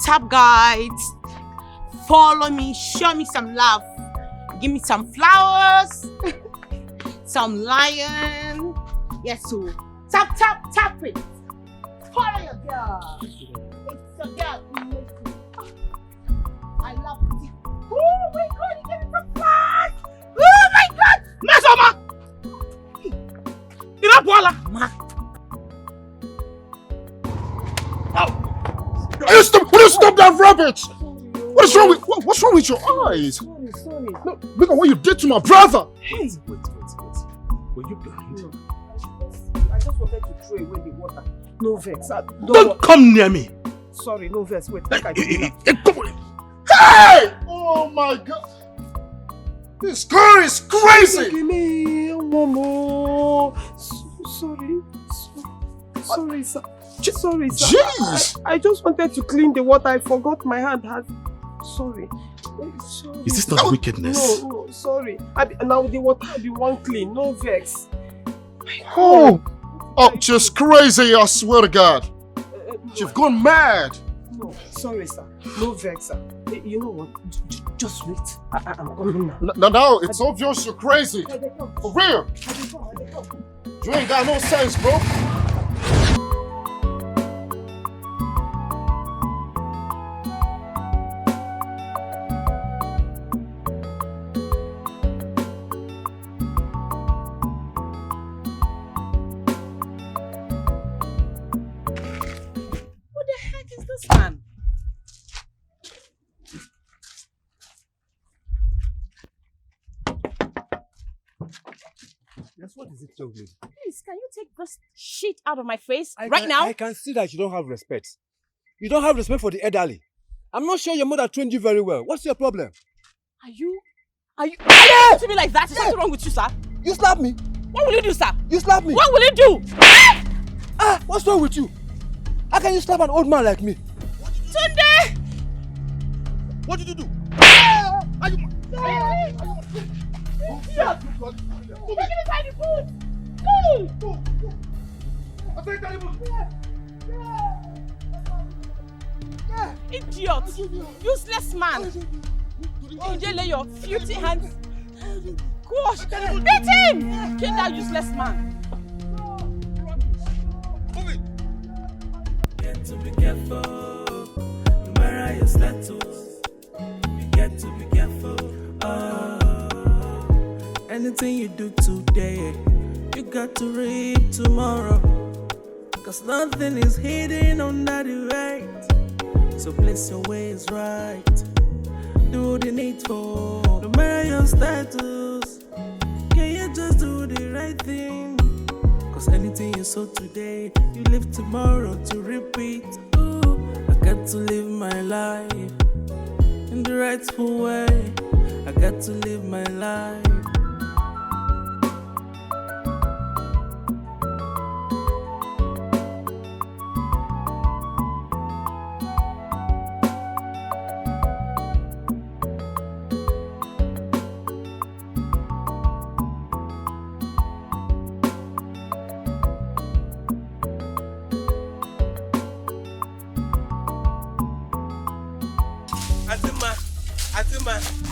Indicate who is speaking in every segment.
Speaker 1: Tap, guys. Follow me, show me some love. Give me some flowers. Some lion. Yes, so tap it. Follow your girl. It's your girl. I love it. Oh my God, you get it so fast. Oh my God. Masoma. Ma.
Speaker 2: Will you stop that rubbish? What's wrong with your eyes?
Speaker 3: Sorry.
Speaker 2: Look at what you did to my brother.
Speaker 3: Hey.
Speaker 2: Wait. Were you blind?
Speaker 3: No. I just wanted to throw away the water. No vex.
Speaker 2: Don't come near me.
Speaker 3: Sorry, no vex. Wait, I can clean up.
Speaker 2: Hey! Oh my God. This girl is crazy.
Speaker 3: Sorry, sir. Sorry, sir.
Speaker 2: Jeez!
Speaker 3: I just wanted to clean the water. I forgot my hand had. Sorry.
Speaker 2: Is this not wickedness?
Speaker 3: No, sorry. Now the water will be one clean. No vex.
Speaker 2: Oh, just crazy, I swear to God. You've gone mad.
Speaker 3: No, sorry, sir. No vex, sir. You know what? Just wait. I'm coming now.
Speaker 2: Now, it's obvious you're crazy. For real. You ain't got no sense, bro.
Speaker 1: Man.
Speaker 4: Yes, what is it, young lady?
Speaker 1: Please, can you take this shit out of my face now?
Speaker 4: I can see that you don't have respect. You don't have respect for the elderly. I'm not sure your mother trained you very well. What's your problem?
Speaker 1: Are you to me like that? Is something wrong with you, sir?
Speaker 4: You slapped me.
Speaker 1: What will you do, sir?
Speaker 4: You slapped me.
Speaker 1: What will you do?
Speaker 4: What's wrong with you? How can you slap an old man like me?
Speaker 1: Tunde!
Speaker 4: What did you do?
Speaker 1: Are you... Take it inside the food! Go!
Speaker 4: I'll take that
Speaker 1: Idiot! Useless man! You just lay your filthy hands. Gosh! Beat him! Kill that useless man!
Speaker 5: Get to be careful, no matter your status. You get to be careful. Anything you do today, you got to reap tomorrow. Cause nothing is hidden under the right. So place your ways right. Do the needful, no matter your status. Can you just do the right thing? Cause anything you sow today, you live tomorrow to repeat. Ooh, I got to live my life in the rightful way. I got to live my life.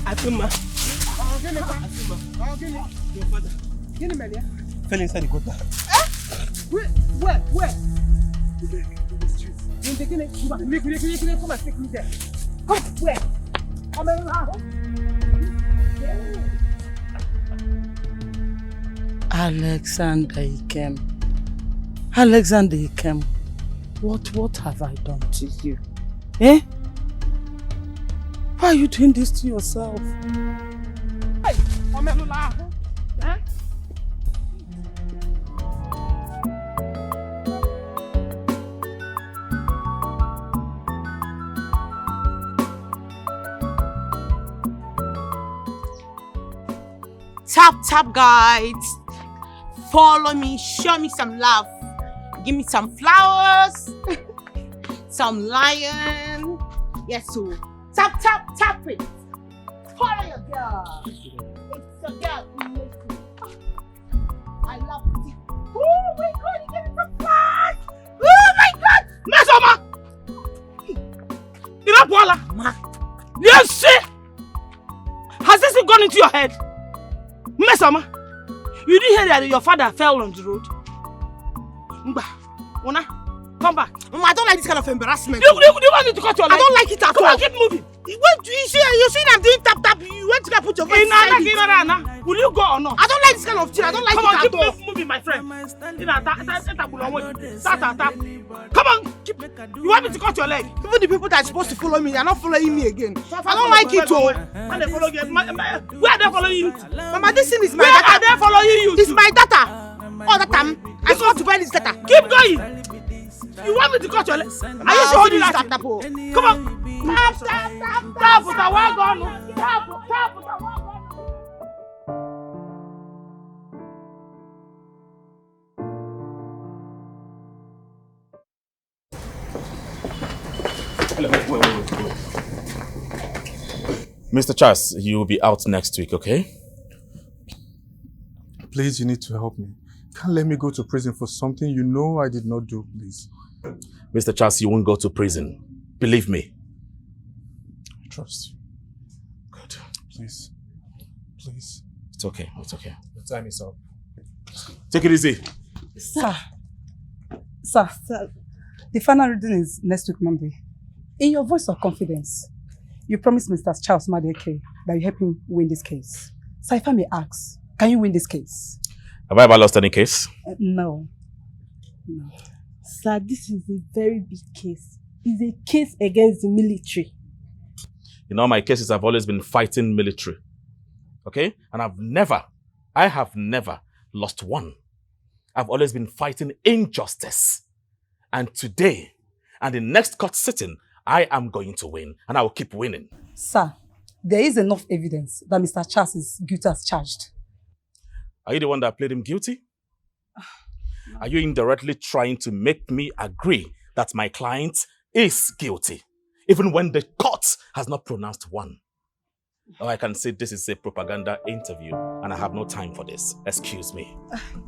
Speaker 4: Atuma. Your father. Fell inside the gutter.
Speaker 3: Where? In the street. Come and take me there. Come, where? Come
Speaker 6: Alexander Ikem, what have I done to you? Eh? Why are you doing this to yourself?
Speaker 3: Hey,
Speaker 1: Tap, guys. Follow me, show me some love. Give me some flowers. Some lion. Yes, so tap it. Follow your girl. It's your girl. I love it. Oh my God, you get it so fast. Oh my God. Masoma. Ma. Yes, sir. Has this gone into your head? Mesama, you didn't hear that your father fell on the road? Mba, Ona, come back. Mama, I don't like this kind of embarrassment. You want me to cut your leg? I don't like it at all. Come on, keep moving. Wait, you see I'm doing tap. You went to go put your face inside it. Will you go or not? I don't like this kind of thing. I don't like it at all. Come on, keep moving, my friend. Come on, you want me to cut your leg? Even the people that are supposed to follow me, they are not following me again. I don't like it all. Where are they following you? Mama, this thing is my data. Where are they following you? It's my data. All the time. I just want to buy this data. Keep going. You want me to cut your leg? Are you sure holding that? Come on. Tap with a wagon. Tap with a wagon.
Speaker 7: Wait. Mr. Charles, you will be out next week, okay?
Speaker 8: Please, you need to help me. You can't let me go to prison for something you know I did not do, please.
Speaker 7: Mr. Charles, you won't go to prison. Believe me.
Speaker 8: I trust you.
Speaker 7: Good.
Speaker 8: Please.
Speaker 7: It's okay.
Speaker 8: The time is up.
Speaker 7: Take it easy.
Speaker 9: Sir, the final reading is next week, Monday. In your voice of confidence, you promised Mr. Charles Madeke that you help him win this case. So if I may ask, can you win this case?
Speaker 7: Have I ever lost any case?
Speaker 9: No.
Speaker 10: Sir, this is a very big case. It's a case against the military.
Speaker 7: In all my cases, I've always been fighting military. Okay? And I have never lost one. I've always been fighting injustice. And today, and the next court sitting, I am going to win. And I will keep winning.
Speaker 9: Sir, there is enough evidence that Mr. Charles is guilty as charged.
Speaker 7: Are you the one that played him guilty? No. Are you indirectly trying to make me agree that my client is guilty, even when the court has not pronounced one? Or I can say this is a propaganda interview and I have no time for this. Excuse me.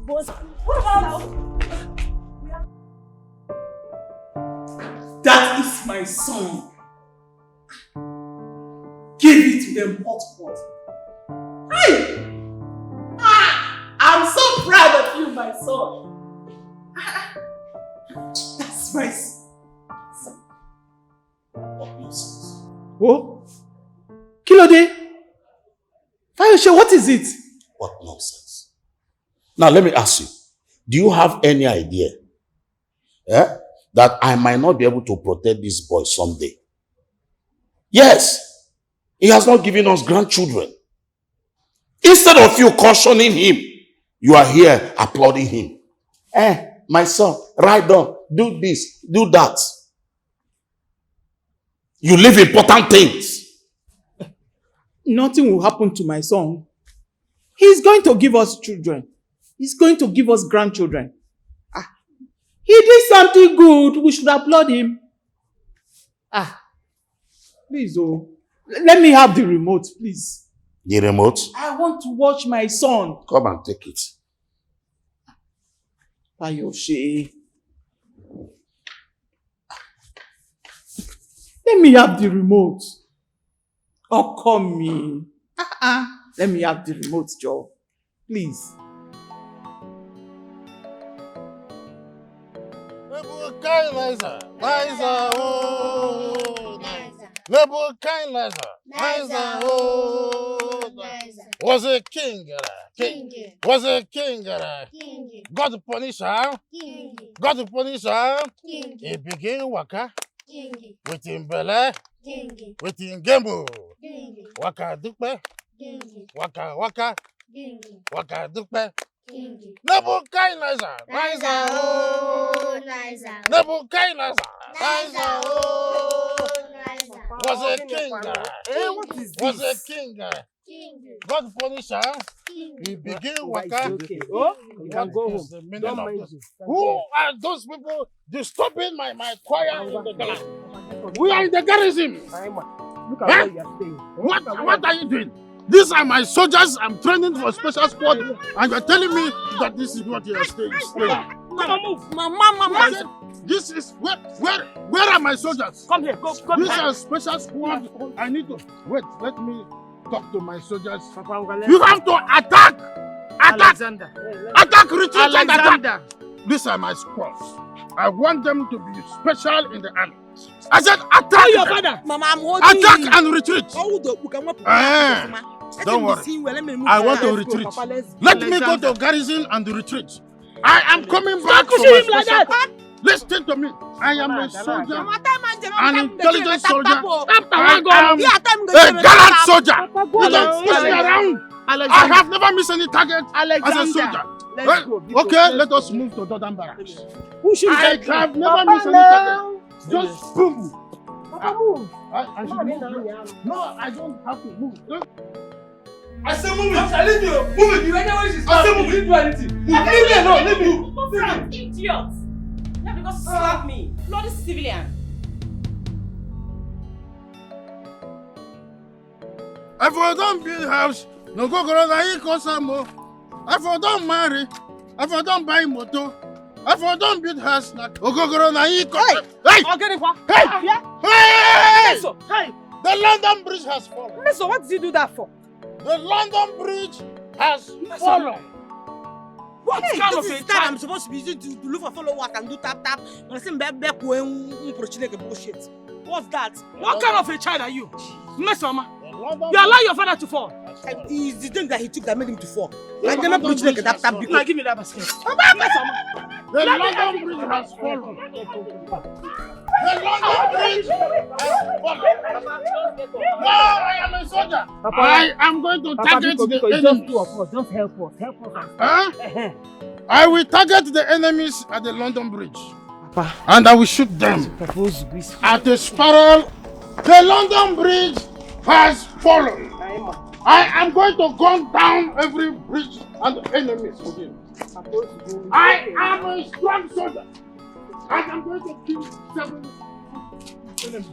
Speaker 10: But
Speaker 3: that is my son. Give it to them hot. Hey! I'm so proud of you, my son. That's my son. Oh? Kilode? Fayoshe, what is it?
Speaker 11: What nonsense. Now let me ask you, do you have any idea that I might not be able to protect this boy someday? Yes, he has not given us grandchildren. Instead of you cautioning him, you are here applauding him. My son, write down, do this, do that. You leave important things.
Speaker 3: Nothing will happen to my son. He's going to give us children. He's going to give us grandchildren. He did something good. We should applaud him. Please, let me have the remote, please.
Speaker 11: The remote? I
Speaker 3: want to watch my son.
Speaker 11: Come and take it.
Speaker 3: Fayoshe. Let me have the remote. Oh, come me. Let me have the remote, Joe. Please.
Speaker 2: Liza, was a king, was a king, got to punish her, got to punish her, he began waka, with him belle, with him gembo, waka dukpe, waka, waka dukpe. Nebukai Liza, Nebukai Liza, was a king, was a king, God punish her, he began waka.
Speaker 10: You can go home.
Speaker 2: Who are those people disturbing my choir in the garrison? We are in the garrison.
Speaker 10: Look at where you are staying.
Speaker 2: What are you doing? These are my soldiers. I'm training for special squad, and you're telling me that this is what you are saying.
Speaker 1: Come on, move. Mama.
Speaker 2: This is where are my soldiers?
Speaker 1: Come here. Go.
Speaker 2: This is a special squad. I need to wait. Let me talk to my soldiers. You have to attack.
Speaker 1: Alexander.
Speaker 2: Attack, retreat, and
Speaker 1: Alexander.
Speaker 2: attack. These are my squads. I want them to be special in the army. I said attack.
Speaker 1: Tell your father. Mama, I'm holding
Speaker 2: Attack and retreat. Don't worry. I want to retreat. Let me go to garrison and retreat. I am coming back to my special. Listen to me. I am a soldier, an intelligent soldier. I am a gallant soldier. You don't push me around. I have never missed any target as a soldier. Okay, let us move to Dodam Barracks. I have never missed any target. Just boom.
Speaker 10: Papa, move.
Speaker 2: I should move. No, I don't have to move.
Speaker 4: I said move it. I leave you. Move it. You ready when she's I said move it. You didn't do anything. Leave me alone. Leave me.
Speaker 1: Idiot. Yeah, because you slapped me. Bloody civilian.
Speaker 2: If I don't build house, no go around and eat some more. If I don't marry, if I don't buy motor, if I don't build house, no go around and eat. Hey! Hey! The London Bridge has fallen.
Speaker 9: So what did you do that for?
Speaker 2: The London Bridge has fallen.
Speaker 1: What kind of a time I'm supposed to be using to look for follow work and do tap? Bullshit. What's that? What kind of a child are you? Messama. You allow your father to fall. It's the thing that he took that made him to fall. I never put you tap. Now give me that basket.
Speaker 2: The London Bridge has fallen. The London Bridge has fallen. No, I am a soldier. I am going to target the enemy.
Speaker 10: Just help us.
Speaker 2: Huh? I will target the enemies at the London Bridge. Papa. And I will shoot them. At a spiral, the London Bridge has fallen. I am going to gun down every bridge and the enemies again. I am a strong soldier. And I'm going to kill 7 enemies.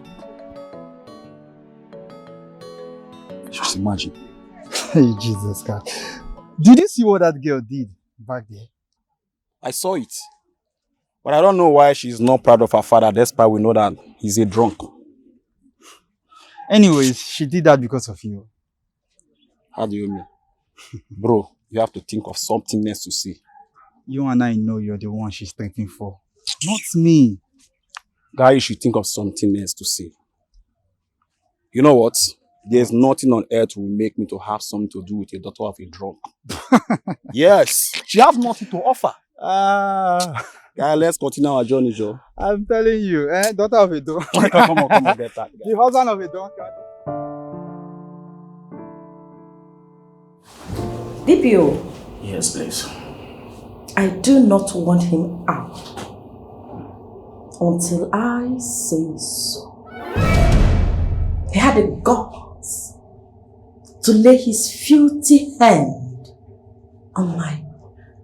Speaker 12: Just imagine. Hey, Jesus God. Did you see what that girl did back there?
Speaker 13: I saw it. But I don't know why she's not proud of her father, despite we know that he's a drunk.
Speaker 12: Anyways, she did that because of you.
Speaker 13: How do you mean? Bro, you have to think of something else to see.
Speaker 12: You and I know you're the one she's thinking for. Not me.
Speaker 13: Guy, you should think of something else to see. You know what? There's nothing on earth will make me to have something to do with a daughter of a drunk. Yes, she has nothing to offer. Guy, let's continue our journey, Joe.
Speaker 12: I'm telling you, daughter of a drunk.
Speaker 13: Come on, get that.
Speaker 12: The husband of a drunkard.
Speaker 14: DPO.
Speaker 7: Yes, please.
Speaker 14: I do not want him out until I say so. He had the guts to lay his filthy hand on my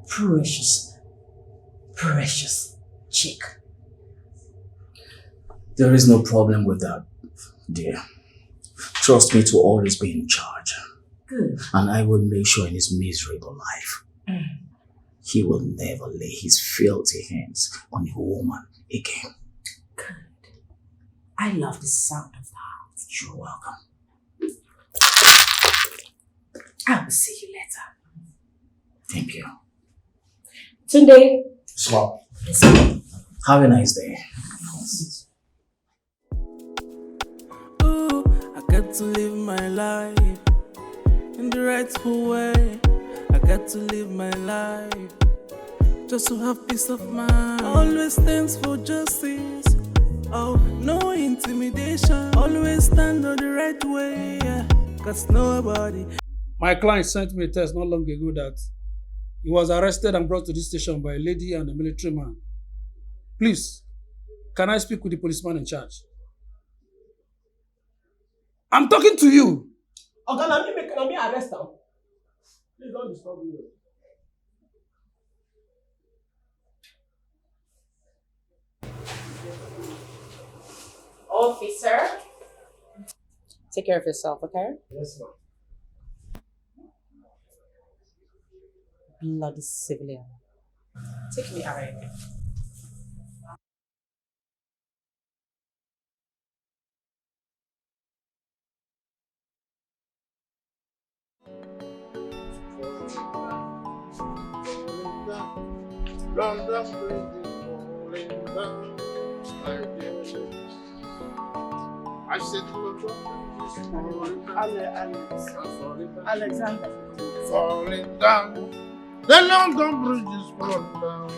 Speaker 14: precious chick.
Speaker 7: There is no problem with that, dear. Trust me to always be in charge.
Speaker 14: Good.
Speaker 7: And I will make sure in his miserable life, he will never lay his filthy hands on a woman again.
Speaker 14: Good. I love the sound of that.
Speaker 7: You're welcome.
Speaker 14: I will see you later.
Speaker 7: Thank you.
Speaker 14: Tunde.
Speaker 7: Swap. Have a nice day.
Speaker 5: Ooh, I got to live my life in the rightful way. I got to live my life just to have peace of mind. Always stands for justice. Oh, no intimidation. Always stand on the right way. Cause nobody.
Speaker 15: My client sent me a text not long ago that he was arrested and brought to this station by a lady and a military man. Please, can I speak with the policeman in charge? I'm talking to you.
Speaker 1: Okay, let me arrest him. Please don't disturb me.
Speaker 14: Officer. Take care of yourself, okay?
Speaker 15: Yes, ma'am.
Speaker 14: Bloody civilian. Take me away.
Speaker 2: London Bridge is falling down. I said London Bridge is falling down.
Speaker 6: Alexander.
Speaker 2: Falling down. The London Bridge is falling down.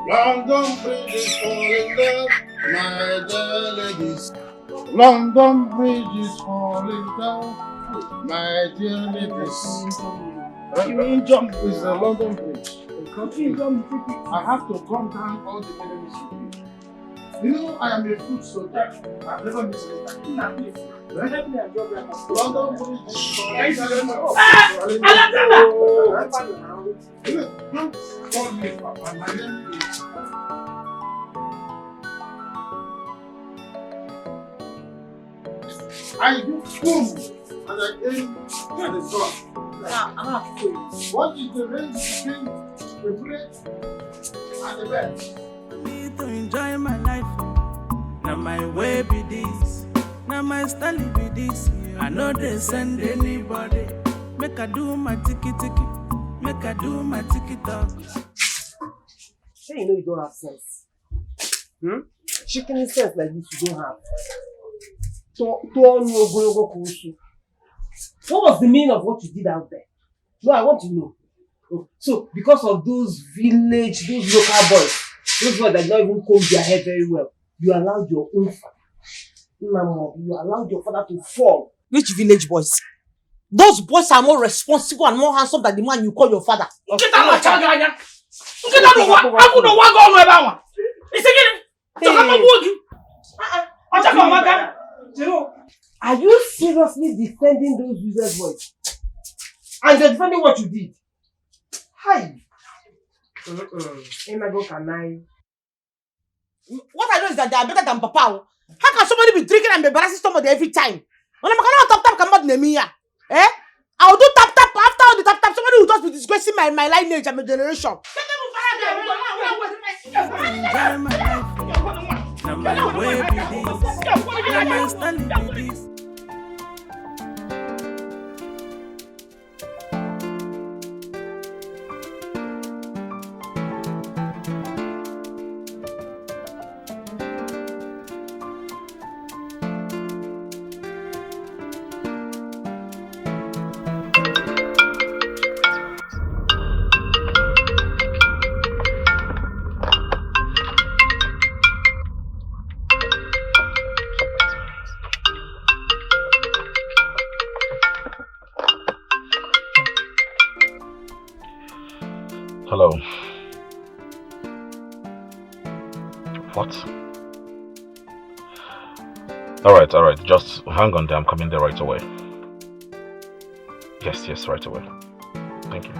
Speaker 2: London Bridge is falling down. My dear ladies. London Bridge is falling down. My dear ladies. You won't jump with the London Bridge. I have to come down all the enemies with you. You know, I am a food soldier. I've never missed it. London Bridge is falling down. Don't call me Papa. My name is. I do boom and I aim at the door. What is the range between the bread and the bed?
Speaker 5: Me to enjoy my life. Now my way be this. Now my style be this. I know they send anybody. Make I do my tiki. Make I do my tiki talk.
Speaker 6: Say you know you don't have sense. Chicken sense like this you don't have. What was the meaning of what you did out there? No, I want to know. So, because of those village, those local boys that don't even comb their hair very well, you allowed your own father, you allowed your father to fall.
Speaker 1: Which village boys? Those boys are more responsible and more handsome than the man you call your father.
Speaker 6: Are you seriously defending those useless boys? And you're defending what you did? Hi.
Speaker 1: What I know is that they are better than Papa. How can somebody be drinking and be embarrassing somebody every time? When I'm tap come out in me, eh? I'll do tap after all the tap. Somebody will just be disgracing my lineage and my generation.
Speaker 5: Enjoy my life. Now my way be this. Now my style be this.
Speaker 7: Hello. What? Alright. Just hang on there. I'm coming there right away. Yes, right away. Thank you.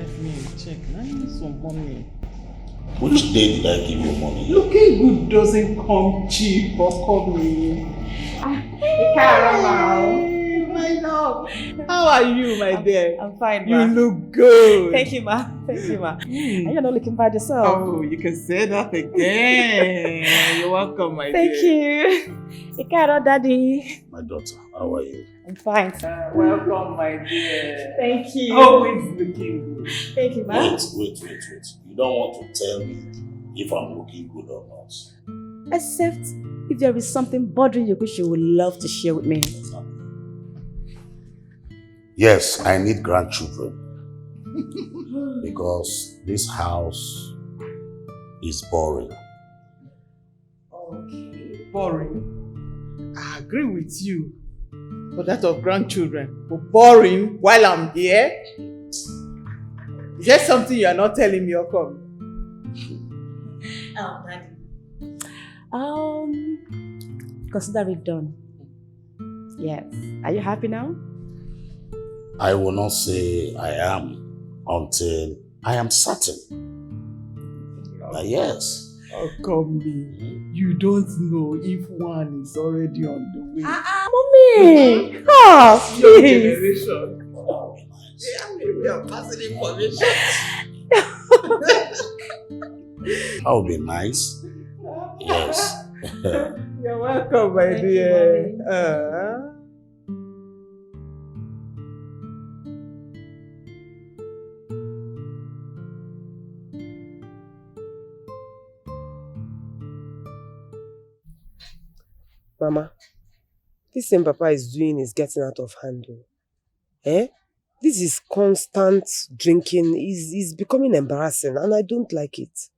Speaker 3: let me check. I need some money.
Speaker 11: Which day did I give you money?
Speaker 3: Looking good doesn't come cheap, but come in. Hey, my love. How are you, my dear?
Speaker 9: I'm fine,
Speaker 3: You
Speaker 9: ma.
Speaker 3: look good.
Speaker 9: Thank you, ma. Thank you, ma. And you're not looking bad yourself.
Speaker 3: Oh, you can say that again. You're welcome, my
Speaker 9: Thank
Speaker 3: dear.
Speaker 9: you. Ikaro, daddy.
Speaker 11: My daughter, how are you?
Speaker 9: I'm fine, sir.
Speaker 3: Welcome, my dear.
Speaker 9: Thank you.
Speaker 3: Always looking good.
Speaker 9: Thank you, ma.
Speaker 11: Wait. You don't want to tell me if I'm looking good or not.
Speaker 9: Except if there is something bothering you which you would love to share with me.
Speaker 11: Yes, I need grandchildren. Because this house is boring.
Speaker 3: Okay, boring. I agree with you for that of grandchildren. But boring while I'm here? Is there something you are not telling me, Okom?
Speaker 9: Oh, daddy. Consider it done. Yes. Are you happy now?
Speaker 11: I will not say I am until I am certain. Yes.
Speaker 3: Oh, come me. You don't know if one is already on the way.
Speaker 9: Mommy! Oh,
Speaker 3: Your
Speaker 9: please.
Speaker 3: generation. Oh, we are passing information.
Speaker 11: That would be nice. Yes.
Speaker 3: You're welcome, my dear.
Speaker 6: Mama, this thing Papa is doing is getting out of hand. Eh? This is constant drinking. Is becoming embarrassing and I don't like it.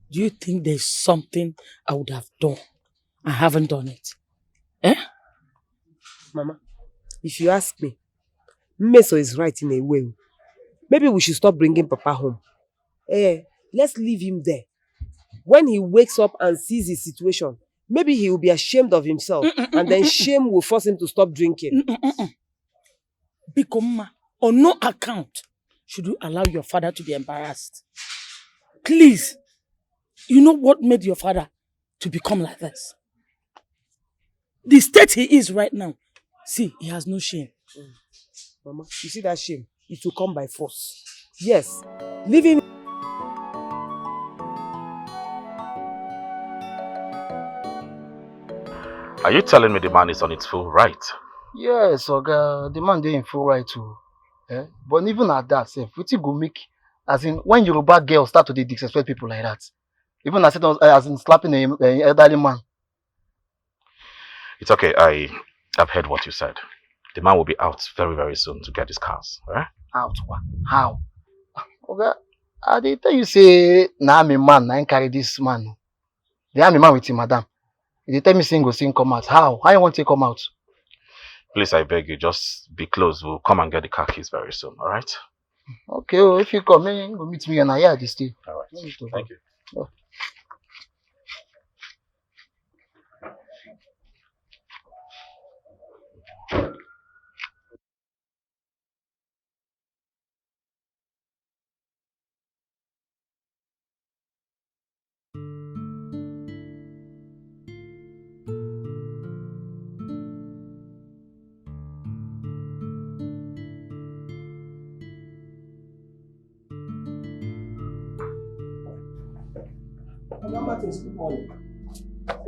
Speaker 16: Do you think there's something I would have done? I haven't done it. Eh?
Speaker 6: Mama, if you ask me, Meso is right in a way. Maybe we should stop bringing Papa home. Let's leave him there. When he wakes up and sees his situation, maybe he will be ashamed of himself and then shame will force him to stop drinking.
Speaker 16: Bikoma, on no account should you allow your father to be embarrassed. Please. You know what made your father to become like this? The state he is right now. See, he has no shame.
Speaker 6: Mama, you see that shame? It will come by force. Yes, leave him.
Speaker 7: Are you telling me the man is on its full right?
Speaker 12: Yes, Oga, the man dey in full right too. But even at that, wetin go make, as in when Yoruba girls start to disrespect people like that, even as in slapping an elderly man.
Speaker 7: It's okay, I've heard what you said. The man will be out very, very soon to get his cars, right?
Speaker 12: Out? How? Oga, I dey tell you say, na I'm a man, I carry this man. They am a man with him, madam. They tell me sing go sing come out. How? How you want to come out?
Speaker 7: Please, I beg you, just be close. We'll come and get the car keys very soon, alright?
Speaker 12: Okay, if you come, you go meet me and I just stay.
Speaker 7: Alright, thank you.
Speaker 12: Oh.
Speaker 6: Good morning.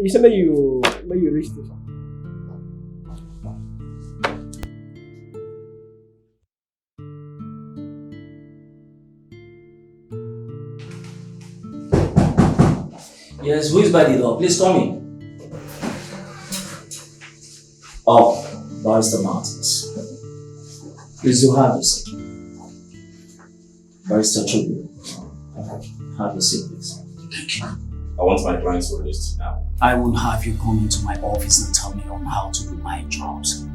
Speaker 6: You said that you reached it.
Speaker 17: Yes, who is by the door? Please come in. Oh, Barrister Martins. Please do have your seat. Barrister Chubu, have your seat, please.
Speaker 7: Thank you. I want my clients released now.
Speaker 17: I won't have you come into my office and tell me on how to do my jobs.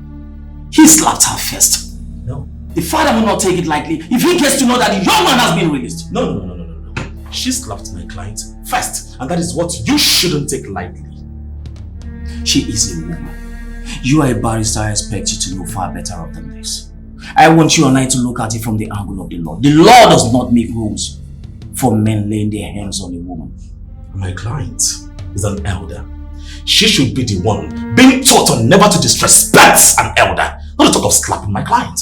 Speaker 17: He slapped her first. No. The father will not take it lightly if he gets to know that the young man has been released.
Speaker 7: No. She slapped my client first, and that is what you shouldn't take lightly.
Speaker 17: She is a woman. You are a barrister, I expect you to know far better of than this. I want you and I to look at it from the angle of the law. The law does not make rules for men laying their hands on a woman.
Speaker 7: My client is an elder. She should be the one being taught on never to disrespect an elder, not to talk of slapping my client.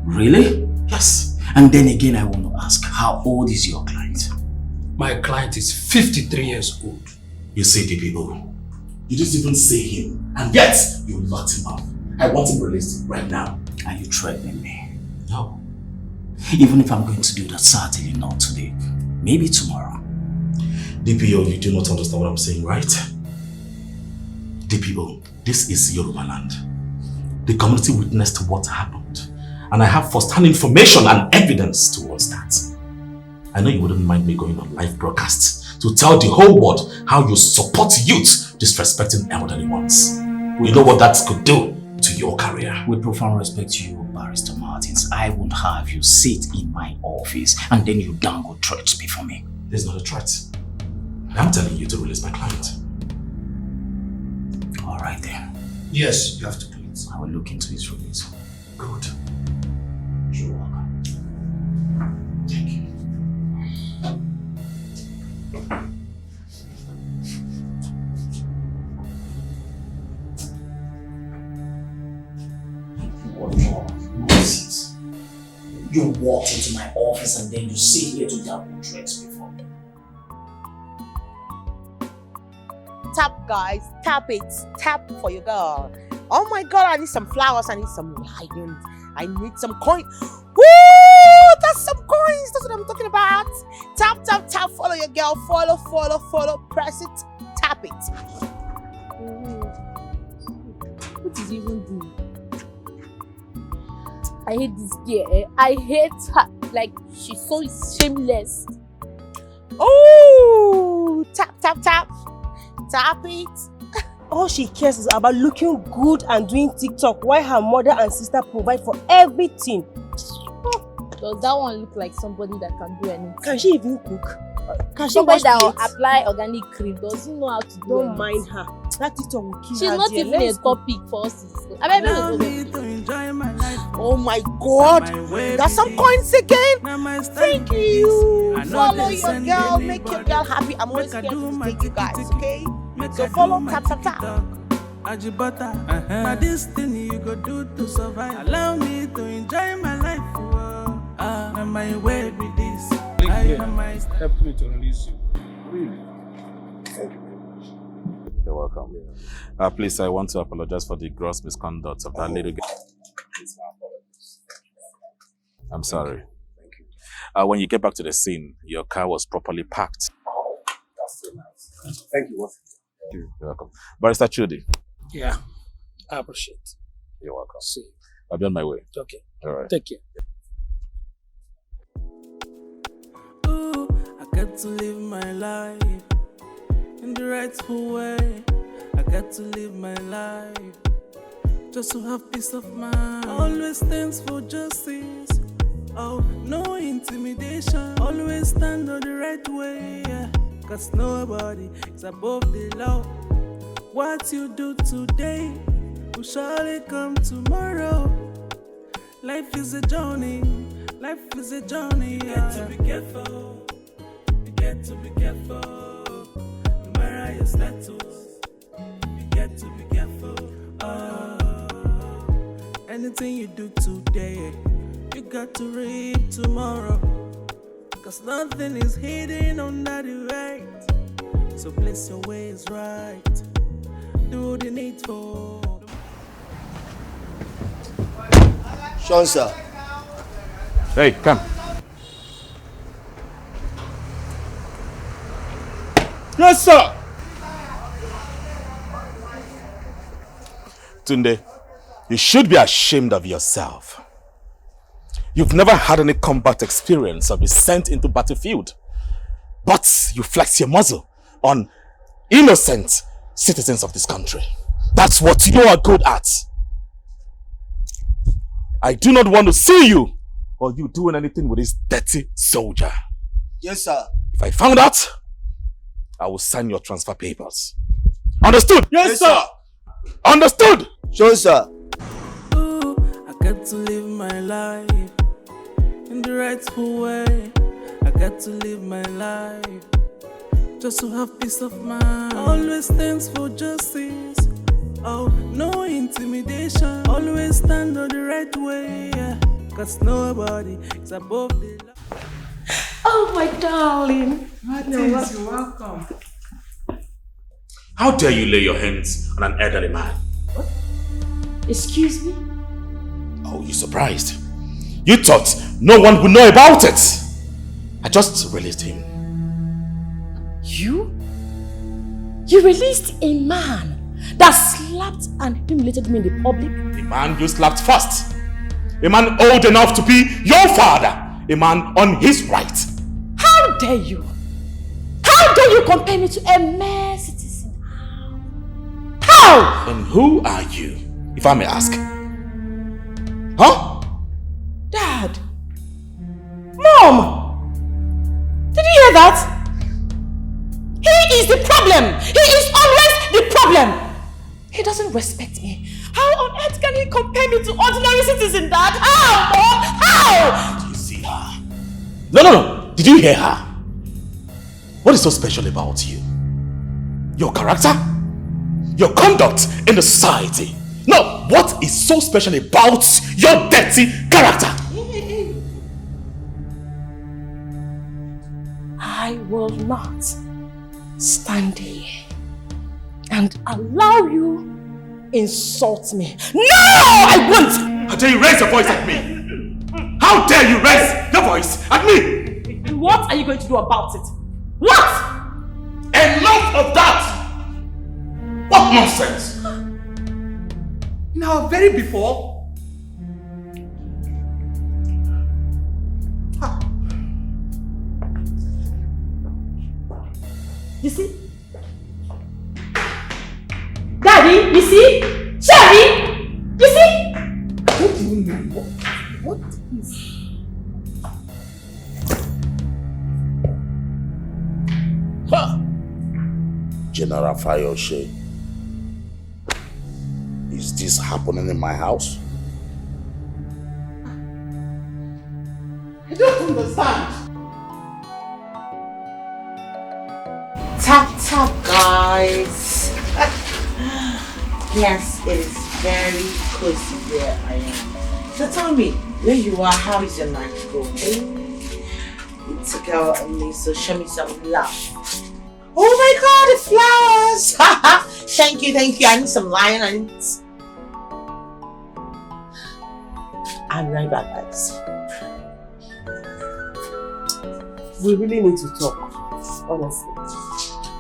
Speaker 17: Really?
Speaker 7: Yes.
Speaker 17: And then again, I want to ask, how old is your client?
Speaker 15: My client is 53 years old.
Speaker 7: You see, DPO, you didn't even say him, and yet you locked him up. I want him released right now.
Speaker 17: Are you threatening me?
Speaker 7: No.
Speaker 17: Even if I'm going to do that, certainly not today. Maybe tomorrow.
Speaker 7: DPO, you do not understand what I'm saying, right? DPO, this is Yoruba land. The community witnessed what happened, and I have first-hand information and evidence towards that. I know you wouldn't mind me going on live broadcasts to tell the whole world how you support youth disrespecting elderly ones. You know what that could do to your career.
Speaker 17: With profound respect to you, Barrister Martins, I won't have you sit in my office and then you dangle threats before me.
Speaker 7: This is not a threat. I'm telling you to release my client.
Speaker 17: Alright then.
Speaker 15: Yes, you have to please.
Speaker 17: I will look into his release.
Speaker 7: Good.
Speaker 17: You're welcome.
Speaker 7: Thank you.
Speaker 17: What more nonsense? You walked into my office and then you sit here to dangle threats before me.
Speaker 1: Tap, guys, tap it. Tap for your girl. Oh my god, I need some flowers, I need some lions, I need some coins. Woo! That's some coins, that's what I'm talking about. Tap, tap, tap, follow your girl, follow, follow, follow, press it, tap it.
Speaker 10: What is he even doing? I hate this girl. I hate her. Like, she's so shameless.
Speaker 1: Oh, tap, tap, tap. Tap it.
Speaker 10: All she cares is about looking good and doing TikTok while her mother and sister provide for everything.
Speaker 18: Does that one look like somebody that can do anything?
Speaker 10: Can she even cook? Can she
Speaker 18: Somebody
Speaker 10: wash
Speaker 18: that will
Speaker 10: plates?
Speaker 18: apply organic cream doesn't know how to do
Speaker 10: Don't
Speaker 18: anything.
Speaker 10: mind her. That TikTok will kill
Speaker 18: She's
Speaker 10: her.
Speaker 18: not
Speaker 10: dear.
Speaker 18: even a
Speaker 10: Let's go.
Speaker 18: topic for us to discuss. I mean,
Speaker 1: Oh my god, that's some coins again. Thank you. Follow your girl, make your girl happy. I'm always here to take you guys, okay? So follow, tap, tap, tap.
Speaker 5: Ajibata, now this thing you go do to survive. Allow me to enjoy my life. Now my way with this.
Speaker 15: Help me to release you.
Speaker 7: Really? Thank you. You're welcome. Please, I want to apologize for the gross misconduct of that little girl. I'm sorry.
Speaker 15: Thank you.
Speaker 7: When you get back to the scene, your car was properly parked.
Speaker 15: That's so nice. Thank you.
Speaker 7: You're welcome. Barrister Chudi.
Speaker 15: Yeah, I appreciate it.
Speaker 7: You're welcome.
Speaker 15: See.
Speaker 7: I'll be on my way.
Speaker 15: Okay.
Speaker 7: All right.
Speaker 15: Take care.
Speaker 5: Ooh, I got to live my life in the rightful way. I got to live my life just to have peace of mind. Always stands for justice. Oh, no intimidation. Always stand on the right way. Yeah. Cause nobody is above the law. What you do today will surely come tomorrow. Life is a journey. Life is a journey. You got to be careful. You get to be careful. No matter your status, you get to be careful. Anything you do today, you got to reap tomorrow. Cause nothing is hidden under the right. So place your ways right. Do the needful.
Speaker 19: Sean, sir.
Speaker 7: Hey, come.
Speaker 2: Yes, sir.
Speaker 7: Tunde, you should be ashamed of yourself. You've never had any combat experience or been sent into battlefield. But you flex your muzzle on innocent citizens of this country. That's what you are good at. I do not want to see you or you doing anything with this dirty soldier.
Speaker 19: Yes, sir.
Speaker 7: If I found out, I will sign your transfer papers. Understood?
Speaker 19: Yes, sir.
Speaker 7: Understood?
Speaker 19: Sure, sir.
Speaker 5: Ooh, I get to live my life in the rightful way. I get to live my life just to have peace of mind. Always stands for justice. Oh, no intimidation. Always stand on the right way. Yeah. Cause nobody is above the law.
Speaker 10: Oh, my darling.
Speaker 3: Martins, you're welcome.
Speaker 7: How dare you lay your hands on an elderly man?
Speaker 10: What? Excuse me?
Speaker 7: Oh, you're surprised. You thought no one would know about it. I just released him.
Speaker 10: You? You released a man that slapped and humiliated me in the public?
Speaker 7: A man you slapped first. A man old enough to be your father. A man on his right.
Speaker 10: How dare you? How dare you compare me to a mere citizen? How?
Speaker 7: And who are you, if I may ask? Huh?
Speaker 10: Dad! Mom! Did you hear that? He is the problem! He is always the problem! He doesn't respect me. How on earth can he compare me to ordinary citizen, Dad? How, Mom? How?
Speaker 7: Do you see her? No. Did you hear her? What is so special about you? Your character? Your conduct in the society? No, what is so special about your dirty character?
Speaker 10: I will not stand here and allow you insult me. No, I won't!
Speaker 7: How dare you raise your voice at me? How dare you raise your voice at me?
Speaker 10: What are you going to do about it? What?
Speaker 7: Enough of that! What nonsense!
Speaker 3: Now, very before.
Speaker 10: You see? Daddy, you see? Sherry, you see?
Speaker 3: What do you mean? What is...
Speaker 11: Huh. General Fayoshe. Is this happening in my house?
Speaker 3: I don't understand.
Speaker 1: Tap, guys. Yes, it is very cozy where I am. So tell me, where you are, how is your night going? It's a girl and me, so show me some love. Oh my god, the flowers! Thank you. I need some lions. I'll be right back, guys.
Speaker 6: We really need to talk, honestly.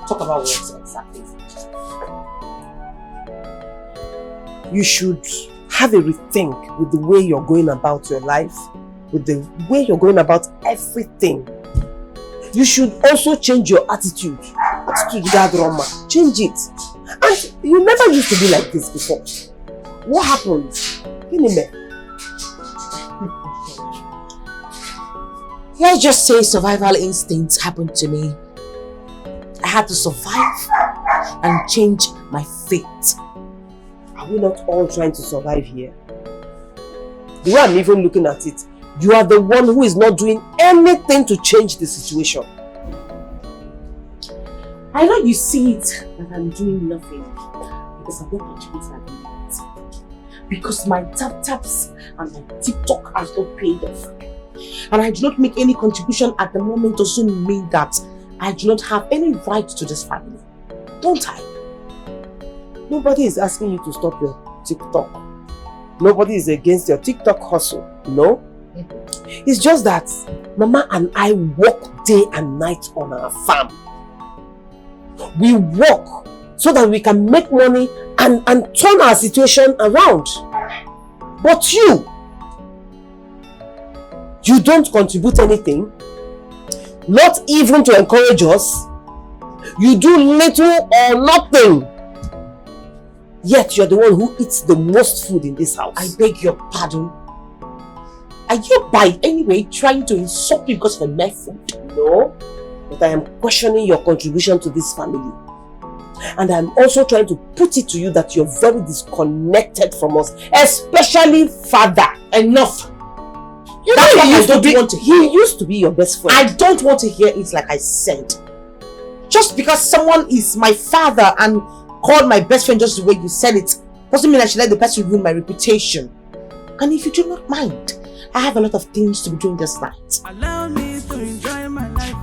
Speaker 6: Talk about what exactly? You should have a rethink with the way you're going about your life, with the way you're going about everything. You should also change your attitude. Attitude without drama. Change it. And you never used to be like this before. What happened?
Speaker 1: Let's just say survival instincts happened to me. I had to survive and change my fate.
Speaker 6: Are we not all trying to survive here? The way I'm even looking at it, you are the one who is not doing anything to change the situation.
Speaker 1: I know you see it that I'm doing nothing because I'm not contributing at the moment. Because my taps and my TikTok has not paid off. And I do not make any contribution at the moment doesn't mean that I do not have any right to this family. Don't I?
Speaker 6: Nobody is asking you to stop your TikTok. Nobody is against your TikTok hustle, no? It's just that Mama and I work day and night on our farm. We work so that we can make money and turn our situation around. But you don't contribute anything, not even to encourage us. You do little or nothing. Yet you're the one who eats the most food in this house.
Speaker 1: I beg your pardon. Are you by any way trying to insult me because of my food?
Speaker 6: No, but I am questioning your contribution to this family. And I'm also trying to put it to you that you're very disconnected from us, especially father. Enough. You know he used to be your best friend. I don't want to hear it like I said. Just because someone is my father and called my best friend just the way you said it, doesn't mean I should let the person ruin my reputation. And if you do not mind, I have a lot of things to be doing this night.
Speaker 5: Allow me to enjoy my life.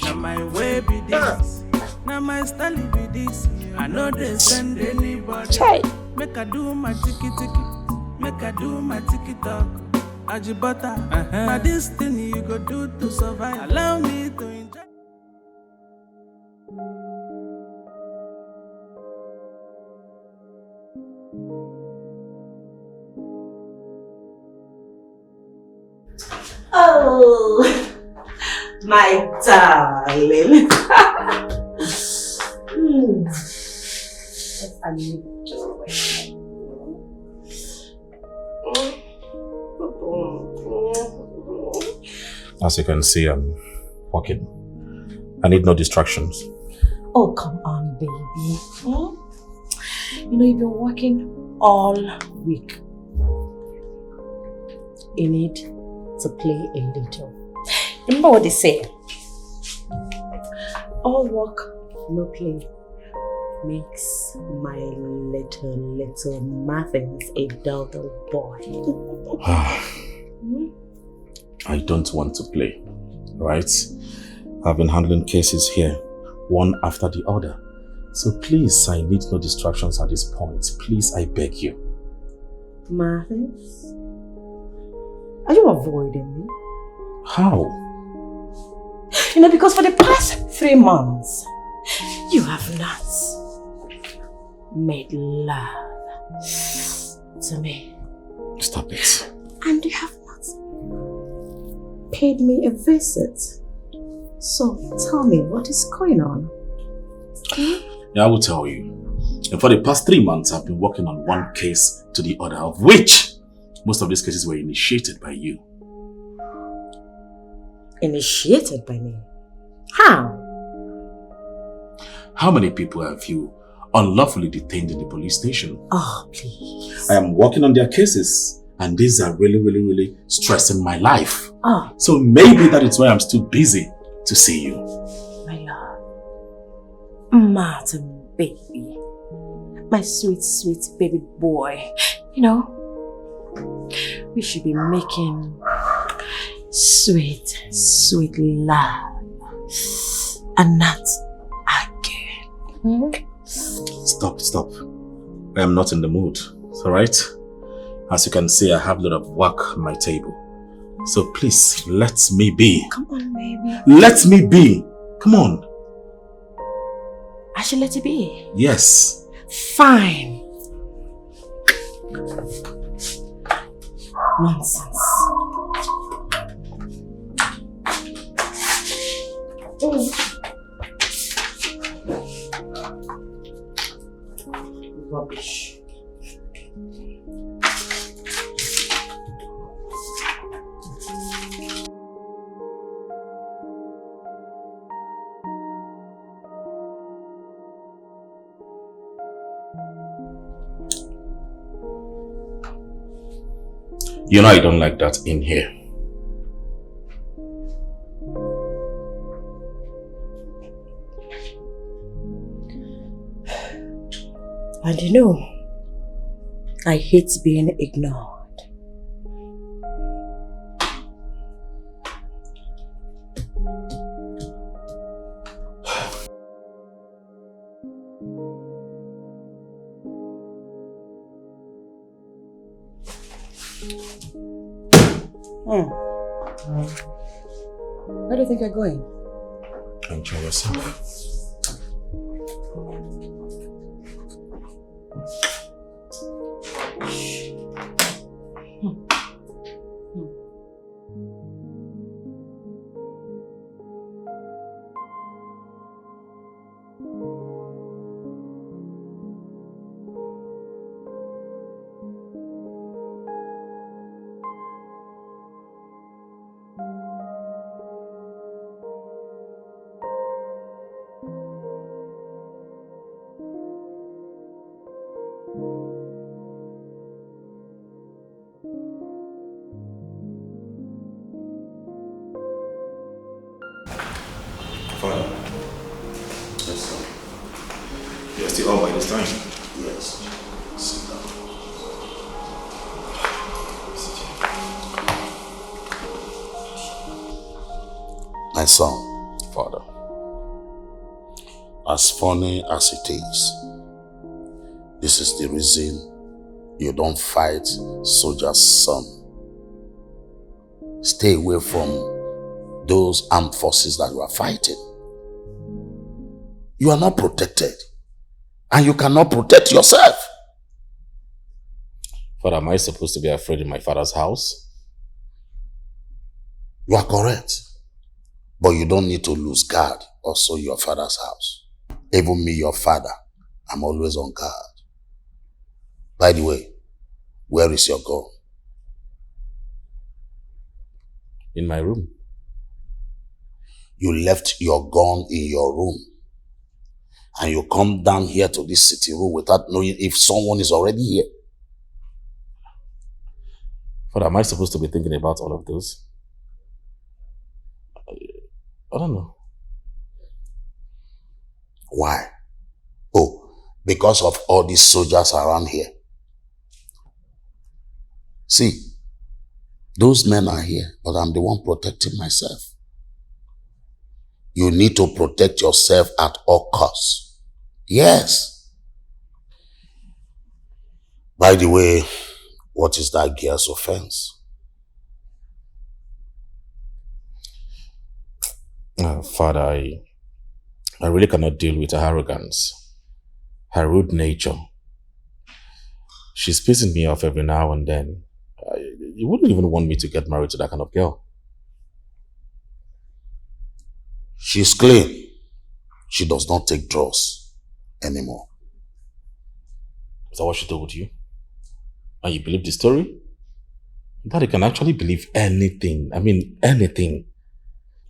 Speaker 5: Now my way be this. Now my style be this. I know they send anybody.
Speaker 6: Try.
Speaker 5: Make I do my tiki tiki. Make I do my tiki talk. Ajibata. Now this thing you go do to survive. Allow me to enjoy.
Speaker 6: Oh, my darling. Yes, I need to.
Speaker 7: As you can see, I'm working. I need no distractions.
Speaker 6: Oh, come on, baby. You know, you've been working all week. You need to play a little. Remember what they say? All work, no play makes my little Martins a dull boy.
Speaker 7: I don't want to play, right? I've been handling cases here, one after the other. So please, I need no distractions at this point. Please, I beg you.
Speaker 6: Martins? Are you avoiding me?
Speaker 7: How?
Speaker 6: You know, because for the past 3 months, you have not made love to me.
Speaker 7: Stop it.
Speaker 6: And you have not paid me a visit. So tell me, what is going on?
Speaker 7: Yeah, I will tell you. And for the past 3 months, I've been working on one case to the other, of which most of these cases were initiated by you.
Speaker 6: Initiated by me? How?
Speaker 7: How many people have you unlawfully detained in the police station?
Speaker 6: Oh, please.
Speaker 7: I am working on their cases, and these are really stressing my life.
Speaker 6: Oh.
Speaker 7: So maybe that is why I'm still busy to see you.
Speaker 6: My love. Martin, baby. My sweet baby boy. You know, we should be making sweet love and not again.
Speaker 7: Stop. I am not in the mood, alright? As you can see, I have a lot of work on my table. So please, let me be.
Speaker 6: Come on, baby.
Speaker 7: Let me be. Come on.
Speaker 6: I should let you be?
Speaker 7: Yes.
Speaker 6: Fine. Nonsense. Rubbish.
Speaker 7: You know I don't like that in here.
Speaker 6: And you know, I hate being ignored. Where do you think you're going?
Speaker 7: Enjoy yourself. still up by this time?
Speaker 11: Yes. Sit down. My son, Father, as funny as it is, this is the reason you don't fight soldier's son. Stay away from those armed forces that you are fighting. You are not protected, and you cannot protect yourself.
Speaker 7: Father, am I supposed to be afraid in my father's house?
Speaker 11: You are correct, but you don't need to lose guard also in your father's house. Even me, your father, I'm always on guard. By the way, where is your gun?
Speaker 7: In my room.
Speaker 11: You left your gun in your room. And you come down here to this city room without knowing if someone is already here.
Speaker 7: Father, am I supposed to be thinking about all of those? I don't know.
Speaker 11: Why? Oh, because of all these soldiers around here. See, those men are here, but I'm the one protecting myself. You need to protect yourself at all costs. Yes. By the way, what is that girl's offense?
Speaker 7: Father, I really cannot deal with her arrogance, her rude nature. She's pissing me off every now and then. You wouldn't even want me to get married to that kind of girl.
Speaker 11: She's clean. She does not take drugs anymore.
Speaker 7: Is that what she told you? And you believe the story? Daddy can actually believe anything. I mean, anything.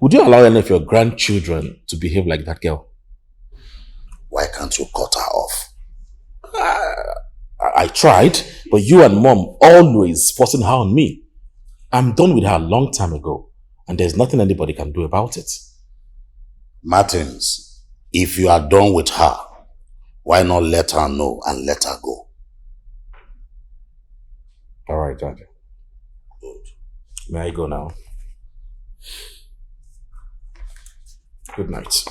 Speaker 7: Would you allow any of your grandchildren to behave like that girl?
Speaker 11: Why can't you cut her off?
Speaker 7: I tried, but you and Mom always forcing her on me. I'm done with her a long time ago, and there's nothing anybody can do about it.
Speaker 11: Martins, if you are done with her, why not let her know and let her go?
Speaker 7: All right, Daddy.
Speaker 11: Good.
Speaker 7: May I go now? Good night.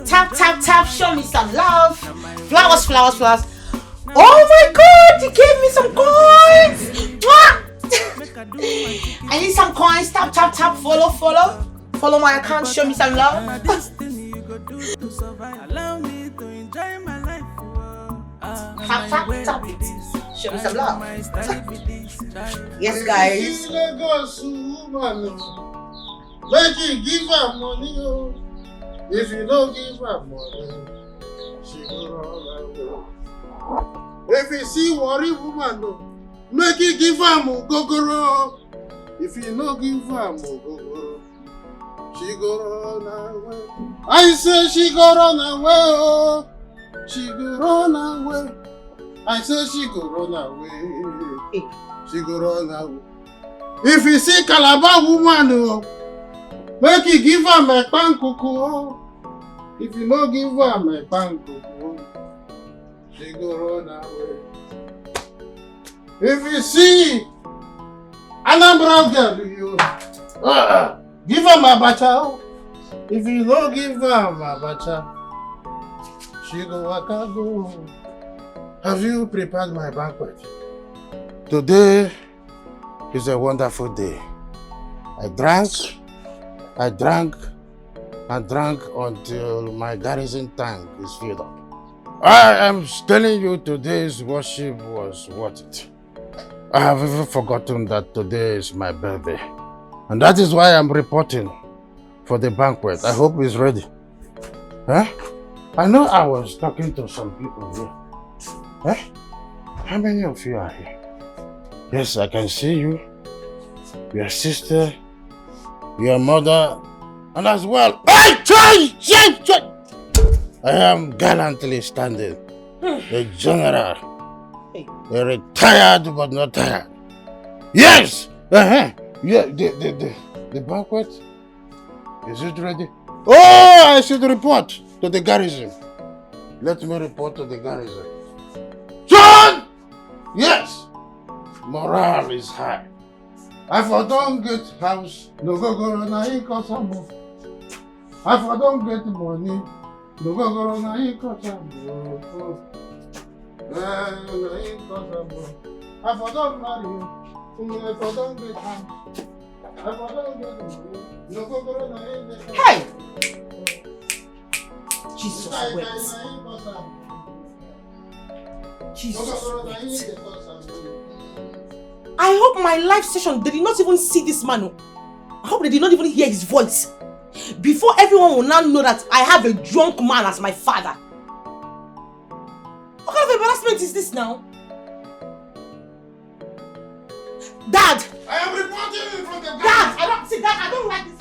Speaker 1: Tap, tap, tap, show me some love. Flowers, flowers, flowers. Oh my God, you gave me some coins. I need some coins. Tap, tap, tap, follow, follow. Follow my account, show me some love. Tap, tap, tap it. Show me some love. Yes, guys.
Speaker 2: Make you give her money, if you don't give her money, she go run away. If you see worry woman, make you give her mugogoro. If you no give her mugogoro, she go run away. I say she go run away, oh. She go run away. I say she go run away. She go run away. If you see Calabar woman, oh, make you give her my pankuku. If you no give her my pankuku, she go run away. If you see Anambra girl, you give her my bacha. If you no give her my bacha, she go waka go. Have you prepared my banquet? Today is a wonderful day. I drank until my garrison tank is filled up. I am telling you, today's worship was worth it. I have even forgotten that today is my birthday. And that is why I'm reporting for the banquet. I hope it's ready. Huh? I know I was talking to some people here. Huh? How many of you are here? Yes, I can see you. Your sister, your mother, and as well. Hey, Choi! I am gallantly standing. The general. A retired but not tired. Yes! Yeah, the banquet. Is it ready? Oh, I should report to the garrison. Let me report to the garrison. John! Yes! Morale is high. I for don't get house, no go na him cause am. I for don't get money, no go na him cause am. Na him cause am. I for don't marry you, I for don't get house. I for don't get money, no go na him.
Speaker 10: Hey! Jesus wept. Jesus wept. I hope my live session, they did not even see this man. I hope they did not even hear his voice. Before everyone will now know that I have a drunk man as my father. What kind of embarrassment is this now? Dad!
Speaker 2: I am reporting from the
Speaker 10: Dad! I don't like this.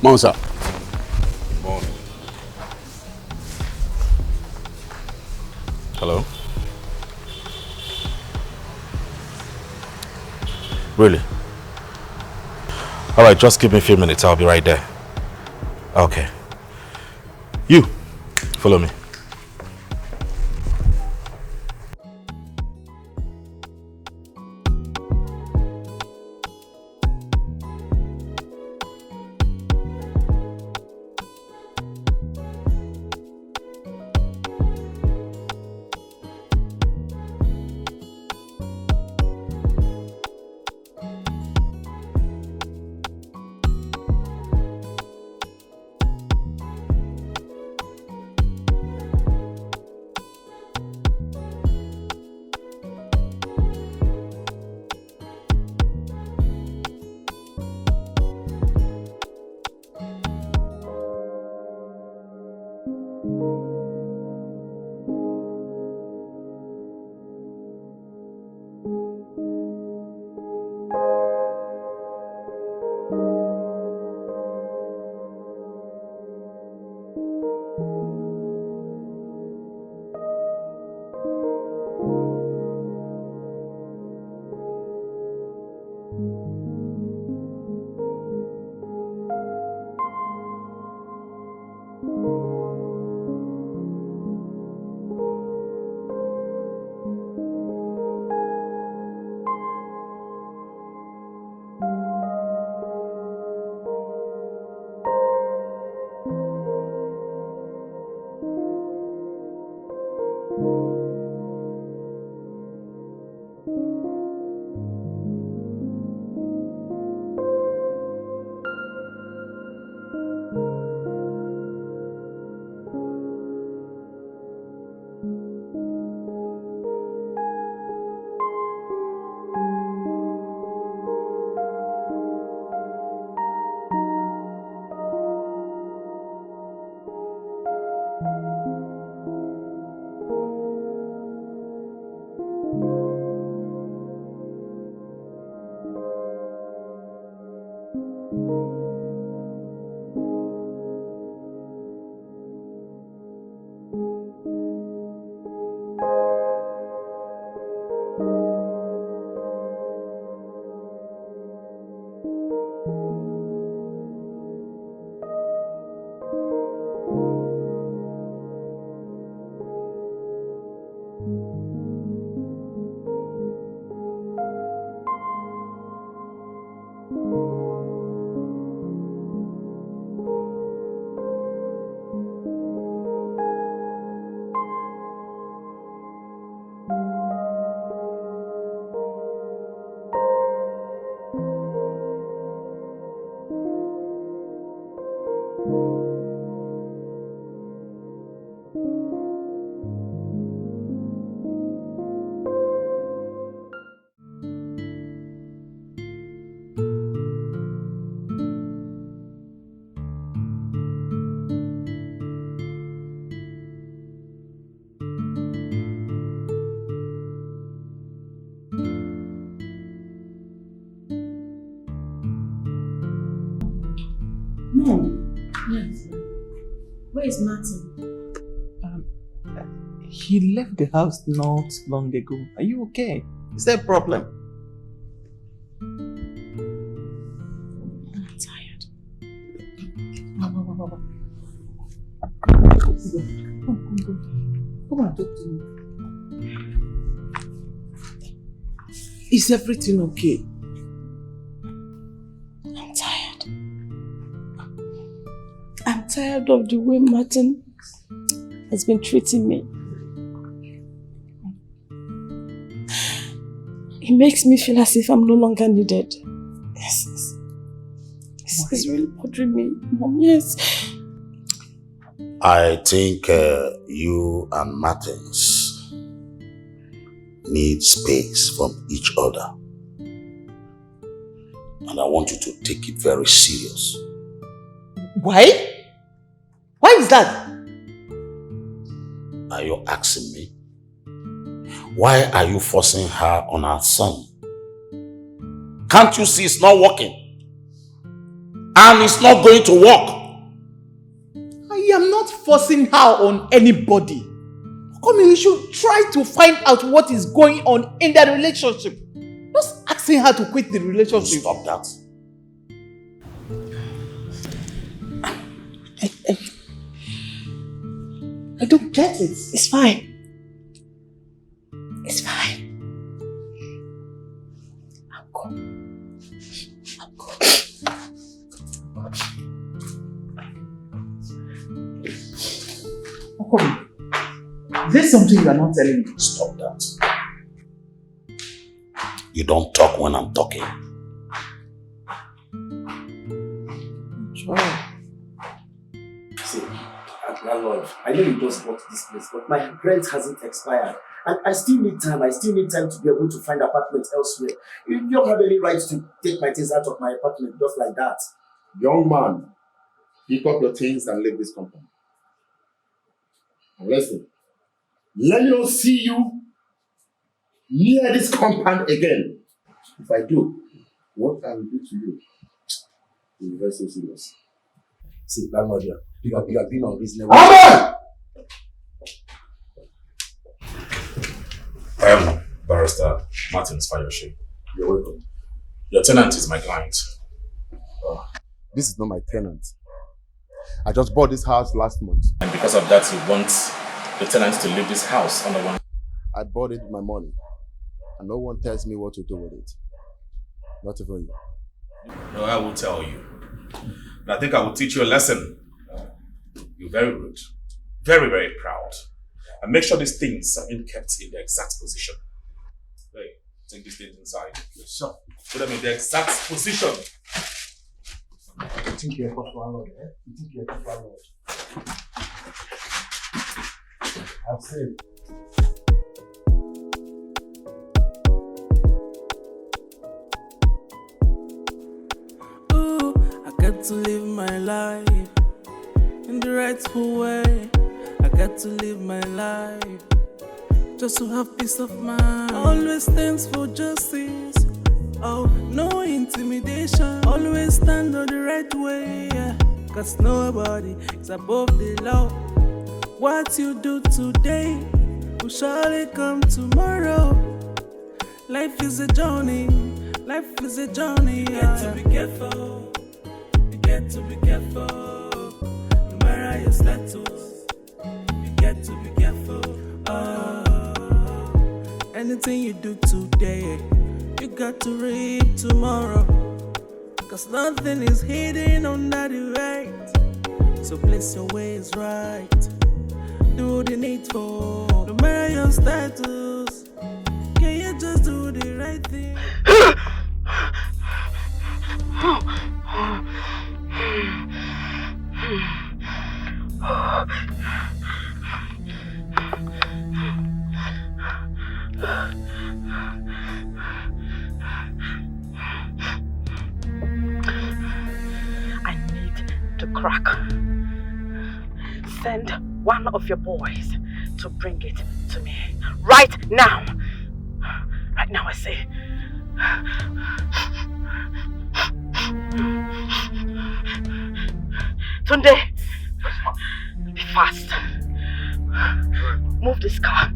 Speaker 11: Morning, sir.
Speaker 7: Morning. Hello? Really? Alright, just give me a few minutes. I'll be right there. Okay. You, follow me.
Speaker 6: Yes. Where is Martin?
Speaker 3: He left the house not long ago. Are you okay? Is there a problem?
Speaker 6: I'm tired. Come on, talk to me.
Speaker 3: Is everything okay?
Speaker 10: I'm tired. I'm tired of the way Martin has been treating me. It makes me feel as if I'm no longer needed. Yes. It's really bothering me, Mom. Yes.
Speaker 11: I think you and Martins need space from each other. And I want you to take it very serious.
Speaker 3: Why? Why is that?
Speaker 11: Are you asking me? Why are you forcing her on her son? Can't you see it's not working? And it's not going to work.
Speaker 3: I am not forcing her on anybody. Come on, you should try to find out what is going on in their relationship. Just asking her to quit the relationship.
Speaker 11: Stop that.
Speaker 3: I don't get it.
Speaker 10: It's fine. It's fine. I'll go.
Speaker 3: Okay. Is there something you are not telling me?
Speaker 11: Stop that. You don't talk when I'm talking.
Speaker 6: Sure. See, landlord, I know you just bought this place, but my rent hasn't expired. And I still need time. I still need time to be able to find apartments elsewhere. You don't have any right to take my things out of my apartment just like that.
Speaker 2: Young man, pick up your things and leave this compound. And listen, let me not see you near this compound again. If I do, what I will do to you will be very so serious.
Speaker 6: See, landlord, you have been unreasonable.
Speaker 7: Barrister Martins Fayoshe.
Speaker 2: You're welcome.
Speaker 7: Your tenant is my client.
Speaker 8: This is not my tenant. I just bought this house last month.
Speaker 7: And because of that, you want the tenants to leave this house under one...
Speaker 8: I bought it with my money. And no one tells me what to do with it. Not even you.
Speaker 7: No, I will tell you. And I think I will teach you a lesson. You're very rude. Very, very proud. And make sure these things are being kept in their exact position. Hey, take these things inside. Yes, sir. Put them in their exact position.
Speaker 6: You think you're a tough landlord, eh? You think you're a tough landlord? I've said.
Speaker 5: Ooh, I got to live my life in the rightful way. I got to live my life just to have peace of mind. Always stands for justice. Oh, no intimidation. Always stand on the right way. Yeah. Cause nobody is above the law. What you do today will surely come tomorrow. Life is a journey. Life is a journey. You get to be careful. You get to be careful. No matter your status, you get to be careful. Anything you do today, you got to reap tomorrow. 'cause nothing is hidden under the right. So place your ways right. Do the needful. No matter your status, can you just do the right thing?
Speaker 10: I need to crack. Send one of your boys to bring it to me. Right now. Right now, I say. Tunde, be fast. Move this car.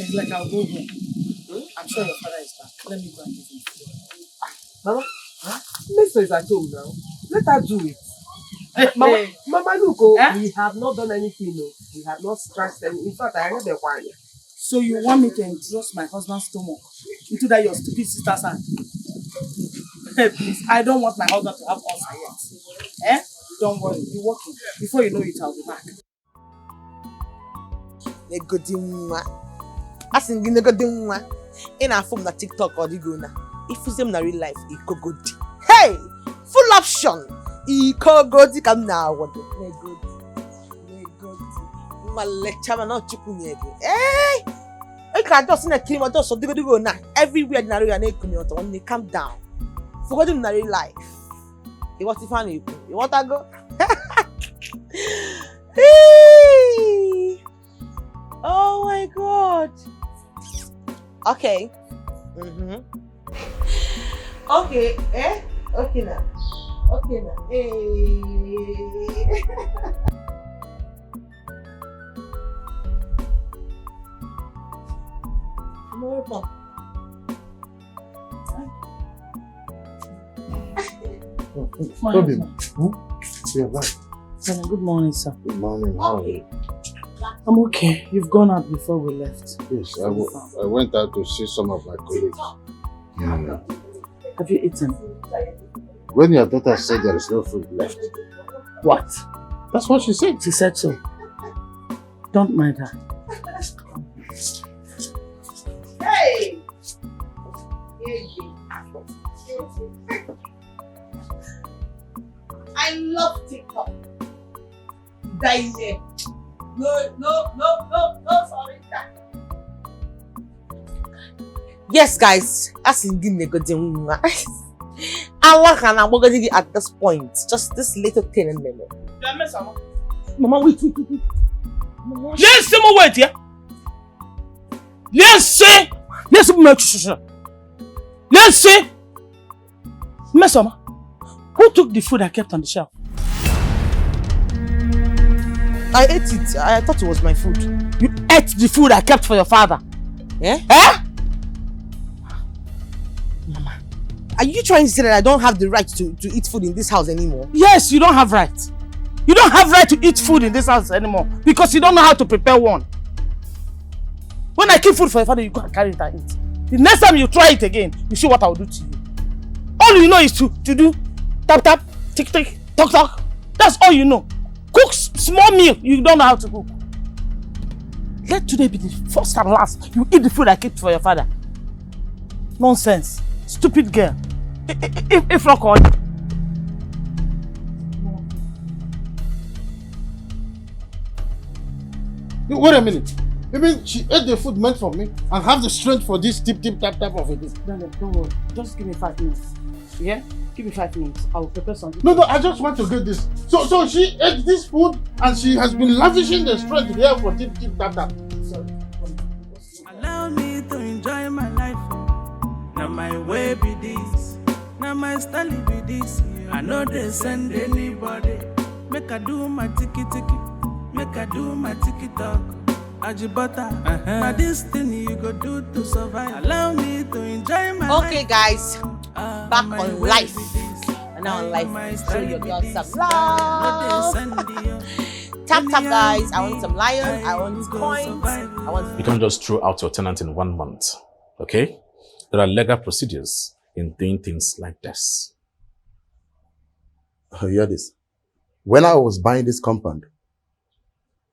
Speaker 16: It's like I'll go home. I'm sure your father is back. Let me go and give him food.
Speaker 6: Mama, Mister is at home now. Let her do it. Mama, look, we have not done anything. No. We have not scratched any. In fact, I heard the wire.
Speaker 16: So you want me to entrust my husband's stomach into that your stupid sister's hand? Please, I don't want my husband to have ulcer yet. Don't worry, be working. Before you know it, I'll be back.
Speaker 1: Asking Negodimwa in a form that TikTok or the guna. If it's them in real life, it go good. Hey, full option. It go good. Come now, what? Negodi. My lecture man not chicken yet. Hey, I can't just in a killing just so go now. Everywhere in area and community when they come down. Forget in real life. You want to find you? You want to go? Hey. Oh my God. Okay. Okay. Okay now. Okay now. Hey.
Speaker 16: Good morning, sir.
Speaker 8: Good morning. How are you?
Speaker 16: I'm okay. You've gone out before we left.
Speaker 8: Yes, I went out to see some of my colleagues.
Speaker 16: Have you eaten?
Speaker 8: When your daughter said there is no food left.
Speaker 16: What?
Speaker 8: That's what she said.
Speaker 16: She said so. Don't mind her.
Speaker 1: Hey! I love TikTok. Die there. No, sorry. Yes, guys. Allah can at this point. Just this little thing in there. Mama, wait.
Speaker 16: Let's see more wait here. Let's see. Mesoma, who took the food I kept on the shelf?
Speaker 1: I ate it. I thought it was my food.
Speaker 16: You ate the food I kept for your father?
Speaker 1: Eh? Mama, are you trying to say that I don't have the right to eat food in this house anymore?
Speaker 16: Yes, you don't have right. You don't have right to eat food in this house anymore because you don't know how to prepare one. When I keep food for your father, you go and carry it and eat. The next time you try it again, you see what I will do to you. All you know is to do tap tap, tick tick, talk talk. That's all you know. Cook small meal, you don't know how to cook. Let today be the first and last you eat the food I kept for your father. Nonsense. Stupid girl. If not called.
Speaker 2: Wait a minute. You mean she ate the food meant for me and have the strength for this tip tap tap of it?
Speaker 16: Don't worry. Just give me 5 minutes. Yeah?
Speaker 9: Give me 5 minutes. I will prepare something.
Speaker 2: No, I just want to get this. So she ate this food and she has been lavishing the strength here for tip tap. Sorry.
Speaker 5: Allow me to enjoy my life. Now my way be this. Now my style be this. I know they send anybody. Make I do my tiki. Make I do my tiki talk. Ajibata. Now this thing you go do to survive. Allow me to enjoy my life.
Speaker 1: Okay, guys. Back on life. And now on life, show your girl some love. Tap, guys. I want some lions. I want coins. I want.
Speaker 7: You can't just throw out your tenant in 1 month. Okay? There are legal procedures in doing things like this.
Speaker 8: Hear this. When I was buying this compound,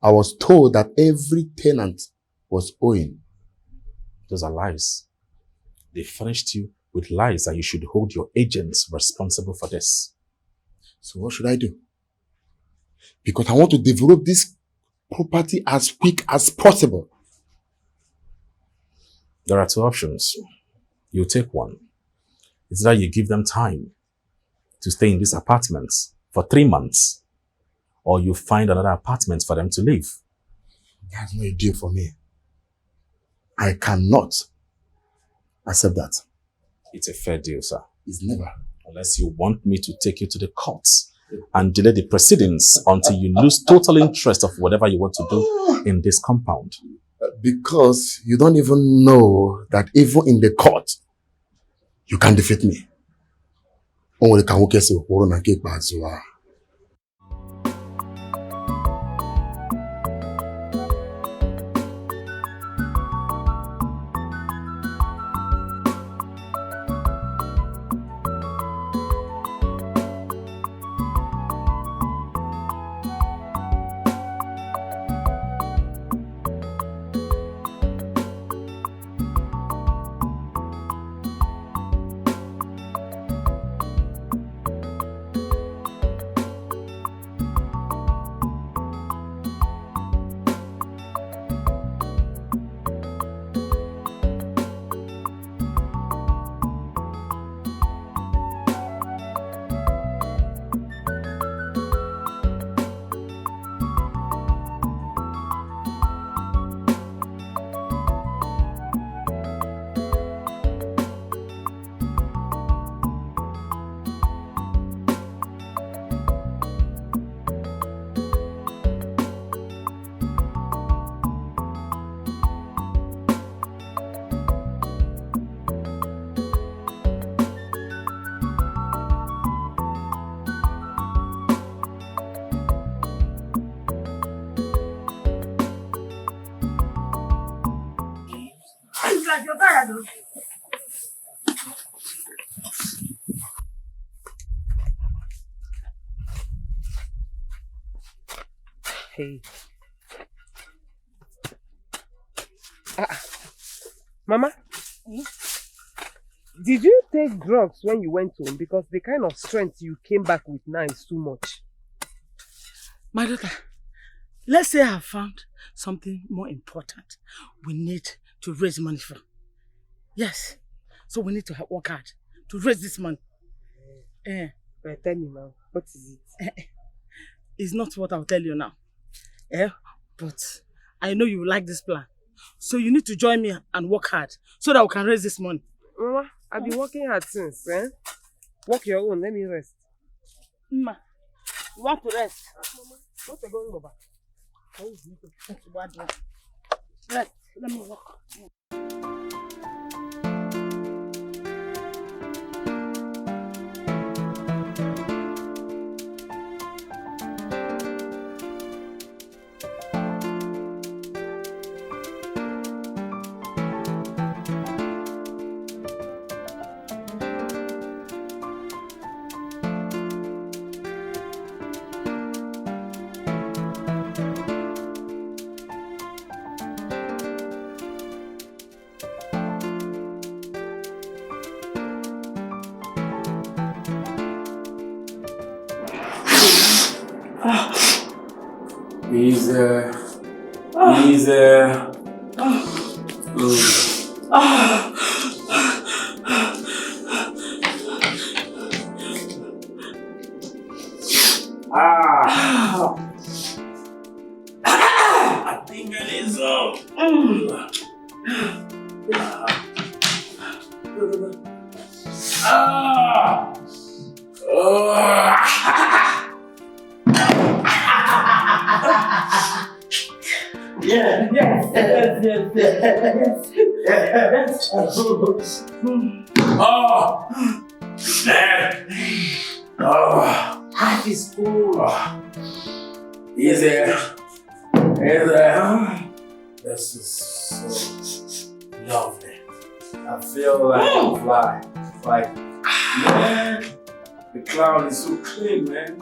Speaker 8: I was told that every tenant was owing.
Speaker 7: Those are lies. They furnished you with lies that you should hold your agents responsible for this.
Speaker 8: So what should I do? Because I want to develop this property as quick as possible.
Speaker 7: There are 2 options. You take one. It's that you give them time to stay in these apartments for 3 months, or you find another apartment for them to live.
Speaker 8: That's not a deal for me. I cannot accept that.
Speaker 7: It's a fair deal, sir.
Speaker 8: It's never.
Speaker 7: Unless you want me to take you to the courts and delay the proceedings until you lose total interest of whatever you want to do in this compound.
Speaker 8: Because you don't even know that even in the court, you can defeat me.
Speaker 6: Hey. Mama, did you take drugs when you went home? Because the kind of strength you came back with now is too much.
Speaker 16: My daughter, let's say I found something more important we need to raise money for. Yes. So we need to work hard to raise this money.
Speaker 6: Tell me now, what is it?
Speaker 16: It's not what I'll tell you now. But I know you like this plan. So you need to join me and work hard so that we can raise this money.
Speaker 6: Mama, I've been working hard since. Work your own, let me rest.
Speaker 16: Ma, you want to rest?
Speaker 6: Mama, what are you going over?
Speaker 16: Rest, let me walk.
Speaker 17: Yeah, yes. Oh, man. Oh, life is cool. Easy. This is so lovely. I feel like I'm flying. Like, man, the cloud is so clean, man.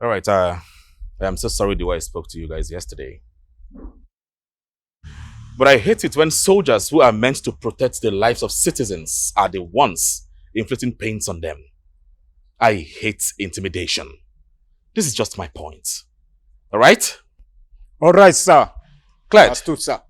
Speaker 7: Alright, I am so sorry the way I spoke to you guys yesterday. But I hate it when soldiers who are meant to protect the lives of citizens are the ones inflicting pains on them. I hate intimidation. This is just my point. Alright?
Speaker 2: Alright, sir.
Speaker 7: Clyde.
Speaker 2: Understood, sir.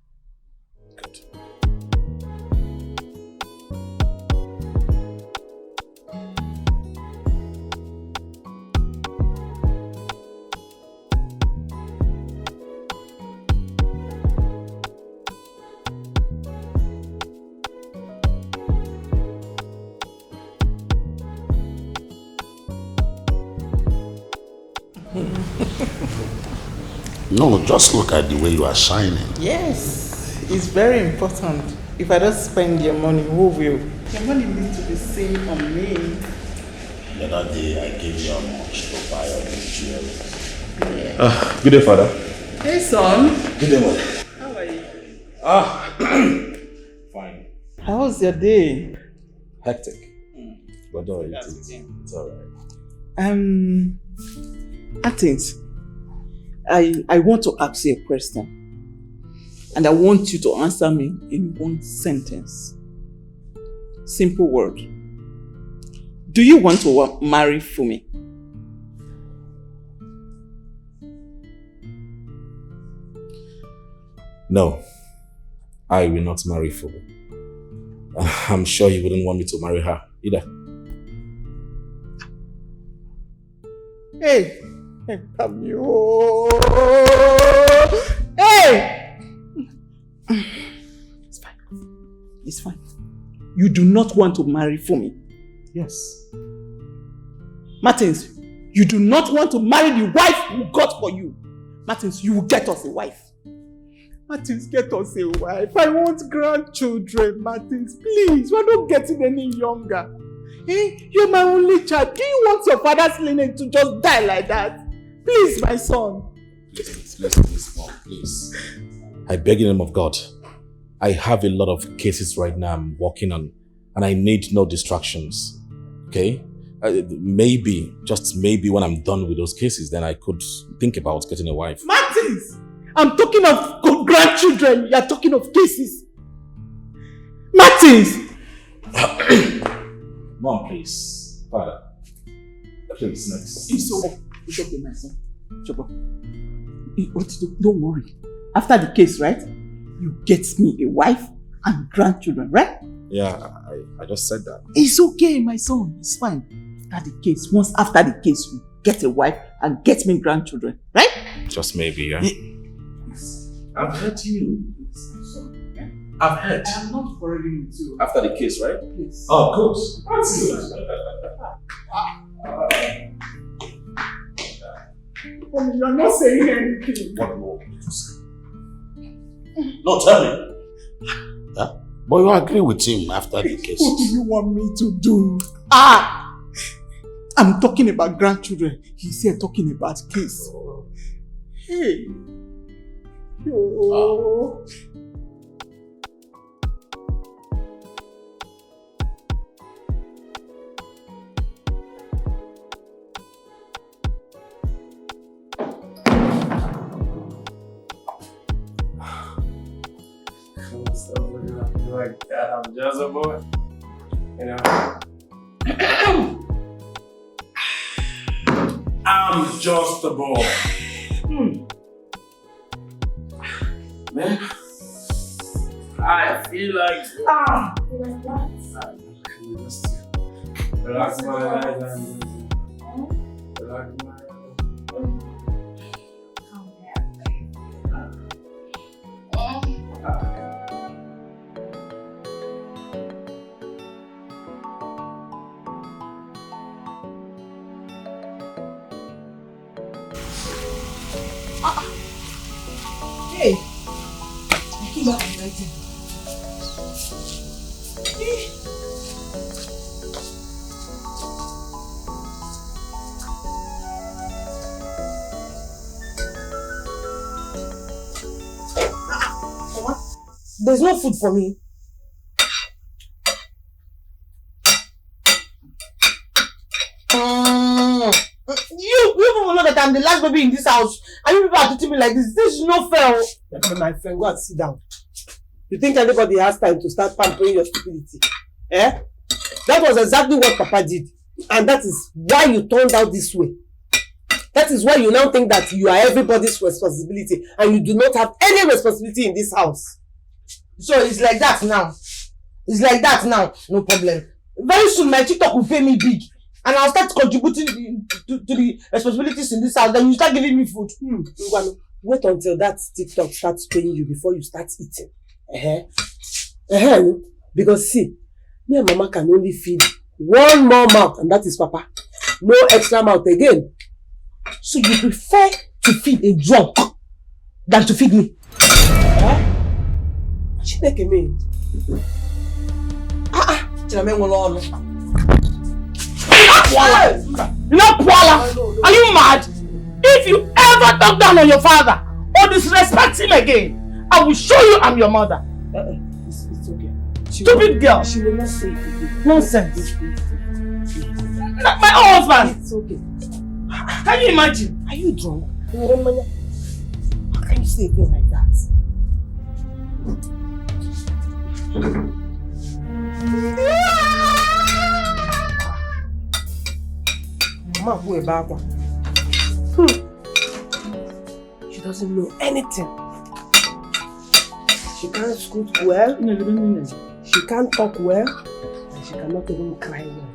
Speaker 11: No, just look at the way you are shining.
Speaker 3: Yes, it's very important. If I don't spend your money, who will? Your money needs to be saved on me.
Speaker 11: The other day I gave you how much to buy all these jewelry.
Speaker 7: Good day, father.
Speaker 3: Hey, son.
Speaker 11: Good day, mother.
Speaker 3: How are you?
Speaker 7: Fine.
Speaker 3: How was your day?
Speaker 7: Hectic. But it's alright.
Speaker 3: Athens, I want to ask you a question. And I want you to answer me in one sentence. Simple word. Do you want to marry Fumi?
Speaker 7: No, I will not marry Fumi. I'm sure you wouldn't want me to marry her either.
Speaker 3: Hey! Come here! Hey! It's fine. It's fine. You do not want to marry Fumi?
Speaker 7: Yes.
Speaker 3: Martins, you do not want to marry the wife we got for you. Martins, you will get us a wife. Martins, get us a wife. I want grandchildren, Martins. Please, we're not getting any younger. Hey, you're my only child. Do you want your father's lineage to just die like that? Please, my son.
Speaker 7: Please, Mom, please. I beg in the name of God. I have a lot of cases right now I'm working on, and I need no distractions. Okay? Maybe, just maybe when I'm done with those cases, then I could think about getting a wife.
Speaker 3: Martins! I'm talking of grandchildren. You're talking of cases. Martins!
Speaker 7: Mom, please. Father. Please, next.
Speaker 3: It's okay, my son. Don't worry. After the case, right? You get me a wife and grandchildren, right?
Speaker 7: Yeah, I just said that.
Speaker 3: It's okay, my son. It's fine. After the case, once after the case, you get a wife and get me grandchildren, right?
Speaker 7: Just maybe, yeah.
Speaker 17: I've heard you. I've heard.
Speaker 3: I'm not quarreling with you.
Speaker 7: After the case, right?
Speaker 3: Yes.
Speaker 17: Oh, of course. That's good.
Speaker 3: You're not saying anything.
Speaker 11: What more did you say? No, tell me. Yeah? But you agree with him after the case.
Speaker 3: What do you want me to do? I'm talking about grandchildren. He's here talking about kids. Hey. Oh.
Speaker 20: Like that, I'm just a boy. You know? I'm just a boy. Man, I feel like relax my eyes and relax my eyes.
Speaker 6: Hey, I came back from writing. Mama, there's no food for me. You people know that I'm the last baby in this house, and you people are treating me like this. This is not fair. My friend, go and sit down. You think anybody has time to start pampering your stupidity? Eh? That was exactly what Papa did, and that is why you turned out this way. That is why you now think that you are everybody's responsibility, and you do not have any responsibility in this house. So it's like that now. It's like that now. No problem. Very soon my TikTok will pay me big. And I'll start contributing to the responsibilities in this house. Then you start giving me food. Wait until that TikTok starts paying you before you start eating. Because see, me and Mama can only feed one more mouth, and that is Papa. No extra mouth again. So you prefer to feed a drunk than to feed me? She take me.
Speaker 16: You're not Kuala. Are you mad? If you ever talk down on your father or disrespect him again, I will show you I'm your mother.
Speaker 6: It's okay.
Speaker 16: Stupid girl.
Speaker 6: She will not say it.
Speaker 16: Nonsense. Not my own husband.
Speaker 6: It's okay.
Speaker 16: Can you imagine?
Speaker 6: Are you drunk? How can you say a thing like that? Mama, who about one? She doesn't know anything. She can't scoot well. She can't talk well. And she cannot even cry well.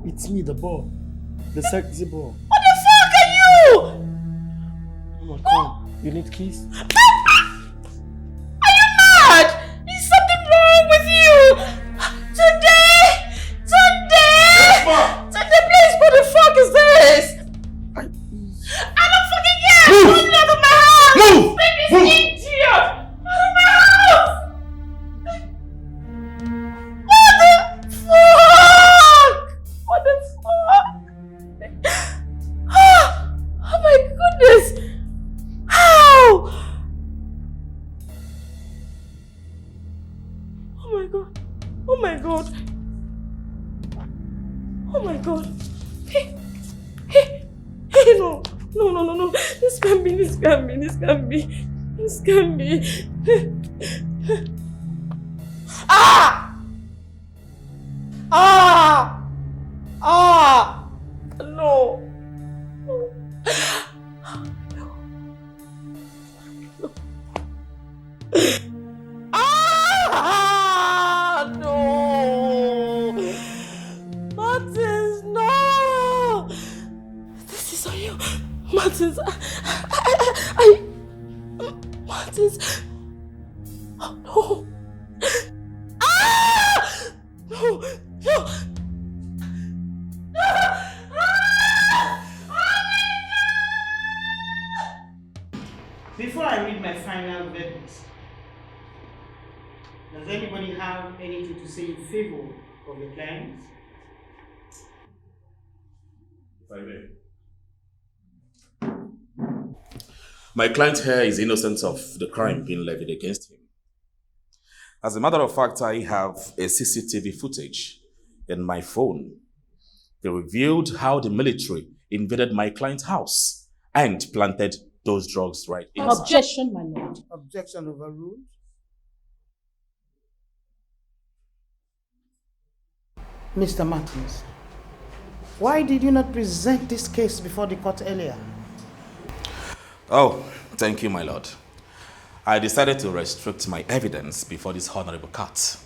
Speaker 20: It's me, the ball. The sexy ball.
Speaker 16: What the fuck are you?
Speaker 20: Mama, come. You need keys?
Speaker 16: Are you mad? Is something wrong with you? Today, please, what the fuck is this? I don't fucking care. Move! Get out of my house!
Speaker 20: Move!
Speaker 16: Baby, idiot! Out of my house! What the fuck? Oh my goodness! How? Oh my god! Oh my god! Oh my god! Hey! No! This can't be! Ah!
Speaker 10: Ah! No! Ah! No! Martins, no! This is on you. Martins, Martins. Oh, no. Ah! No, no.
Speaker 1: Before I read my final verdict, does anybody have anything to say in favor of the client?
Speaker 7: If I may. My client here is innocent of the crime being levied against him. As a matter of fact, I have a CCTV footage in my phone. They revealed how the military invaded my client's house and planted those drugs right in.
Speaker 10: Objection, my lord.
Speaker 3: Objection overruled. Mr. Martins, why did you not present this case before the court earlier?
Speaker 7: Oh, thank you, my lord. I decided to restrict my evidence before this honorable court.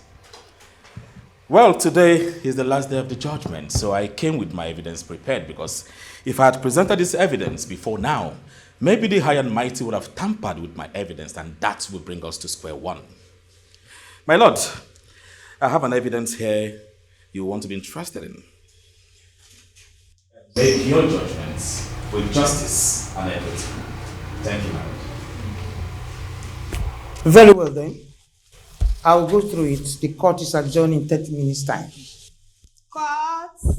Speaker 7: Well, today is the last day of the judgment, so I came with my evidence prepared because if I had presented this evidence before now, maybe the high and mighty would have tampered with my evidence and that would bring us to square one. My lord, I have an evidence here you want to be interested in. Make your judgments with justice and equity. Thank you, my lord.
Speaker 3: Very well then. I'll go through it. The court is adjourned in 30 minutes' time.
Speaker 1: Court.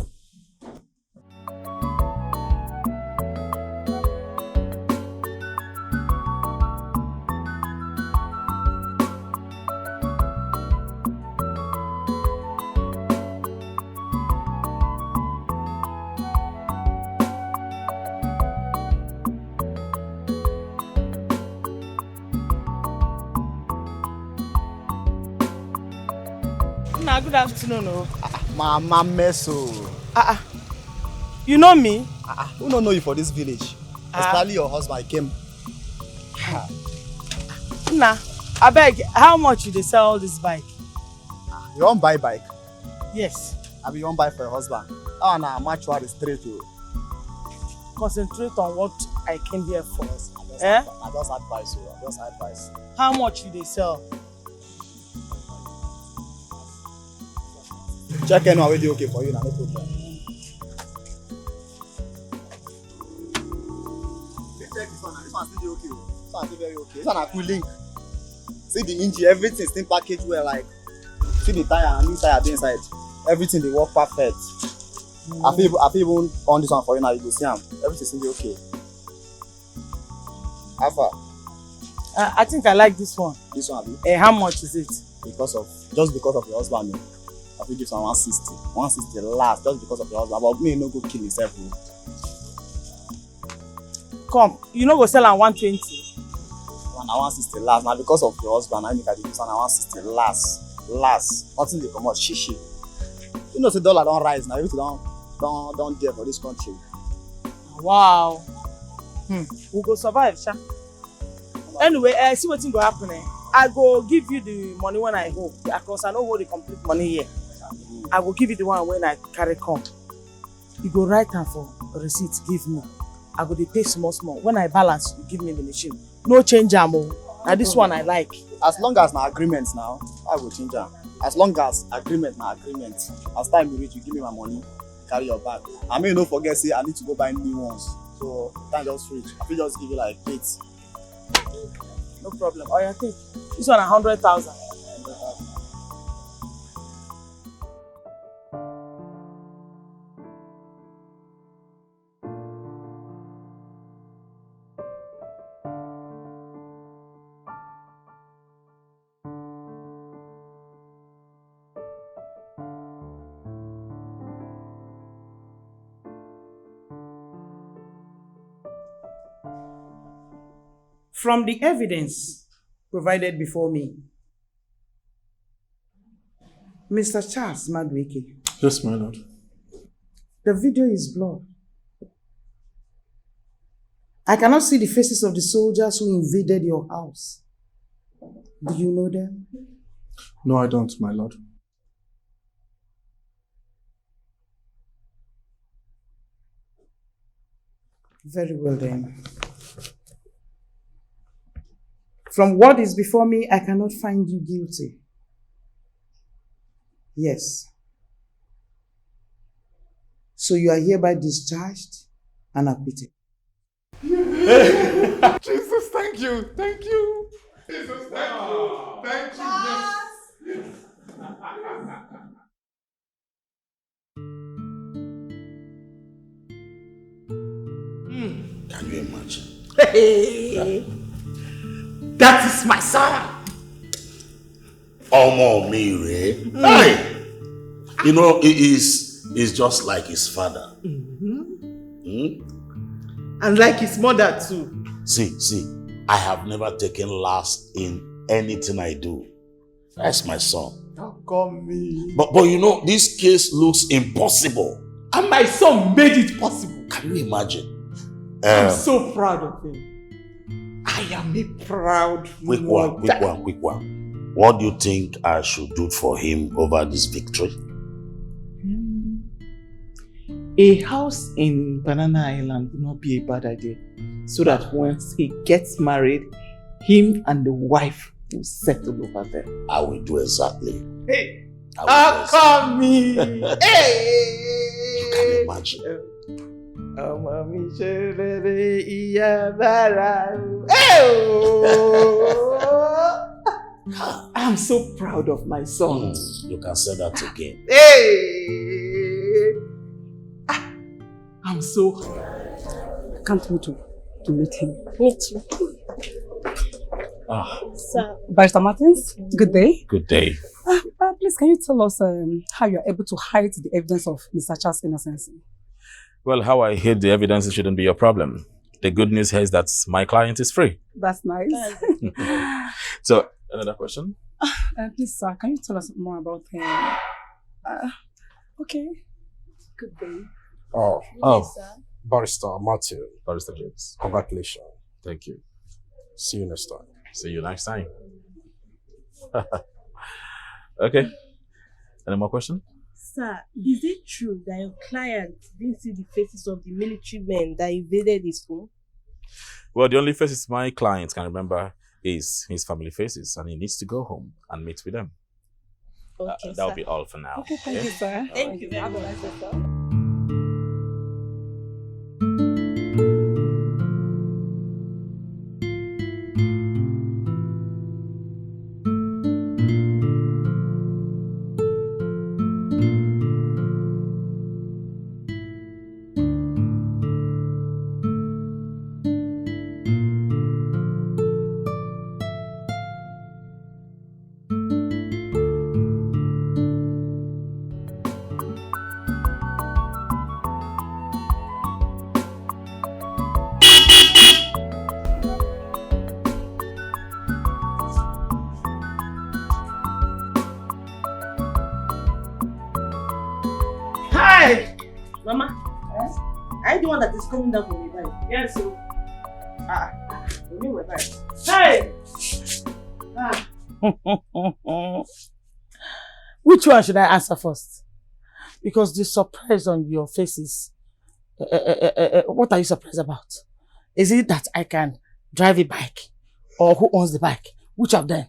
Speaker 10: Good afternoon.
Speaker 12: Mama Meso.
Speaker 10: You know me?
Speaker 12: Who don't know you for this village? Especially your husband came.
Speaker 10: Nah, I beg, how much you they sell this bike?
Speaker 12: You want buy bike?
Speaker 10: Yes.
Speaker 12: I mean, you want buy for your husband? Oh, nah, much what is straight to.
Speaker 10: Concentrate on what I came here for.
Speaker 12: I just advise you. I just advise.
Speaker 10: How much you they sell?
Speaker 12: Check in already okay for you, no problem. Check this one still okay. This one still very okay. This one a cool link. See the engine, everything still packaged well, like see the tire and new tire inside. Everything they work perfect. I feel even on this one for you now, you go see them. Everything still okay. How far?
Speaker 10: I think I like this one.
Speaker 12: This one,
Speaker 10: how much is it?
Speaker 12: Because of your husband. I think this one 160. 160 last, just because of your husband. But me no go kill himself.
Speaker 10: Come, you no go sell at 120.
Speaker 12: 160 last. Now because of your husband, I make I do this one 160 last. Nothing they come out shishi. You know the dollar don't rise now. Everything don't dare for this country.
Speaker 10: Wow. We go survive, sha. Anyway, see what thing go happen. I go give you the money when I hold, because I don't hold the complete money here. I will give you the one when I carry come. You go write down for receipt, give me. I go dey pay small. When I balance, you give me the machine. No change am. Now this one I like.
Speaker 12: As long as na agreement now, I will change am. As long as agreement na agreement. As time reach, you give me my money, carry your bag. I may no forget say I need to go buy new ones. So time just reach. I will just give you like 8.
Speaker 10: No problem. Oh, yeah, take. This one 100,000.
Speaker 1: From the evidence provided before me, Mr. Charles Madueke.
Speaker 2: Yes, my lord.
Speaker 9: The video is blurred. I cannot see the faces of the soldiers who invaded your house. Do you know them?
Speaker 21: No, I don't, my lord.
Speaker 9: Very well then. From what is before me, I cannot find you guilty. Yes. So you are hereby discharged and acquitted.
Speaker 21: Jesus, thank you. Thank you. Jesus, thank you. Thank you. Yes.
Speaker 11: Can you imagine?
Speaker 10: Hey, that is my son.
Speaker 11: Omo Mire. Hey! You know, he's just like his father.
Speaker 10: And like his mother too.
Speaker 11: See, I have never taken last in anything I do. That's my son.
Speaker 10: How come me?
Speaker 11: But you know, this case looks impossible.
Speaker 10: And my son made it possible.
Speaker 11: Can you imagine?
Speaker 10: I'm so proud of him. I am a proud
Speaker 11: Quick one. What do you think I should do for him over this victory?
Speaker 10: A house in Banana Island would not be a bad idea. So that once he gets married, him and the wife will settle over there.
Speaker 11: I will do exactly.
Speaker 10: Hey! How come me? Hey!
Speaker 11: You can imagine.
Speaker 10: I'm so proud of my son.
Speaker 11: You can say that again.
Speaker 10: Hey! I'm so
Speaker 9: I can't wait to meet him.
Speaker 18: Me too.
Speaker 9: Sir. Barrister Martins, good day.
Speaker 7: Good day.
Speaker 9: Please, can you tell us how you are able to hide the evidence of Mr. Charles' innocence?
Speaker 7: Well, how I hid the evidence shouldn't be your problem. The good news here is that my client is free.
Speaker 9: That's nice.
Speaker 7: So, another question?
Speaker 9: Please, sir, can you tell us more about him? Okay. Good day.
Speaker 21: Oh,
Speaker 18: Yes, sir.
Speaker 21: Barrister Matthew.
Speaker 7: Barrister James.
Speaker 21: Congratulations.
Speaker 7: Thank you.
Speaker 21: See you next time.
Speaker 7: See you next time. Okay. Any more questions?
Speaker 18: Sir, is it true that your client didn't see the faces of the military men that invaded his home?
Speaker 7: Well, the only faces my client can remember is his family faces, and he needs to go home and meet with them.
Speaker 18: Okay,
Speaker 7: that'll be all for now.
Speaker 9: Okay, thank you, sir.
Speaker 18: Thank you very much, sir. Mama, are you the one that is coming down from the bike? Yes, sir. Hey!
Speaker 16: Which one should I answer first? Because the surprise on your faces, what are you surprised about? Is it that I can drive a bike? Or who owns the bike? Which of them?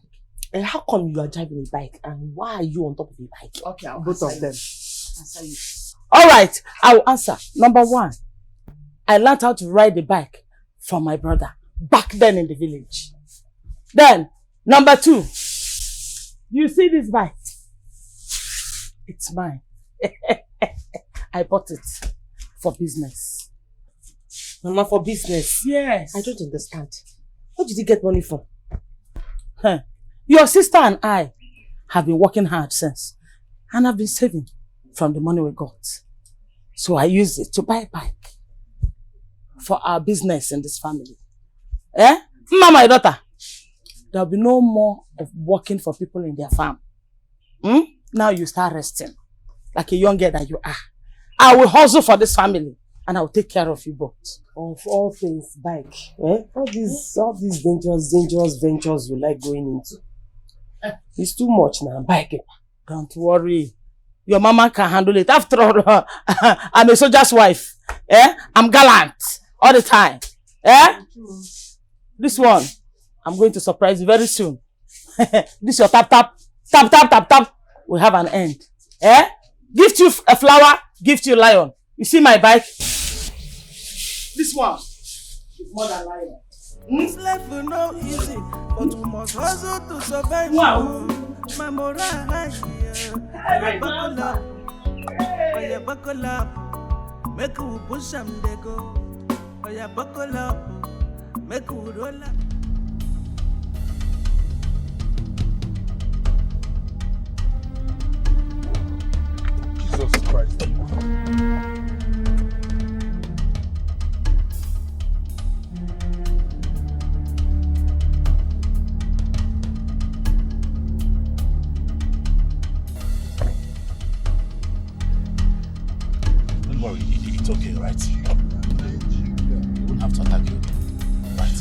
Speaker 10: And how come you are driving a bike and why are you on top of a bike?
Speaker 16: Okay, both of them.
Speaker 10: Answer you.
Speaker 16: All right, I will answer. Number one, I learned how to ride a bike from my brother back then in the village. Then, number two, you see this bike? It's mine. I bought it for business.
Speaker 10: Mama, for business?
Speaker 16: Yes.
Speaker 10: I don't understand. Where did you get money from?
Speaker 16: Your sister and I have been working hard since, and I've been saving from the money we got. So I used it to buy a bike for our business in this family. Mama, my daughter, there'll be no more of working for people in their farm. Now you start resting like a young girl that you are. I will hustle for this family and I will take care of you both.
Speaker 6: Of all things, bike. All these dangerous ventures you like going into. It's too much now, bike.
Speaker 16: Don't worry. Your mama can handle it. After all, I'm a soldier's wife. I'm gallant all the time. This one, I'm going to surprise you very soon. This your tap. We have an end. Gift you a flower, gift you a lion. You see my bike? This one is more than lion.
Speaker 5: This life will not easy, but we must hustle to survive.
Speaker 16: Wow.
Speaker 5: My moral high, buckle up, make you push them they go. Oh yeah, buckle up, make you roll up.
Speaker 2: Jesus Christ.
Speaker 7: Don't worry, it's okay, right? You won't have to attack you. Right.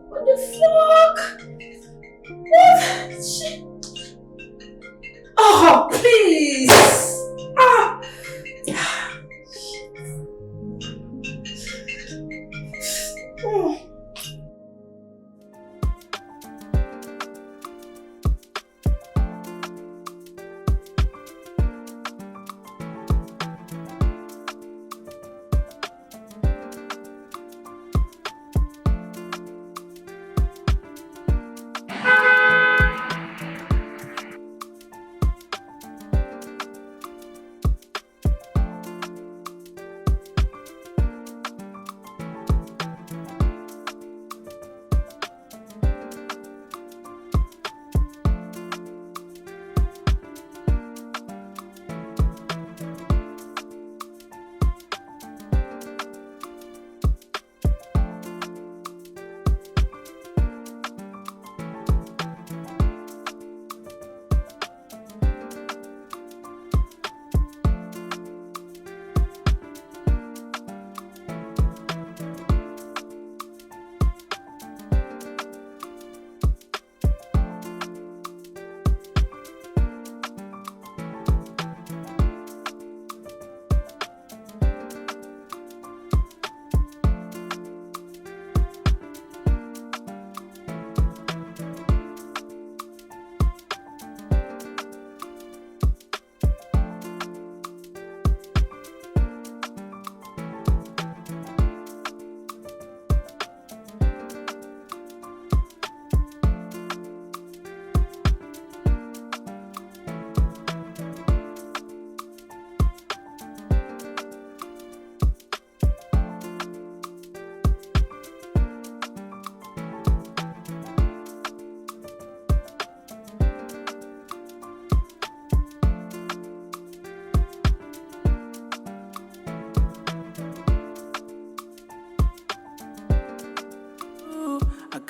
Speaker 10: What the fuck? What? Shit. Oh, please. Ah. Oh.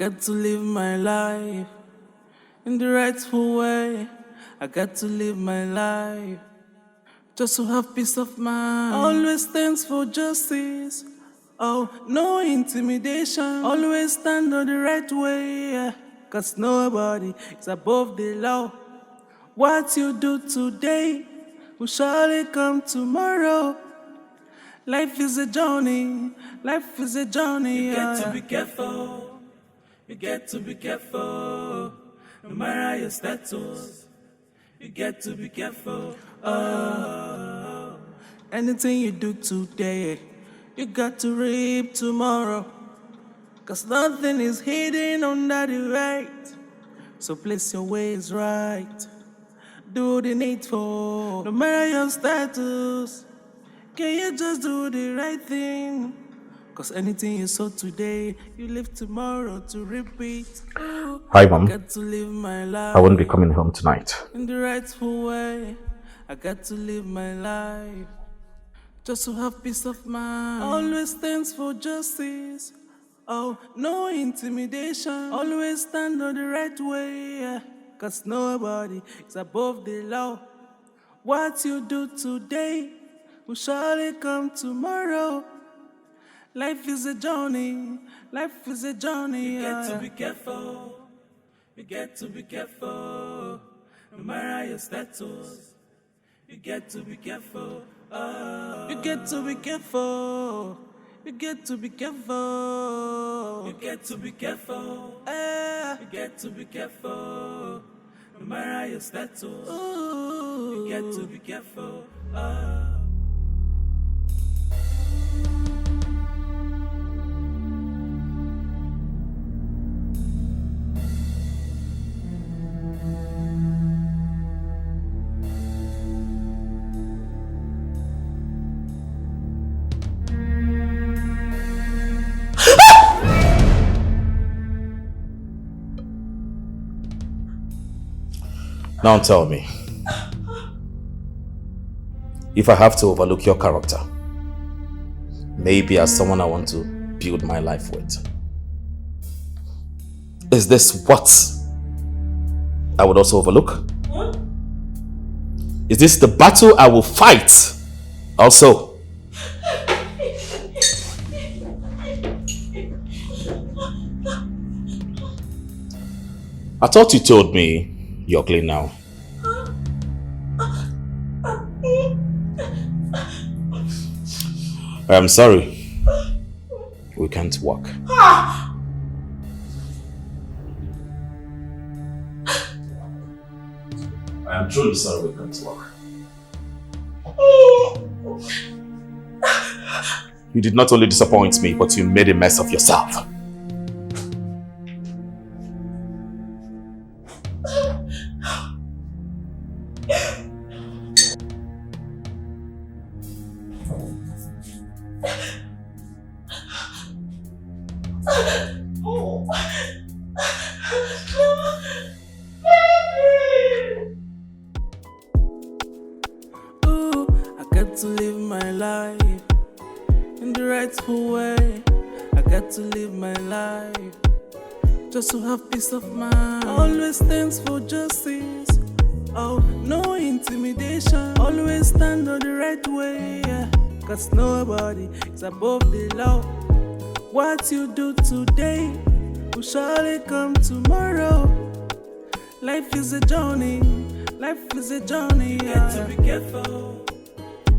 Speaker 5: got to live my life in the rightful way. I got to live my life just to have peace of mind. Always stands for justice. Oh, no intimidation. Always stand on the right way. Yeah. Cause nobody is above the law. What you do today will surely come tomorrow. Life is a journey. Life is a journey. You get to be careful. You get to be careful. No matter your status, you get to be careful. Oh, anything you do today, you got to reap tomorrow. Cause nothing is hidden under the right. So place your ways right. Do the needful. No matter your status, can you just do the right thing? Cause anything you sow today, you live tomorrow to repeat. Ooh,
Speaker 7: Hi, Mom.
Speaker 5: I got to live my life.
Speaker 7: I won't be coming home tonight.
Speaker 5: In the rightful way, I got to live my life just to have peace of mind. Always stands for justice. Oh, no intimidation. Always stand on the right way. Yeah. Cause nobody is above the law. What you do today will surely come tomorrow. Life is a journey. Life is a journey. You get to be careful. You get to be careful. No matter your status, you get to be careful. Oh. You get to be careful. You get to be careful. You get to be careful. You get to be careful. No matter your status, you get to be careful.
Speaker 7: Now tell me, if I have to overlook your character, maybe as someone I want to build my life with, is this what I would also overlook? Is this the battle I will fight also? I thought you told me you're clean now. I'm sorry. We can't walk. I am truly sorry we can't walk. You did not only disappoint me, but you made a mess of yourself.
Speaker 5: To have peace of mind. Always stands for justice. Oh, no intimidation. Always stand on the right way. Yeah. Cause nobody is above the law. What you do today will surely come tomorrow. Life is a journey. Life is a journey. You get to be careful.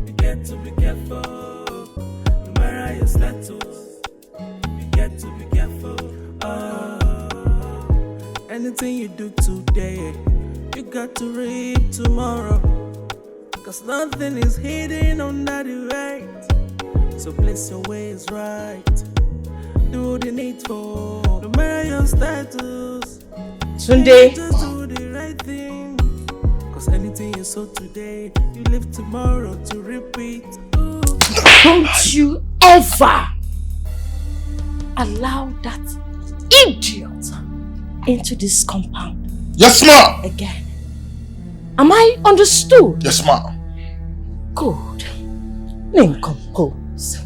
Speaker 5: You get to be careful. No matter your status, you get to be careful. Anything you do today, you got to reap tomorrow. Cause nothing is hidden under the right. So place your ways right. Do the needful. No matter your status,
Speaker 10: Sunday,
Speaker 5: just do the right thing. Cause anything you sow today, you live tomorrow to repeat. Ooh.
Speaker 10: Don't you ever allow that idiot into this compound.
Speaker 2: Yes, ma'am.
Speaker 10: Again. Am I understood?
Speaker 2: Yes, ma'am.
Speaker 10: Good. Then compose.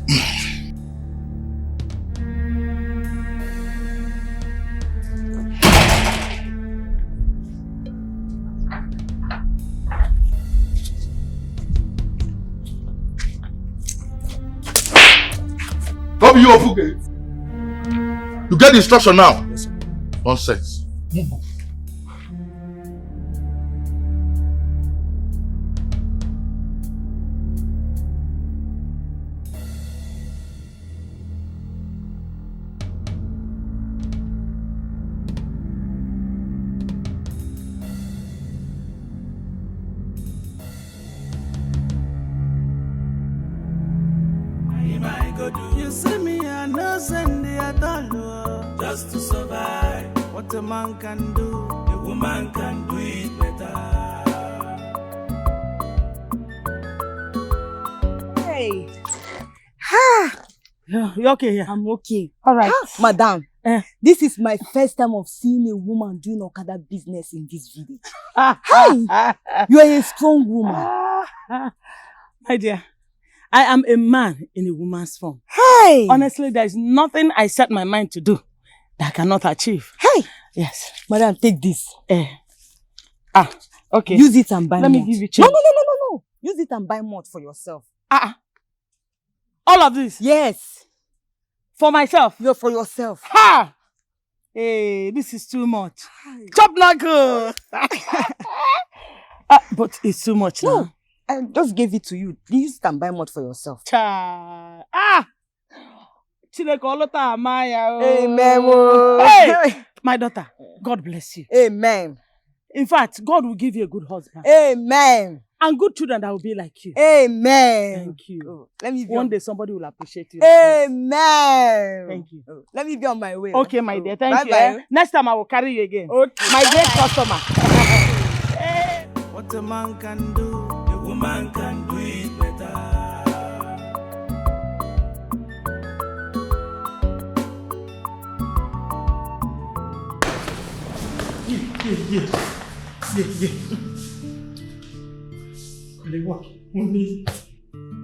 Speaker 2: be you open gate. You get the instruction now. Yes, sir. Nonsense.
Speaker 5: You see me, I know send at all, just to survive. What a man can do, a woman can do it better.
Speaker 10: Hey.
Speaker 16: You okay here?
Speaker 10: I'm okay.
Speaker 16: All right.
Speaker 10: Madam, this is my first time of seeing a woman doing Okada business in this village. Hi! You are a strong woman.
Speaker 16: My dear, I am a man in a woman's form.
Speaker 10: Hey!
Speaker 16: Honestly, there is nothing I set my mind to do that I cannot achieve.
Speaker 10: Hey!
Speaker 16: Yes.
Speaker 10: Madam, take this.
Speaker 16: Okay.
Speaker 10: Use it and buy
Speaker 16: Let
Speaker 10: more.
Speaker 16: me give you change.
Speaker 10: No. Use it and buy more for yourself.
Speaker 16: All of this?
Speaker 10: Yes.
Speaker 16: For myself?
Speaker 10: You're for yourself.
Speaker 16: Ha! Hey, this is too much. Chop knuckle! But it's too much now.
Speaker 10: No, I just gave it to you. Use it and buy more for yourself. Amen.
Speaker 16: Hey! My daughter, God bless you.
Speaker 10: Amen.
Speaker 16: In fact, God will give you a good husband.
Speaker 10: Amen.
Speaker 16: And good children that will be like you.
Speaker 10: Amen.
Speaker 16: Thank you.
Speaker 10: Let me
Speaker 16: One day somebody will appreciate you.
Speaker 10: Amen.
Speaker 16: Thank you.
Speaker 10: Let me be on my way.
Speaker 16: Okay, my dear. Thank you.
Speaker 10: Bye-bye.
Speaker 16: Next time I will carry you again.
Speaker 10: Okay.
Speaker 16: My great customer.
Speaker 5: What a man can do, a woman can do it better.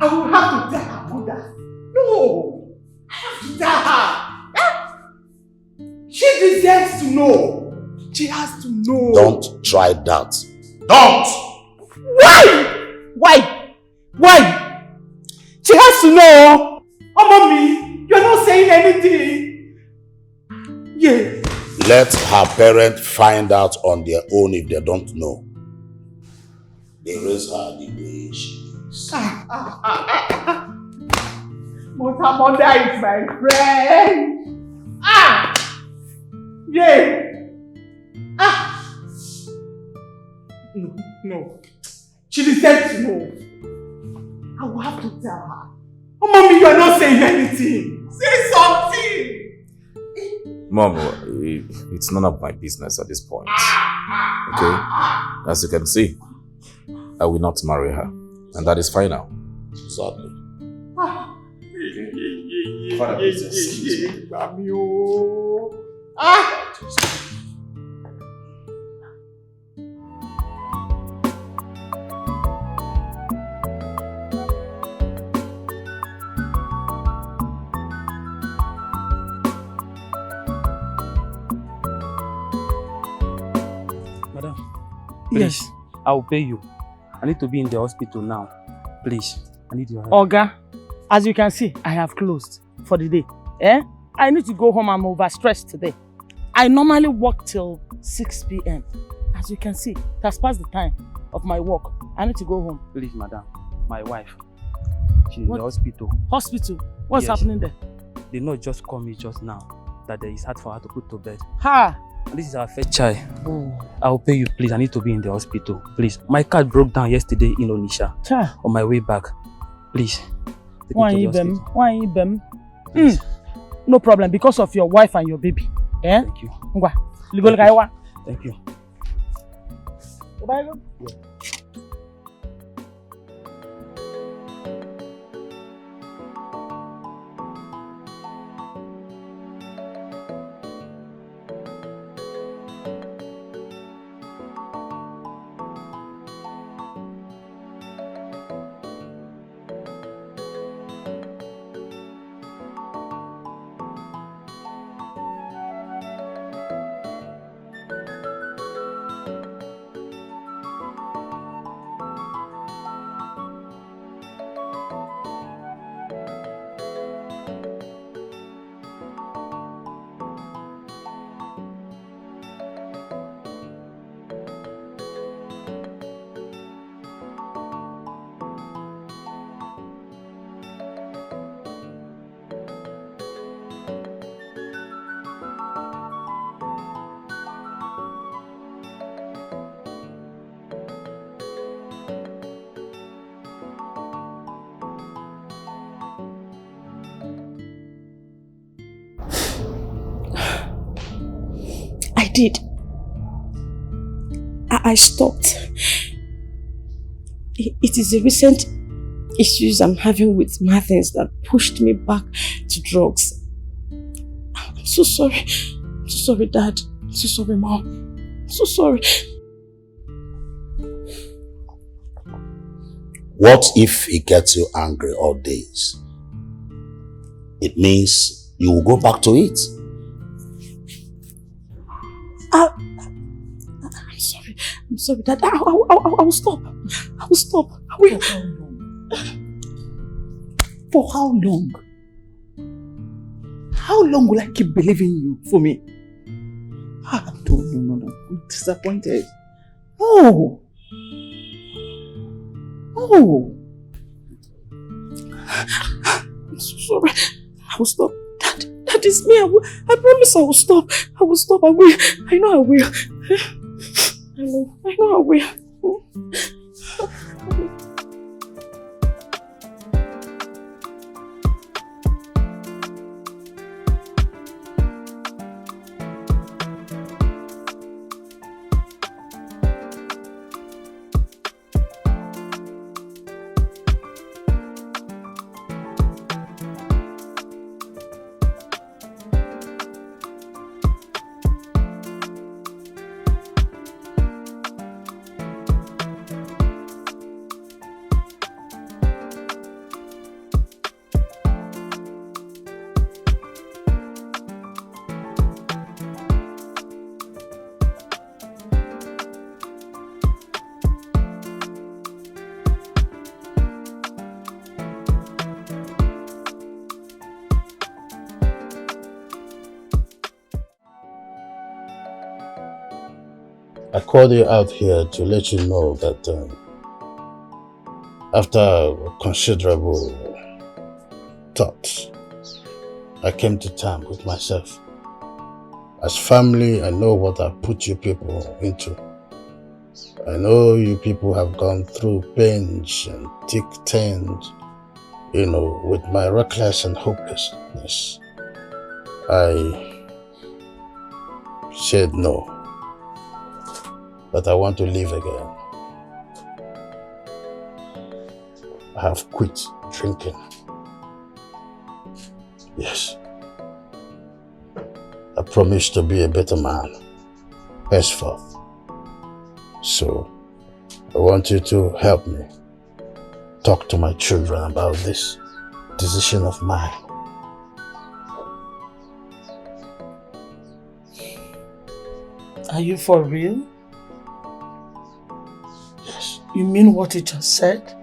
Speaker 3: I will have to tell her mother. No! I have to tell her. She deserves to know. She has to know.
Speaker 11: Don't try that.
Speaker 3: Don't! Why? She has to know. Oh, mommy, you're not saying anything. Yeah.
Speaker 11: Let her parent find out on their own if they don't know. They raise her the way she is.
Speaker 3: But her mother is my friend. Yeah. No. She deserves to know. I will have to tell her. Oh, mommy, you are not saying anything. Say something.
Speaker 7: Mom, it's none of my business at this point. Okay? As you can see, I will not marry her. And that is final.
Speaker 11: Sadly.
Speaker 7: Father, please excuse me.
Speaker 17: Madam, please, I will pay you. I need to be in the hospital now. Please, I need your help.
Speaker 16: Oga, as you can see, I have closed for the day. I need to go home. I'm overstressed today. I normally work till 6 p.m. As you can see, that's past the time of my work. I need to go home.
Speaker 17: Please, madam, my wife, she's in the hospital.
Speaker 16: Hospital? What's happening there?
Speaker 17: The nurse just called me just now that there is hard for her to put to bed. And this is our first child. I will pay you, please. I need to be in the hospital. Please. My car broke down yesterday in Onisha. On my way back. Please.
Speaker 16: Why Ibem? No problem. Because of your wife and your baby.
Speaker 17: Thank you.
Speaker 16: Thank
Speaker 17: you.
Speaker 10: did. I stopped. It is the recent issues I'm having with Martins that pushed me back to drugs. I'm so sorry. I'm so sorry, Dad. I'm so sorry, Mom. I'm so sorry.
Speaker 11: What if he gets you angry all days? It means you will go back to it.
Speaker 10: I'm sorry. I'm sorry, Dad. I will stop. I will stop. I will.
Speaker 3: For how long? How long will I keep believing you for me? No. I'm disappointed. No. No.
Speaker 10: I'm so sorry. I will stop. That is me. I promise I will stop. I will stop. I will. I know I will. I know I will.
Speaker 8: I called you out here to let you know that after considerable thoughts, I came to terms with myself. As family, I know what I put you people into. I know you people have gone through pains and thick things, with my reckless and hopelessness. I said no. But I want to live again. I have quit drinking. Yes. I promise to be a better man henceforth. So, I want you to help me talk to my children about this decision of mine.
Speaker 16: Are you for real? You mean what you just said?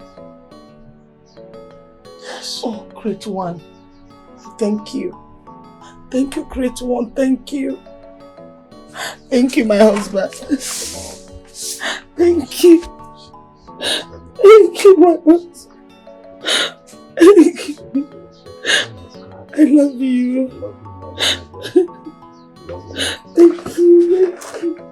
Speaker 8: Yes.
Speaker 16: Oh, great one. Thank you. Thank you, great one. Thank you. Thank you, my husband. Thank you. Thank you, my husband. Thank you. I love you. Thank you. Thank you.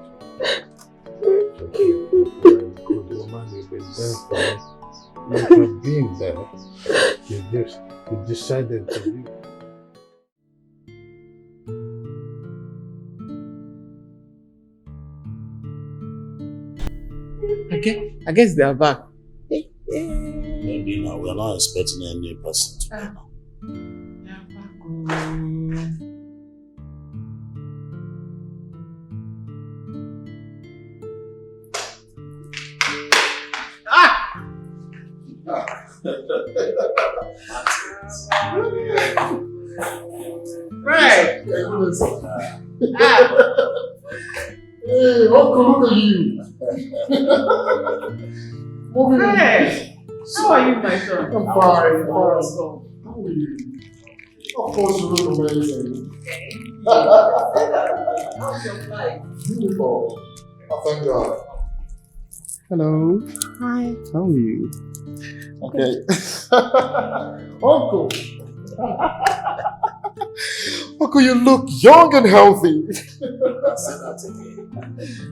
Speaker 8: You have been there. You decided to be.
Speaker 3: I guess they are back.
Speaker 11: Maybe now we are not expecting any person to come now.
Speaker 21: Right.
Speaker 2: Hey, Uncle, look at you.
Speaker 21: Hey, how are you, my son?
Speaker 2: I'm fine. How are you? Of course, you look amazing.
Speaker 21: How's your flight?
Speaker 2: Beautiful. Oh, thank God.
Speaker 3: Hello.
Speaker 10: Hi.
Speaker 3: How are you?
Speaker 2: Okay. Uncle. Uncle, you look young and healthy.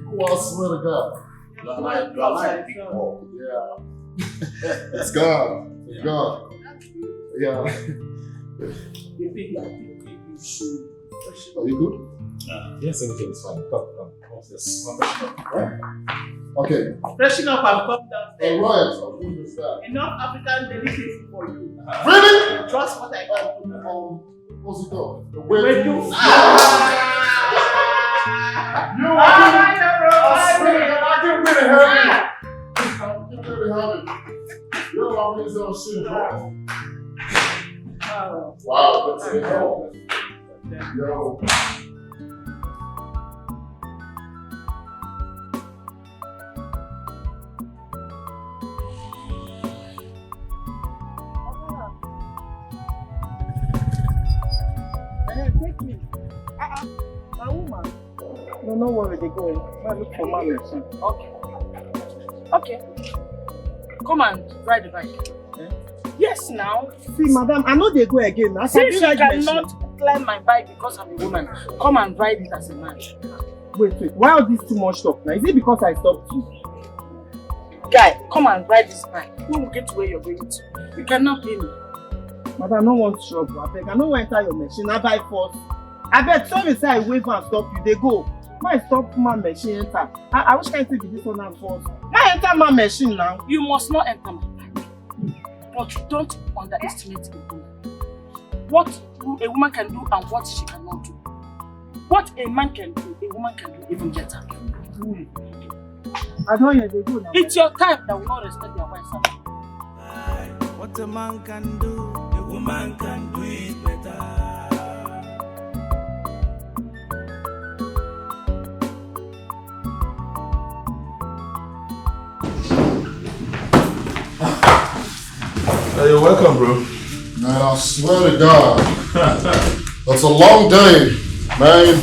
Speaker 2: Oh, I swear to God.
Speaker 11: You are like big boy.
Speaker 2: Yeah. It's God. It's God. Yeah.
Speaker 21: You think I think you should.
Speaker 2: Are you good?
Speaker 7: Yes, everything is fine. Come. What's this?
Speaker 2: Okay.
Speaker 1: Freshen up and come downstairs.
Speaker 2: Alright, I'll do this now.
Speaker 1: Enough African delicacy for you.
Speaker 2: Really?
Speaker 1: Trust what I got.
Speaker 2: What's it called? The
Speaker 1: Wait,
Speaker 2: way
Speaker 1: you.
Speaker 2: You I can really help you. I can really help you. You're always on shit. Wow, that's it. Yo.
Speaker 6: Take me. My woman. No worry, they go. I look for mommy.
Speaker 16: Okay. Come and ride the bike. Yes, now.
Speaker 6: See, madam, I know they go again.
Speaker 16: Since you cannot climb my bike because I'm a woman, come and ride it as a man.
Speaker 6: Wait. Why all this too much talk now? Is it because I stopped you?
Speaker 16: Guy, come and ride this bike. We will get to where you're going to. You cannot pay me.
Speaker 6: Madam, I don't want trouble. I beg. I don't want to enter your machine. I buy force. I beg. Sorry, say I wave and stop you. They go. My stop my machine enter. I wish I could be this one and force. My enter my machine now.
Speaker 16: You must not enter my bike. But don't underestimate a woman. What a woman can do and what she cannot do. What a man can do, a woman can do even better.
Speaker 6: I don't hear they go now.
Speaker 16: It's your type that will not respect their wives.
Speaker 5: What a man can do, a woman can do it better.
Speaker 7: You're welcome, bro.
Speaker 2: Man, I swear to God. That's a long day, man.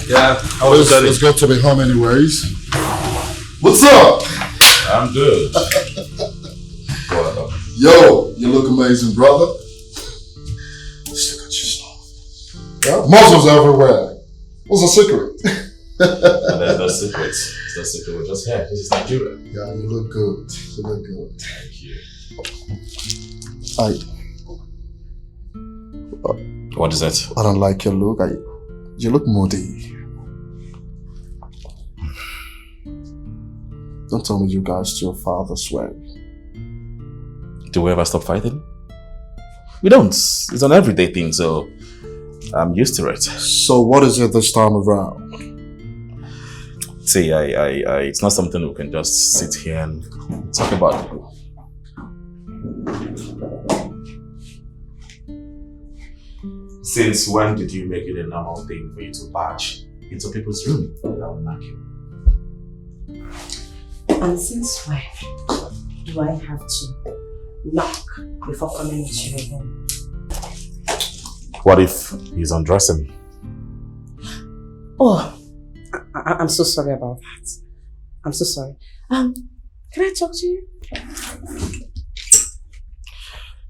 Speaker 7: Yeah,
Speaker 2: let's go to the home anyways. What's up?
Speaker 7: I'm good.
Speaker 2: Yo, you look amazing, brother. Just look at yourself. Yeah? Muscles everywhere. What's the secret?
Speaker 7: There's no secrets. It's no secret. We're just here. This is Nigeria.
Speaker 2: Yeah, you look good. You look good.
Speaker 7: Thank you. What is that?
Speaker 2: I don't like your look. You look moody. Don't tell me you guys to your father's way.
Speaker 7: Do we ever stop fighting? We don't. It's an everyday thing, so I'm used to it.
Speaker 2: So what is it this time around?
Speaker 7: See, it's not something we can just sit here and talk about. Since when did you make it a normal thing for you to barge into people's room without knocking?
Speaker 14: And since when do I have to knock before coming into your room?
Speaker 7: What if he's undressing?
Speaker 14: Oh, I'm so sorry about that. I'm so sorry. Can I talk to you?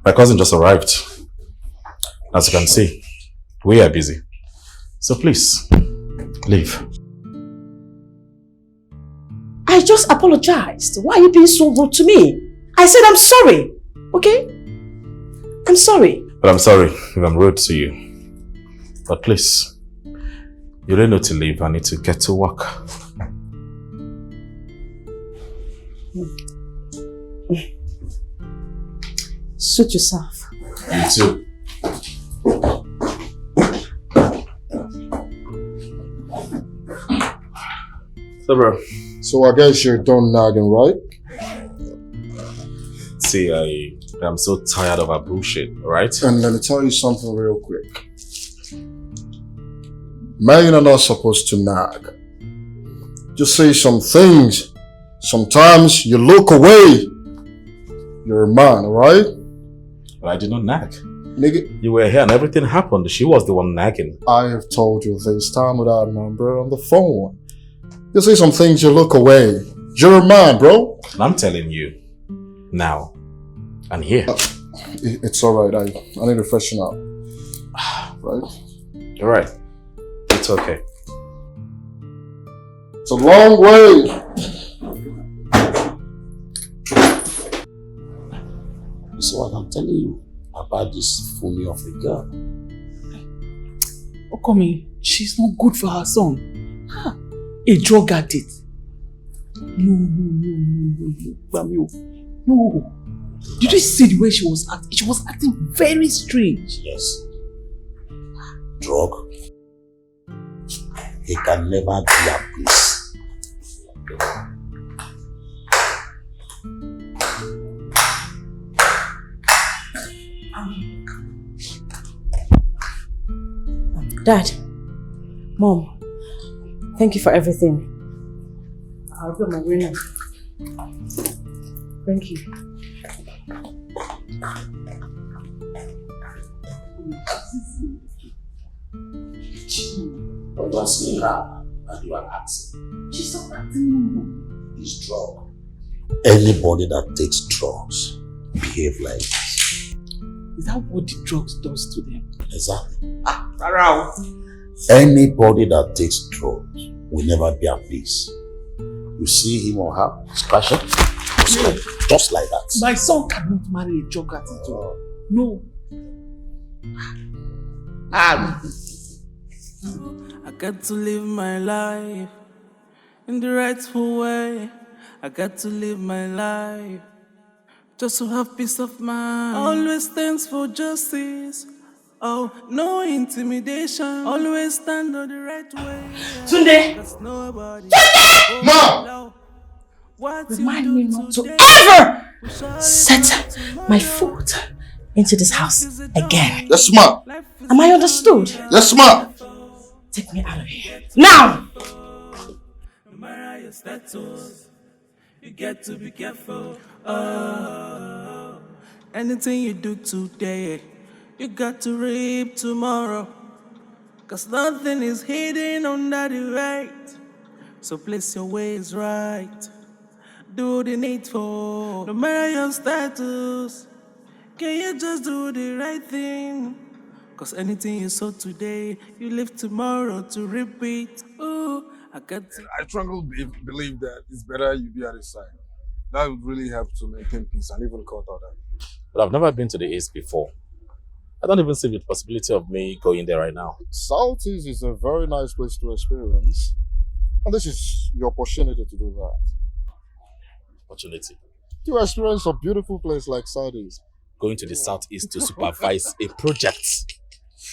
Speaker 7: My cousin just arrived. As you can see, we are busy. So please, leave.
Speaker 14: I just apologized. Why are you being so rude to me? I said I'm sorry, okay? I'm sorry.
Speaker 7: But I'm sorry if I'm rude to you. But please, you don't need to leave. I need to get to work.
Speaker 14: Suit yourself.
Speaker 7: You too. So bro.
Speaker 2: So I guess you're done nagging, right?
Speaker 7: See, I'm so tired of our bullshit, alright?
Speaker 2: And let me tell you something real quick. Men are not supposed to nag. Just say some things. Sometimes you look away. You're a man, alright?
Speaker 7: But I did not nag.
Speaker 2: Nigga.
Speaker 7: You were here and everything happened. She was the one nagging.
Speaker 2: I have told you this time without a number on the phone. You say some things, you look away. You're a man, bro.
Speaker 7: And I'm telling you, now, and here.
Speaker 2: It's alright, I need to freshen up. Right?
Speaker 7: Alright. It's okay.
Speaker 2: It's a long way.
Speaker 11: So what I'm telling you about this fool of a girl.
Speaker 3: Okomi, she's not good for her son. A drug addict. No. No. Did you see the way she was acting? She was acting very strange.
Speaker 11: Yes. Drug. He can never be at peace.
Speaker 10: Dad, Mom, thank you for everything. I'll go my way now. Thank you.
Speaker 11: But you are seeing her and you are acting.
Speaker 3: She's not acting.
Speaker 11: This drug. Anybody that takes drugs behave like this.
Speaker 3: Is that what the drugs does to them?
Speaker 11: Exactly.
Speaker 3: Around.
Speaker 11: Anybody that takes drugs will never be at peace. You see him or her scratching, just like that.
Speaker 3: My son cannot marry a drug addict. No.
Speaker 5: I got to live my life in the rightful way. I got to live my life just to have peace of mind. Always stands for justice. Oh, no intimidation. Always stand on the right way.
Speaker 10: Tunde!
Speaker 5: Tunde!
Speaker 10: Ma! Remind me not to ever set my foot into this house again.
Speaker 11: Yes, ma.
Speaker 10: Am I understood?
Speaker 11: Yes, ma.
Speaker 10: Take me out of here. Now!
Speaker 5: No matter your status, you get to be careful. Anything you do today, you got to reap tomorrow. Cause nothing is hidden under the right. So place your ways right. Do the needful. No matter your status, can you just do the right thing? Cause anything you sow today, you live tomorrow to repeat. Ooh, I
Speaker 2: strongly believe that it's better you be at his side. That would really help to maintain peace and even cut out that.
Speaker 7: But I've never been to the East before. I don't even see the possibility of me going there right now.
Speaker 4: Southeast is a very nice place to experience. And this is your opportunity to do that.
Speaker 7: Opportunity?
Speaker 4: To experience a beautiful place like Southeast.
Speaker 7: Going to the Southeast to supervise a project.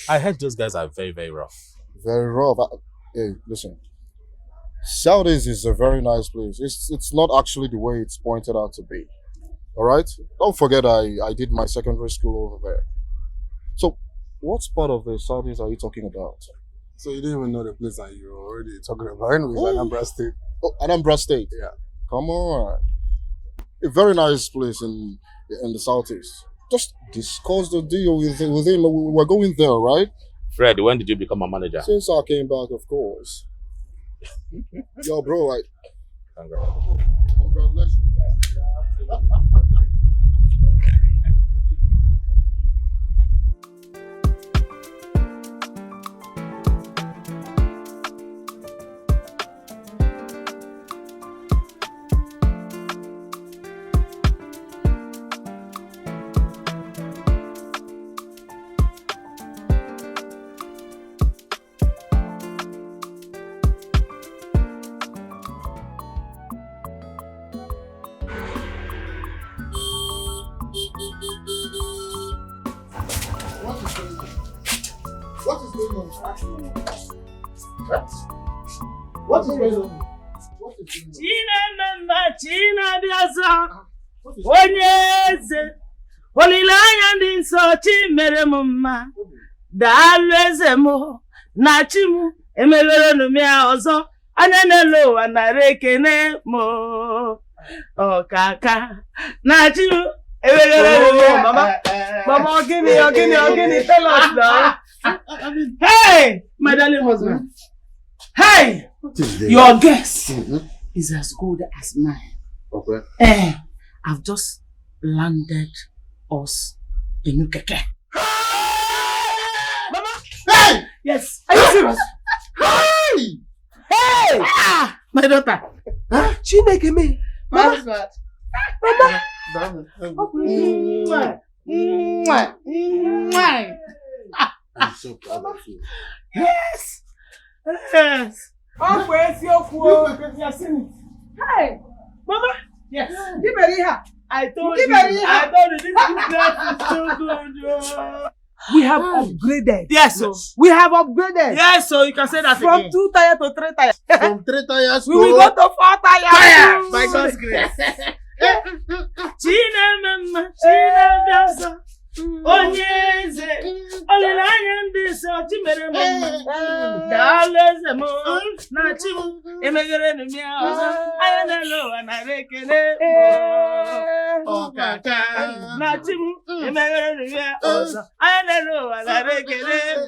Speaker 7: I heard those guys are very, very rough.
Speaker 4: Very rough. Hey, listen. Southeast is a very nice place. It's not actually the way it's pointed out to be. Alright? Don't forget I did my secondary school over there. So, what part of the Southeast are you talking about?
Speaker 2: So you didn't even know the place that you're already talking about. Anyways, Anambra State.
Speaker 4: Oh, Anambra State?
Speaker 2: Yeah.
Speaker 4: Come on. A very nice place in the Southeast. Just discuss the deal with him. We're going there, right?
Speaker 7: Fred, when did you become a manager?
Speaker 4: Since I came back, of course. Yo, bro, congratulations.
Speaker 2: What is going on?
Speaker 16: Onyeze olileanya ndị nsọ chi mere m mma daalụ eze m na chi m emewere omume ọzọ anya n'elu ụwa nara ekene m ọkaka na chi m emewere omume mama ogini tell us now. Hey my darling husband, hey, your guess is as good as mine.
Speaker 11: Okay.
Speaker 16: I've just landed us a new keke. Mama! Hey! Yes. Are you serious? Hey! Hey! My daughter. Huh? She making me. Mama. Mama.
Speaker 11: I'm so proud of you.
Speaker 6: Yes! Yes! Oh, where's your quote? Hey! Mama! Yes! Give me here! I told you! I told you this business is so good! We have upgraded. Yes, so we have upgraded. Yes, so you can say that from again. 2 tires to 3 tires.
Speaker 2: From 3 tires
Speaker 6: we will go to 4 tires.
Speaker 2: By God's grace.
Speaker 6: China China Onyeze, Olilanya Ndiso, Chimere Dollars a month, Nachimu, Emegere Mia, I don't know, and I reckon it. Oh, Kaka, Nachimu, Emegere Mia, I don't know, and I reckon it.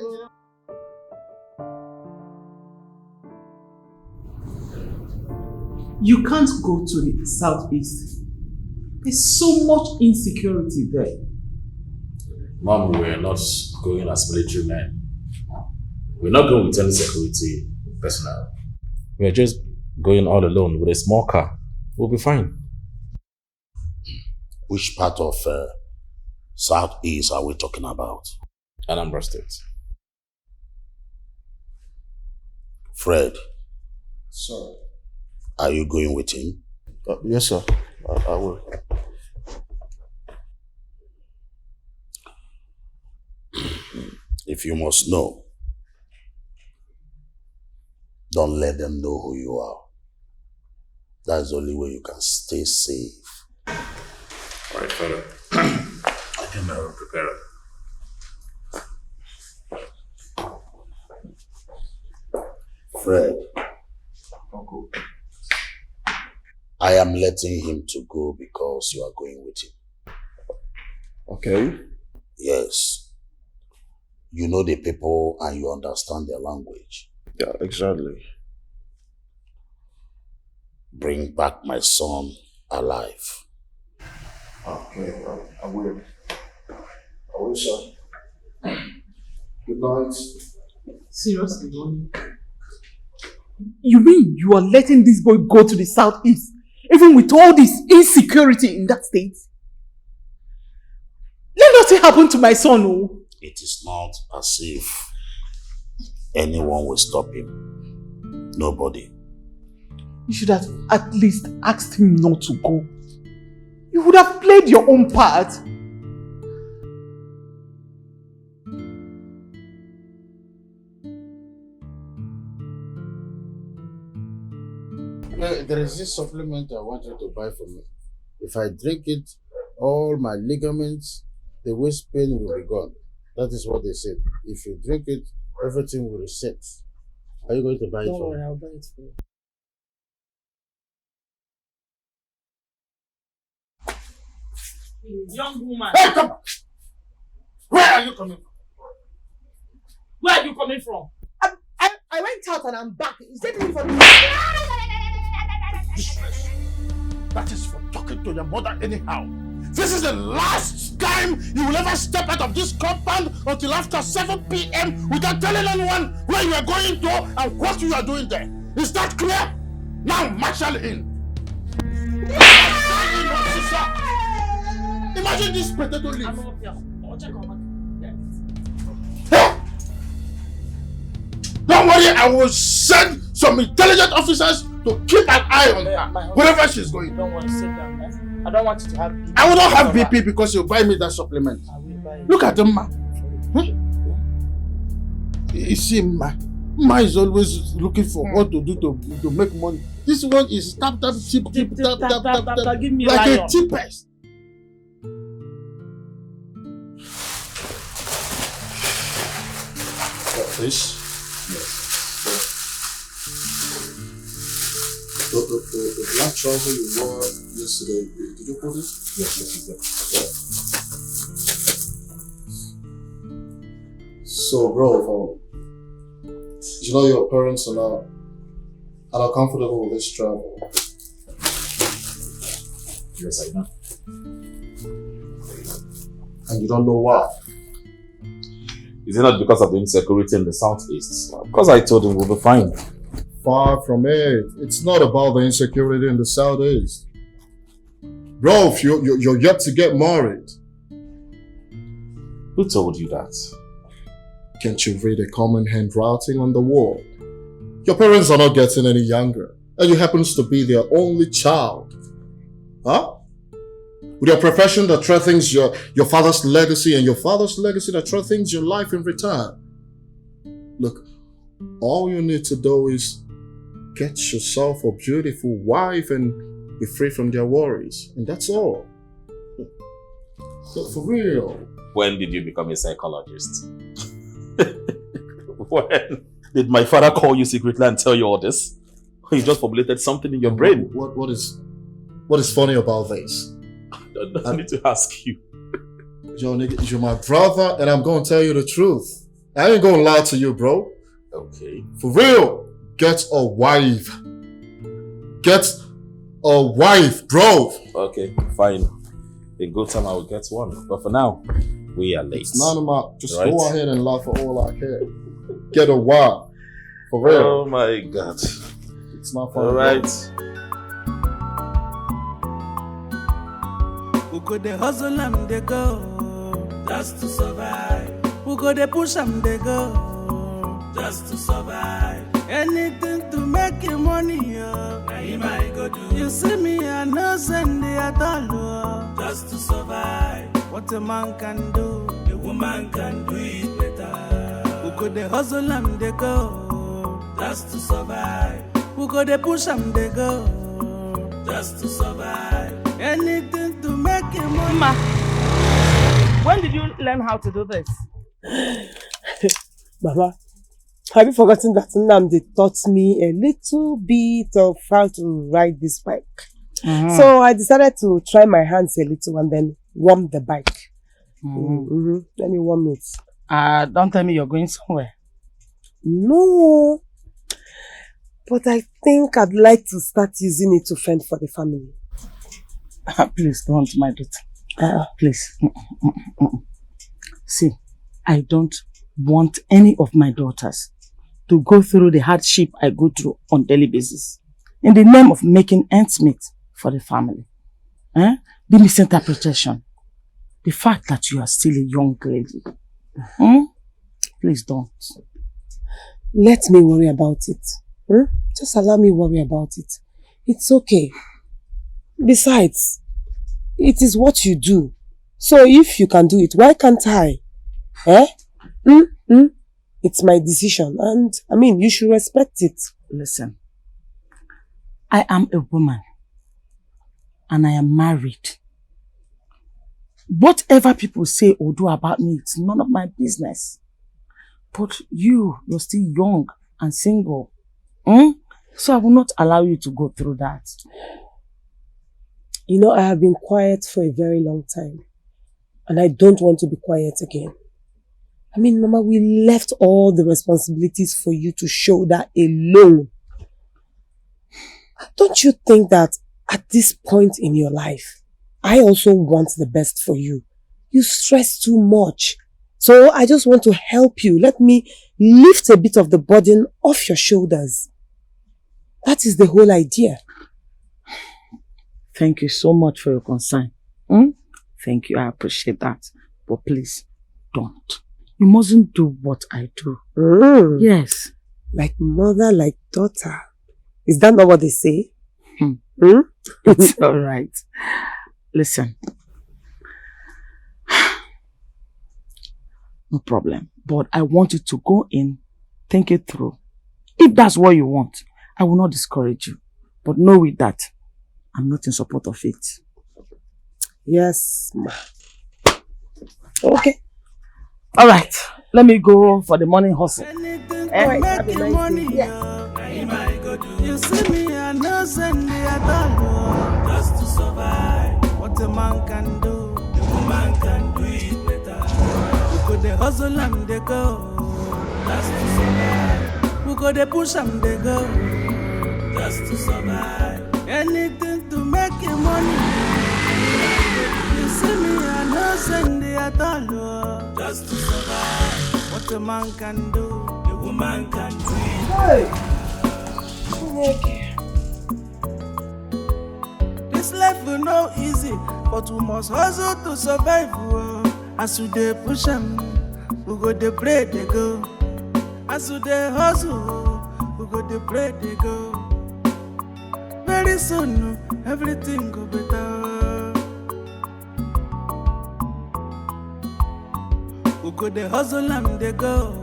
Speaker 3: You can't go to the southeast. There's so much insecurity there.
Speaker 7: Mom, we're not going as military men. We're not going with any security personnel. We're just going all alone with a small car. We'll be fine.
Speaker 8: Which part of Southeast are we talking about?
Speaker 7: Anambra State.
Speaker 8: Fred.
Speaker 4: Sir.
Speaker 8: Are you going with him?
Speaker 4: Yes, sir. I will.
Speaker 8: If you must know, don't let them know who you are. That's the only way you can stay safe.
Speaker 7: All right, Father. I can prepare it.
Speaker 8: Fred. Uncle. I am letting him to go because you are going with him.
Speaker 4: Okay.
Speaker 8: Yes. You know the people and you understand their language.
Speaker 4: Yeah, exactly.
Speaker 8: Bring back my son alive.
Speaker 4: Okay, I will. I will, sir. Good night.
Speaker 3: Seriously, Ronnie? You mean you are letting this boy go to the southeast, even with all this insecurity in that state? Let nothing happen to my son, oh.
Speaker 8: It is not as if anyone will stop him. Nobody.
Speaker 3: You should have at least asked him not to go. You would have played your own part.
Speaker 8: There is this supplement I want you to buy for me. If I drink it, all my ligaments, the waist pain will be gone. That is what they said. If you drink it, everything will reset. Are you going to buy it for me?
Speaker 16: Don't worry, I'll buy it for you.
Speaker 6: Young woman.
Speaker 2: Hey, come on! Where are you coming from?
Speaker 6: Where are you coming from?
Speaker 10: I went out and I'm back. Is that even for me?
Speaker 2: That is for talking to your mother anyhow. This is the last time you will ever step out of this compound until after 7 p.m. without telling anyone where you are going to and what you are doing there. Is that clear? Now marshal in. Imagine this potato leaf. Don't worry, I will send some intelligent officers to keep an eye on her wherever she's going.
Speaker 6: Don't want to sit down. I don't want you to have BP.
Speaker 2: I will not have BP because you buy me that supplement. Look at him, ma. You see, ma is always looking for what to do to make money. This one is tap, chip, tap.
Speaker 6: Give me
Speaker 2: like
Speaker 6: lion.
Speaker 2: a cheapest.
Speaker 4: This? The black trouser you wore yesterday, did you put it?
Speaker 7: Yes,
Speaker 4: So, bro, you know your parents are not comfortable with this travel.
Speaker 7: Yes, I know.
Speaker 4: And you don't know why.
Speaker 7: Is it not because of the insecurity in the southeast? Because I told him we'll be fine.
Speaker 4: Far from it. It's not about the insecurity in the southeast. Bro, if you're yet to get married.
Speaker 7: Who told you that?
Speaker 4: Can't you read a common handwriting on the wall? Your parents are not getting any younger, and you happen to be their only child. Huh? With your profession that threatens your father's legacy, and your father's legacy that threatens your life in return. Look, all you need to do is get yourself a beautiful wife and be free from their worries. And that's all. But for real.
Speaker 7: When did you become a psychologist? When did my father call you secretly and tell you all this? Or you just formulated something in your brain?
Speaker 4: What is funny about this?
Speaker 7: I need to ask you.
Speaker 4: Yo, nigga, you're my brother, and I'm gonna tell you the truth. I ain't gonna lie to you, bro.
Speaker 7: Okay.
Speaker 4: For real, get a wife. Get a wife, bro.
Speaker 7: Okay, fine. In good time, I will get one. But for now, we are late.
Speaker 4: It's none of my. Just
Speaker 7: right?
Speaker 4: Go ahead and laugh for all I care. Get a wife. For real.
Speaker 7: Oh my God.
Speaker 4: It's not funny.
Speaker 7: All right.
Speaker 5: Who could they hustle and they go just to survive? Who could they push and they go just to survive? Anything to make your money, yo. Now he might go do. You see me, I know send it at all, just to survive. What a man can do, a woman can do it better. Who could they hustle and they go just to survive? Who could they push and they go just to survive? Anything to make your money.
Speaker 16: Ma, when did you learn how to do this?
Speaker 6: Mama, have you forgotten that Nnamdi taught me a little bit of how to ride this bike? So I decided to try my hands a little and then warm the bike. Let me warm it.
Speaker 16: Don't tell me you're going somewhere.
Speaker 6: No. But I think I'd like to start using it to fend for the family.
Speaker 16: Please don't, my daughter. Please. See, I don't want any of my daughters to go through the hardship I go through on a daily basis in the name of making ends meet for the family. The misinterpretation, the fact that you are still a young lady. Please don't.
Speaker 6: Let me worry about it. Just allow me worry about it. It's okay. Besides, it is what you do. So if you can do it, why can't I? It's my decision, and I mean, you should respect it.
Speaker 16: Listen, I am a woman and I am married. Whatever people say or do about me, it's none of my business. But you're still young and single. So I will not allow you to go through that.
Speaker 6: You know, I have been quiet for a very long time. And I don't want to be quiet again. I mean, Mama, we left all the responsibilities for you to shoulder alone. Don't you think that at this point in your life, I also want the best for you? You stress too much. So I just want to help you. Let me lift a bit of the burden off your shoulders. That is the whole idea.
Speaker 16: Thank you so much for your concern. Thank you, I appreciate that. But please, don't. You mustn't do what I do. Yes.
Speaker 6: Like mother, like daughter. Is that not what they say?
Speaker 16: It's alright. Listen. No problem. But I want you to go in, think it through. If that's what you want, I will not discourage you. But know with that, I'm not in support of it.
Speaker 6: Yes, ma.
Speaker 16: Okay. Alright. Let me go for the morning hustle.
Speaker 6: Alright, have a nice day. Yeah.
Speaker 5: You see me, I know send me at all, just to survive. What a man can do, a woman can do it better. Who could they hustle and they go, just to survive. Who could they push and they go, just to survive. Anything to make your money. You see me, I know send me at all, just to survive. What a man can do, a woman can do it.
Speaker 6: Okay.
Speaker 5: This life will no easy, but we must hustle to survive. As we dey push 'em, we go the pray they go. As we dey hustle, we go the pray they go. Very soon, everything go better. We go the hustle and they go,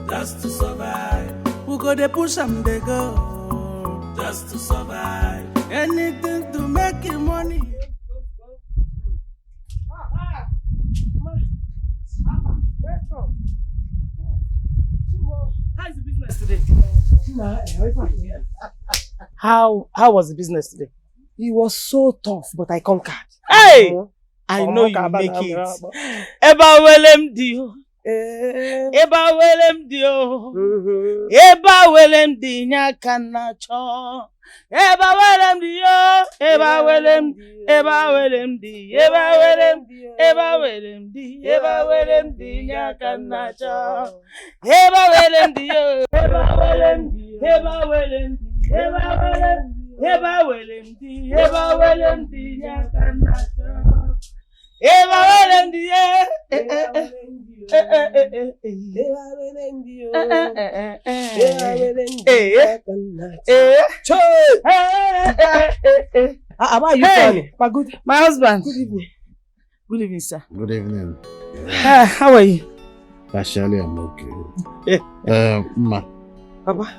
Speaker 5: just to survive. We go the push and they go, just to survive. Anything to make you money.
Speaker 16: How is the business today? How was the business today?
Speaker 6: It was so tough, but I conquered.
Speaker 16: Hey! I know you make it. Eba welem dio. Eba welem dio. Eba welem di nyakana cho. Eba welem dio. Eba welem. Eba welem di. Eba welem. Eba welem di. Eba welem di nyakana cho. Eba welem dio. Eba welem. Eba welem. Eba welem. Eba welem di. Eba welem di nyakana cho. Eba welem di.
Speaker 6: How are you, Tony?
Speaker 16: My husband.
Speaker 6: Good evening.
Speaker 16: Good evening, sir.
Speaker 8: Good evening.
Speaker 16: How are you?
Speaker 8: Partially, I'm okay. Ma.
Speaker 6: Papa?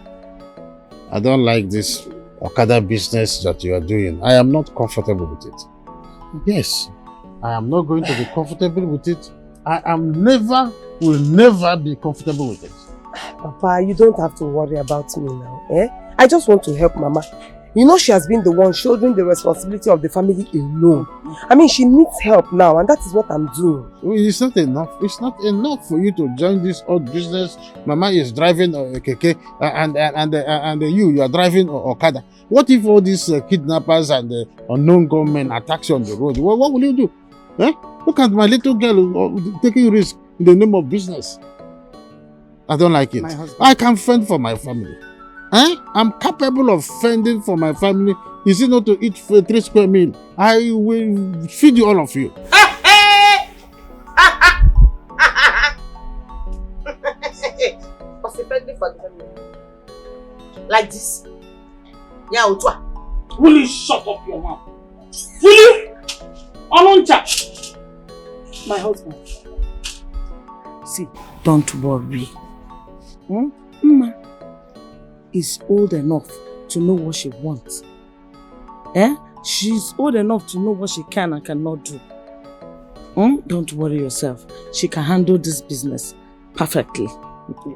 Speaker 8: I don't like this Okada business that you are doing. I am not comfortable with it. Yes, I am not going to be comfortable with it. Will never be comfortable with it.
Speaker 6: Papa, you don't have to worry about me now. I just want to help Mama. You know she has been the one shouldering the responsibility of the family alone. I mean, she needs help now, and that is what I'm doing.
Speaker 8: It's not enough. It's not enough for you to join this odd business. Mama is driving a keke, and you are driving Okada. What if all these kidnappers and unknown gunmen attack you on the road? What will you do? Look at my little girl taking risk in the name of business. I don't like it. I can fend for my family. I'm capable of fending for my family. Is it not to eat 3 square meal? I will feed you all of you.
Speaker 1: Like this. Yeah,
Speaker 16: will you shut up your mouth? Will you? Ononcha. My husband. See, don't worry. Mama is old enough to know what she wants. She's old enough to know what she can and cannot do. Don't worry yourself. She can handle this business perfectly.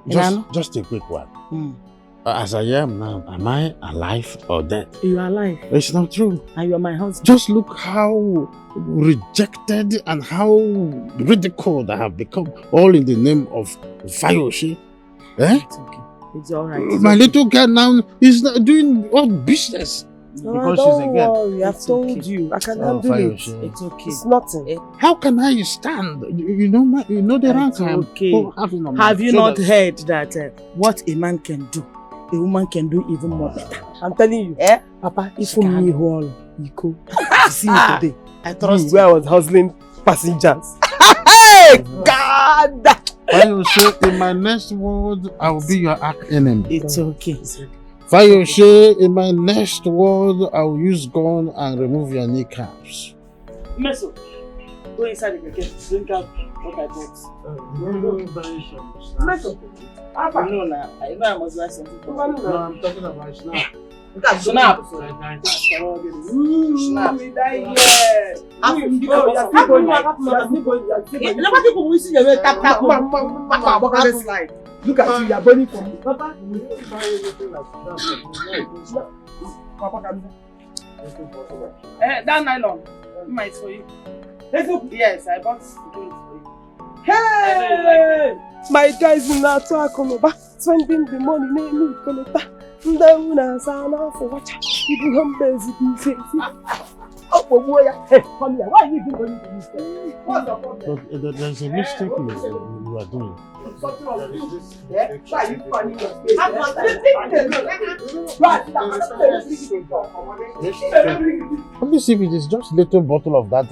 Speaker 8: Just a quick one. As I am now, am I alive or dead?
Speaker 16: You are alive.
Speaker 8: It's not true.
Speaker 16: And you are my husband.
Speaker 8: Just look how rejected and how ridiculed I have become, all in the name of Fayoshe.
Speaker 16: It's okay. It's alright.
Speaker 8: My little girl now is not doing all business. Because she's a girl.
Speaker 6: Don't worry, I've told you. I can handle it.
Speaker 16: It's okay.
Speaker 6: It's nothing.
Speaker 8: How can I stand? You know the rank I am having on my
Speaker 16: Have you not
Speaker 8: shoulders.
Speaker 16: heard that what a man can do, a woman can do even more better?
Speaker 6: I'm telling you, Papa, if me all you go. See me today.
Speaker 16: I trust
Speaker 6: where I was hustling passengers. Hey, God!
Speaker 8: Fayoshe, in my next word, I will be your arch enemy.
Speaker 16: It's okay.
Speaker 8: Fayoshe, in my next word, I will use gun and remove your kneecaps.
Speaker 16: Meso, go inside the keke, drink out what I bought. Meso, I know I must buy something. No,
Speaker 8: I'm talking about snap.
Speaker 16: Snap.
Speaker 6: Look at you, you're burning for me. Papa,
Speaker 16: that nylon, it's for you. Yes, I bought it for you.
Speaker 6: Hey! My guys in that talk, spending the money, no, down sana for what you become busy. Oh boy, hey, come here. Why are you doing this? What's the problem?
Speaker 8: But there's a mistake you you are doing.
Speaker 6: Something wrong with you. Yeah? Why are you finding your space? I'm not
Speaker 8: Let me see if it is just a little bottle of that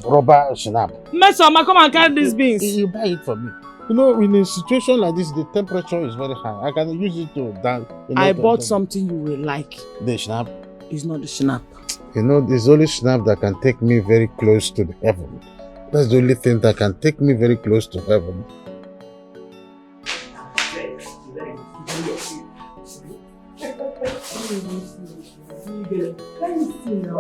Speaker 8: rubber schnapp.
Speaker 16: Mesoma, come and carry these beans.
Speaker 8: You buy it for me. You know, in a situation like this, the temperature is very high. I can use it to dance.
Speaker 16: I bought something you will like.
Speaker 8: The schnapp?
Speaker 16: It's not the schnapp.
Speaker 8: You know, there's only schnapp that can take me very close to the heaven. That's the only thing that can take me very close to heaven.
Speaker 6: Let me see now.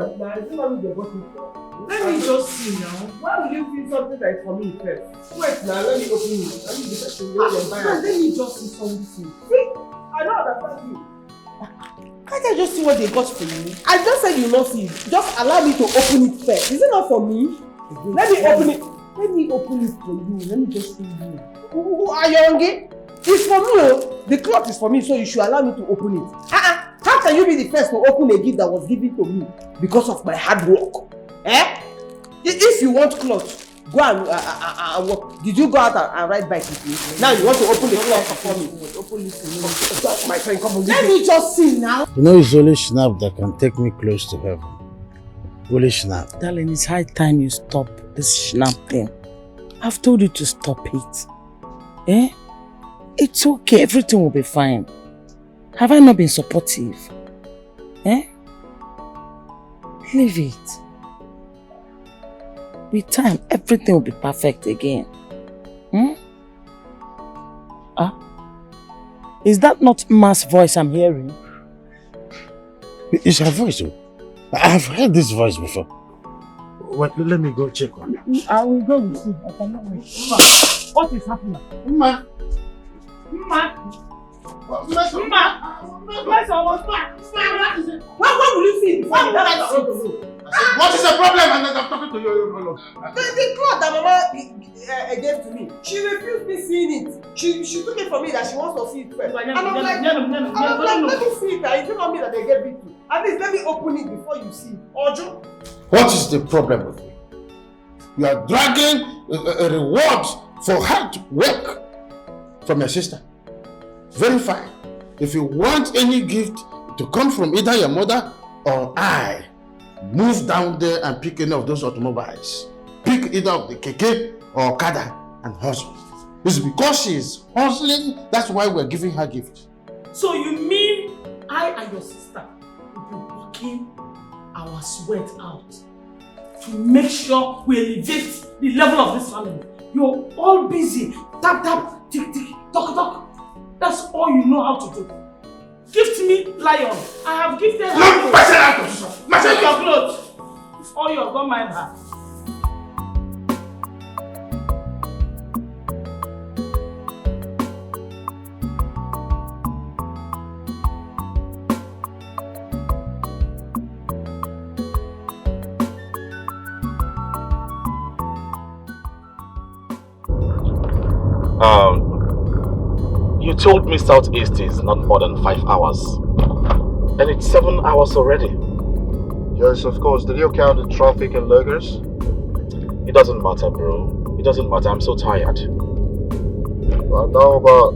Speaker 6: Let me just see now. Why would you feel something that is for me first? Wait now, let me open it. Let me be let me just see something. See, I don't understand you. Can't I just see what they got for you? I just said you not see it. Just allow me to open it first. Is it not for me? Let me open it. Let me open it for you. Let me just show you. Who are you hungry? It's for me. Oh. The cloth is for me, so you should allow me to open it. How can you be the first to open a gift that was given to me because of my hard work? Eh? If you want cloth, go and work. Did you go out and ride bike with me? Now you want to open the cloth for me? Open this to me. My friend, come on. Let me just see now.
Speaker 8: You know, it's only schnapp that can take me close to heaven. Only schnapp.
Speaker 16: Darling, it's high time you stop this schnapp thing. I've told you to stop it. Eh? It's okay, everything will be fine. Have I not been supportive? Eh? Leave it. With time, everything will be perfect again. Is that not Ma's voice I'm hearing?
Speaker 8: It's her voice, oh. I've heard this voice before. Wait, let me go check on it.
Speaker 16: I will go with you. I cannot wait. What is happening?
Speaker 2: Why
Speaker 6: will you see?
Speaker 2: What is the problem? And I'm talking to you.
Speaker 6: The cloth that Mama gave to me, she refused me seeing it. She took it from me that she wants to see it first. And I'm like, let me see it. It's not me that they gave it to. At least let me open it before you see it. Ojo?
Speaker 8: What is the problem with you? You are dragging rewards for hard work from your sister. Very fine. If you want any gift to come from either your mother or I, move down there and pick any of those automobiles. Pick either of the keke or Okada and hustle. It's because she is hustling, that's why we're giving her gift.
Speaker 16: So you mean I and your sister will be working our sweat out to make sure we elevate the level of this family? You're all busy. Tap, tap, tick, tick, talk, talk. That's all you know how to do. Gift me lion. I have gifted her.
Speaker 2: No,
Speaker 16: Take your clothes. It's all you have, don't mind her.
Speaker 7: You told me Southeast is not more than 5 hours. And it's 7 hours already.
Speaker 4: Yes, of course. Did you count the traffic and loggers?
Speaker 7: It doesn't matter, bro. It doesn't matter. I'm so tired.
Speaker 4: Well, now about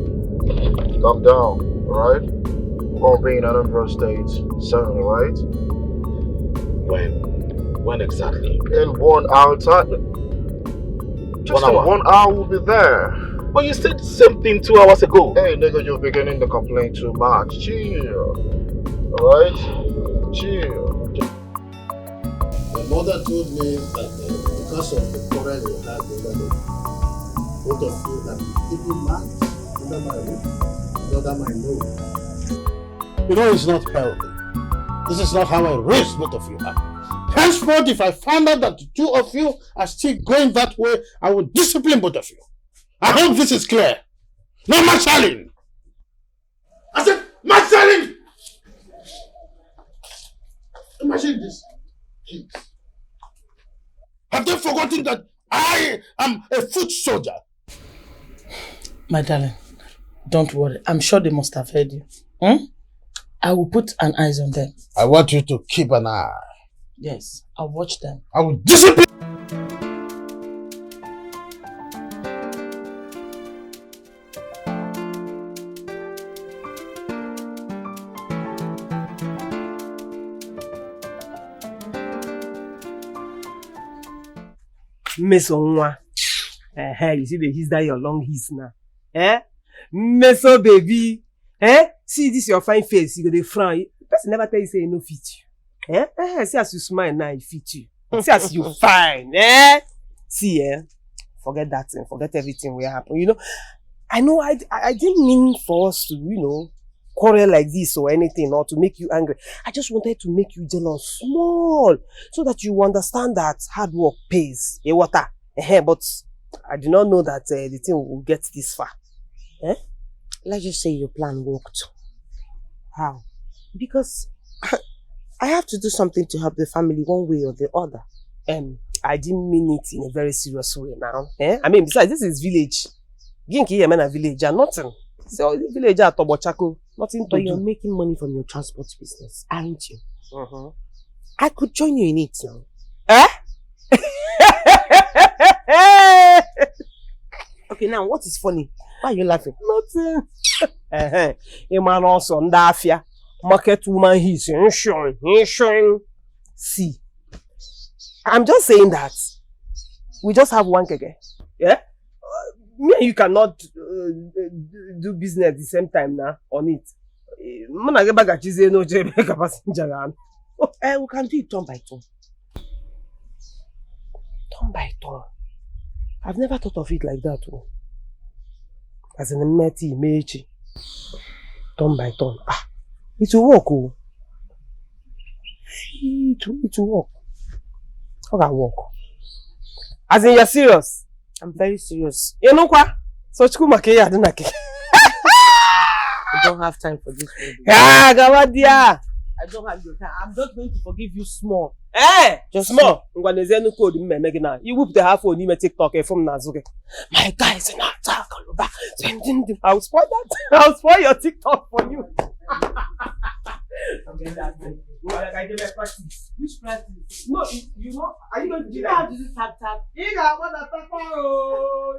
Speaker 4: calm down, alright? We're gonna be in Anambra State soon, alright?
Speaker 7: When exactly?
Speaker 4: In 1 hour time. Just
Speaker 7: 1 hour?
Speaker 4: 1 hour we'll be there.
Speaker 7: But you said the same thing 2 hours ago.
Speaker 4: Hey nigga, you're beginning to complain too much. Chill. Alright? Chill.
Speaker 8: My mother told me that because of the quarrel you had the other day, both of you have been keeping marks under my roof, under my nose. You know it's not healthy. This is not how I raised both of you up. Henceforth, if I find out that the two of you are still going that way, I will discipline both of you. I hope this is clear. No marshalling!
Speaker 2: I said, marshalling! Imagine this. Jeez.
Speaker 8: Have they forgotten that I am a foot soldier?
Speaker 16: My darling, don't worry. I'm sure they must have heard you. I will put an eyes on them.
Speaker 8: I want you to keep an eye.
Speaker 16: Yes, I'll watch them.
Speaker 8: I will discipline.
Speaker 6: Mesonwa. You see the hiss that your long hiss now. Meso baby. See this your fine face, you go the frown. Person never tell you say no fit you. See as you smile now, it fit you. See as you fine. See, forget that thing, forget everything will happen. You know, I didn't mean for us to, quarrel like this or anything, or to make you angry. I just wanted to make you jealous small, so that you understand that hard work pays. But I did not know that the thing will get this far.
Speaker 14: Let's just say your plan worked.
Speaker 6: How?
Speaker 14: Because I have to do something to help the family one way or the other.
Speaker 6: I didn't mean it in a very serious way now. I mean, besides, this is village. Ginki Yemena village are nothing. So village are Tobochako. Nothing to
Speaker 14: But
Speaker 6: do.
Speaker 14: you're making money from your transport business, aren't you? I could join you in it now.
Speaker 6: Okay, now what is funny?
Speaker 14: Why are you laughing?
Speaker 6: Nothing. A man also ndafia. Market woman, he's insuring. See, I'm just saying that we just have one keke. Yeah? Me and you cannot do business at the same time now on it. We
Speaker 14: can do it turn by turn.
Speaker 6: Turn by turn. I've never thought of it like that. As an meti mechi. Turn by turn. It will work. It will work. How can work? As in you're serious?
Speaker 14: I'm very serious.
Speaker 6: You know what? So I
Speaker 14: don't have time for this.
Speaker 6: I don't have your time. I'm just going to forgive you small. Just small. You whoop the half on TikTok from Nazuke. My guys in attack. I'll spoil that. I'll spoil your TikTok for you. Which practice? No, you know, are you going to do that? How to do tap tap? You got one that tap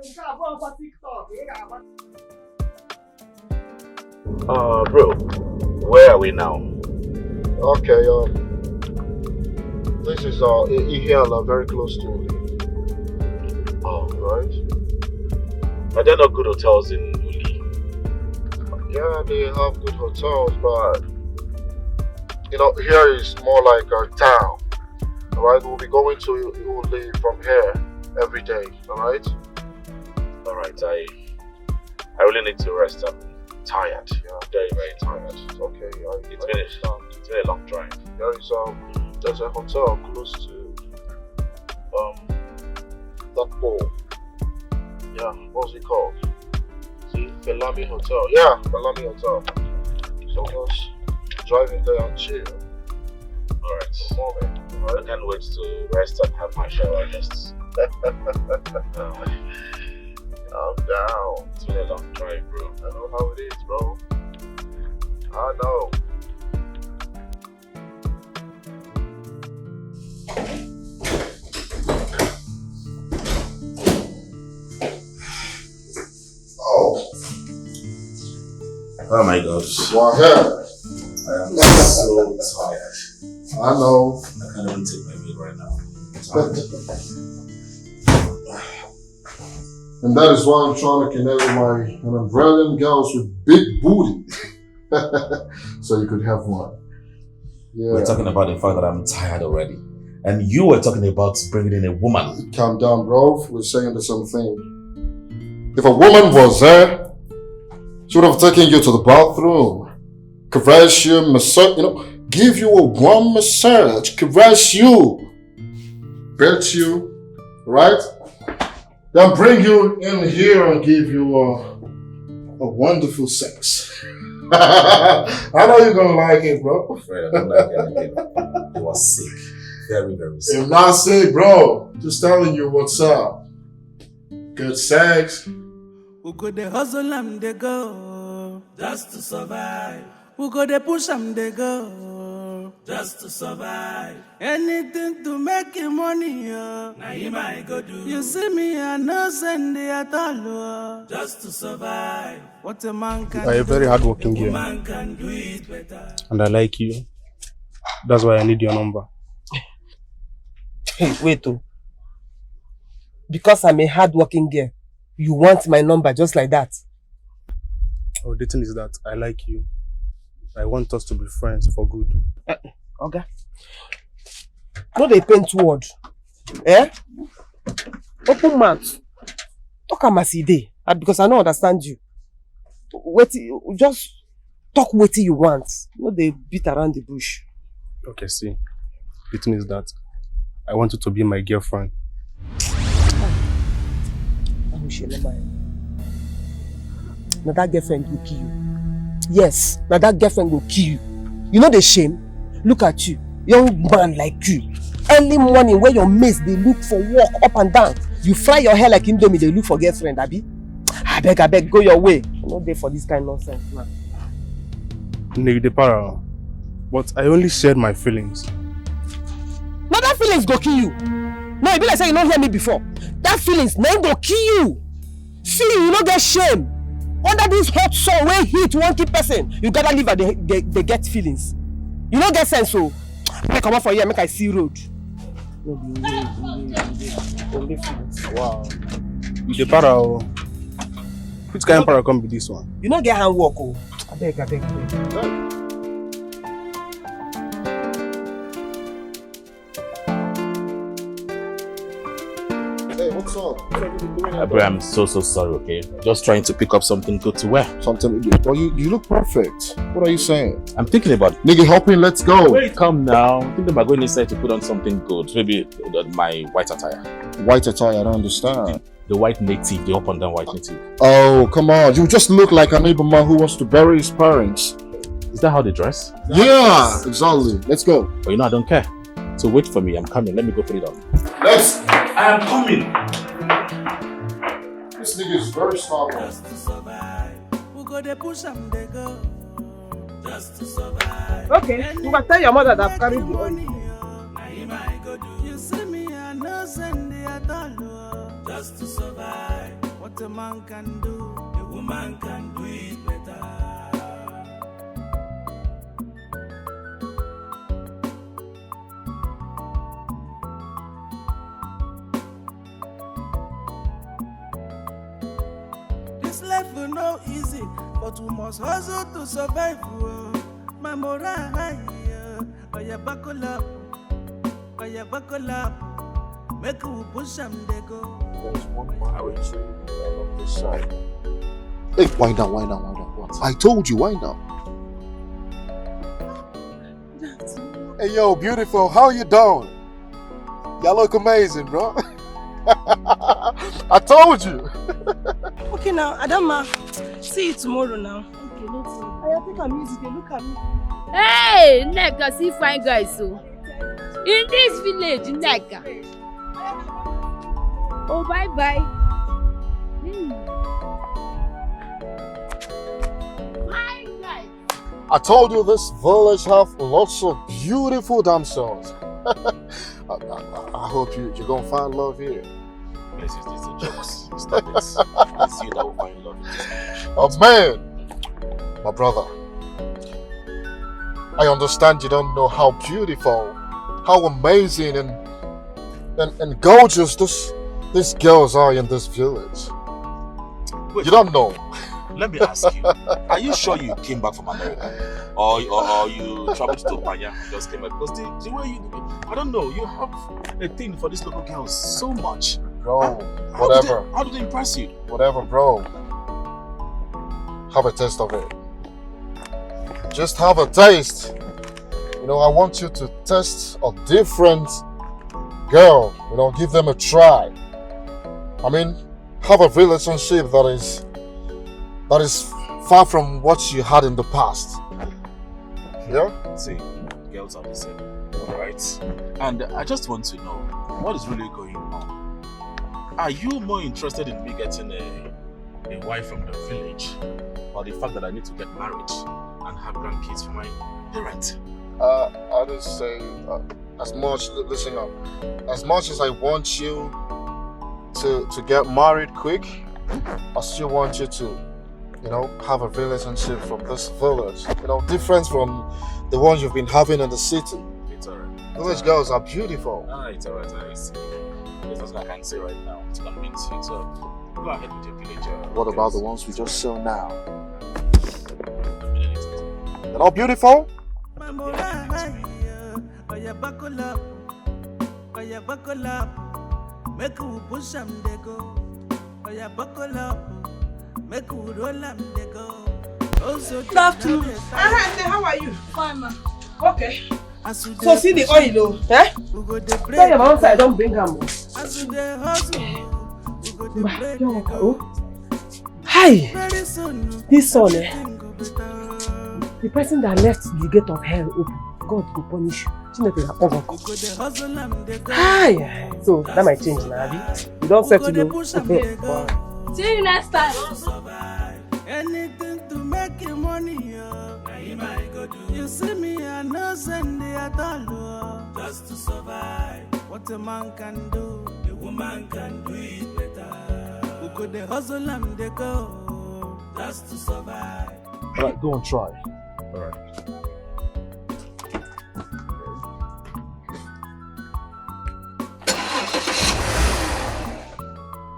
Speaker 6: you got one for TikTok.
Speaker 7: Bro, where are we now?
Speaker 4: Okay, this is Ihiala, very close to Uli.
Speaker 7: Oh,
Speaker 4: right.
Speaker 7: Are there not good hotels in Uli?
Speaker 4: Yeah, they have good hotels, but here is more like our town. Alright, we'll be going to Uli from here every day, alright?
Speaker 7: Alright, I really need to rest. I'm tired. Yeah, very, very tired.
Speaker 4: Okay,
Speaker 7: it's been a long drive.
Speaker 4: There's a hotel close to that pole. Yeah, what's it called? See, Belami Hotel. Yeah, Belami Hotel. So just driving there and chill.
Speaker 7: Alright. I can't wait to rest and have my shower just.
Speaker 4: I'm down.
Speaker 7: It's been a long drive, bro.
Speaker 4: I know how it is, bro. I know.
Speaker 7: Oh my God.
Speaker 4: Well, yeah.
Speaker 7: I am so tired.
Speaker 4: I know.
Speaker 7: I can't even take my meal right now.
Speaker 4: And that is why I'm trying to connect with my Unraveling girls with big booty. So you could have one.
Speaker 7: Yeah. We're talking about the fact that I'm tired already. And you were talking about bringing in a woman.
Speaker 4: Calm down, bro. We're saying the same thing. If a woman was there, she would have taken you to the bathroom, caress you, massage, give you a warm massage, caress you, pet you, right? Then bring you in here and give you a wonderful sex. I know you're gonna like it, bro.
Speaker 7: Fred, I don't like anything. You are sick. Very, very sick.
Speaker 4: I'm not sick, bro. Just telling you what's up. Good sex.
Speaker 5: We go the hustle and they go just to survive. We go the push and they go just to survive. Anything to make your money, now you might go do. You see me, I no send it at all, just to survive. What a man can do.
Speaker 13: You are a very hardworking girl.
Speaker 5: Man can do it better.
Speaker 13: And I like you. That's why I need your number.
Speaker 6: Wait, Because I'm a hard-working girl, you want my number just like that?
Speaker 13: Oh, the thing is that I like you. I want us to be friends for good.
Speaker 6: Okay. No, they paint word. Eh? Open mouth. Talk as e dey. Because I don't understand you. Wait, just talk what you want. No, they beat around the bush.
Speaker 13: Okay, see. The thing is that I want you to be my girlfriend.
Speaker 6: Now that girlfriend will kill you. Yes, now that girlfriend will kill you. You know the shame? Look at you, young man like you. Early morning where your mates, they look for work up and down. You fry your hair like Indomie, they look for girlfriend, Abi. I beg, go your way. I'm not there for this kind of nonsense, man.
Speaker 13: Para, but I only shared my feelings.
Speaker 6: Now that feelings go kill you. No, it be like say you don't hear me before. That feelings now go kill you. See, you don't get shame. Under this hot sun where heat won't keep person, you gotta live and they get feelings. You don't get sense, so make come up for here, make I see road. Only feelings.
Speaker 13: Wow. You para, which kind of para come with this one?
Speaker 6: You don't get hand work, oh. I beg.
Speaker 4: Hey, what's up? What have you been doing?
Speaker 7: Bro, I'm so sorry, okay? Just trying to pick up something good to wear.
Speaker 4: Something? Well, you look perfect. What are you saying?
Speaker 7: I'm thinking about...
Speaker 4: Nigga, helping, let's go.
Speaker 7: Wait, come now. I'm thinking about going inside to put on something good. Maybe my white attire.
Speaker 4: White attire? I don't understand.
Speaker 7: The white native, the up and down white native.
Speaker 4: Oh, come on. You just look like a neighbor man who wants to bury his parents.
Speaker 7: Is that how they dress?
Speaker 4: Yeah, exactly. Let's go.
Speaker 7: But you know, I don't care. So wait for me. I'm coming. Let me go put it on.
Speaker 4: Let's...
Speaker 7: I am coming.
Speaker 4: This nigga is very smart.
Speaker 5: Just to survive. We go they push them, they go. Just to survive.
Speaker 6: Okay, you can tell your mother that I've carried the oil.
Speaker 5: You see me, I know send the at all. Just to survive. What a man can do, a woman can do it better. Life will no easy, but we must hustle to survive. My moral high, oh yeah, buckle up, make we push them, they go.
Speaker 4: There's one marriage on this side. Hey, wind down. What? I told you, wind down. Hey, yo, beautiful, how you doing? Y'all look amazing, bro. I told you.
Speaker 18: Okay now, Adama, see you tomorrow now. Okay, no problem. I think I'm easy, they look at me.
Speaker 15: Hey, Neka, see fine guys so. In this village, Neka. Oh, bye. Fine guys.
Speaker 4: I told you this village have lots of beautiful damsels. I hope you're gonna find love here.
Speaker 7: This is a joke. Stop it. It's you that will find love in this village.
Speaker 4: Oh man, my brother, I understand you don't know how beautiful, how amazing and gorgeous these girls are in this village.
Speaker 7: Wait,
Speaker 4: you don't know.
Speaker 7: Let me ask you, are you sure you came back from America? Or you traveled to Panya and just came back? Because the way you, I don't know, you have a thing for these local girls so much.
Speaker 4: Bro, whatever.
Speaker 7: How did they impress you?
Speaker 4: Whatever, bro. Have a taste of it. Just have a taste. You know, I want you to test a different girl. You know, give them a try. I mean, have a relationship that is far from what you had in the past. Yeah?
Speaker 7: See, girls are the same, right? And I just want to know, what is really going on? Are you more interested in me getting a wife from the village, or the fact that I need to get married and have grandkids for my parents?
Speaker 4: I just say, listen up, as much as I want you to get married quick, I still want you to, you know, have a relationship from this village. You know, different from the ones you've been having in the city.
Speaker 7: It's alright.
Speaker 4: Village girls are beautiful.
Speaker 7: It's alright. There's nothing I can say right now to convince you. So go ahead with your village.
Speaker 4: What about the ones we just saw now? They're not beautiful?
Speaker 5: Make you push them, they go. Oh, yeah, buckle up. Make you roll them, they go.
Speaker 10: Good afternoon. How are you? Fine, ma. Okay. So see the oil, eh? Tell your mom I don't bring them. Hi. This son, the person that left the gate of hell open, God will punish you. Hi. So that might change now, Abby. You don't settle you.
Speaker 15: See you next time.
Speaker 5: Anything to make your money, you see me, I know send it at all. Just to survive. What a man can do, a woman can do it better. Who could they hustle and they go, just to survive.
Speaker 4: Alright, go and try. Alright.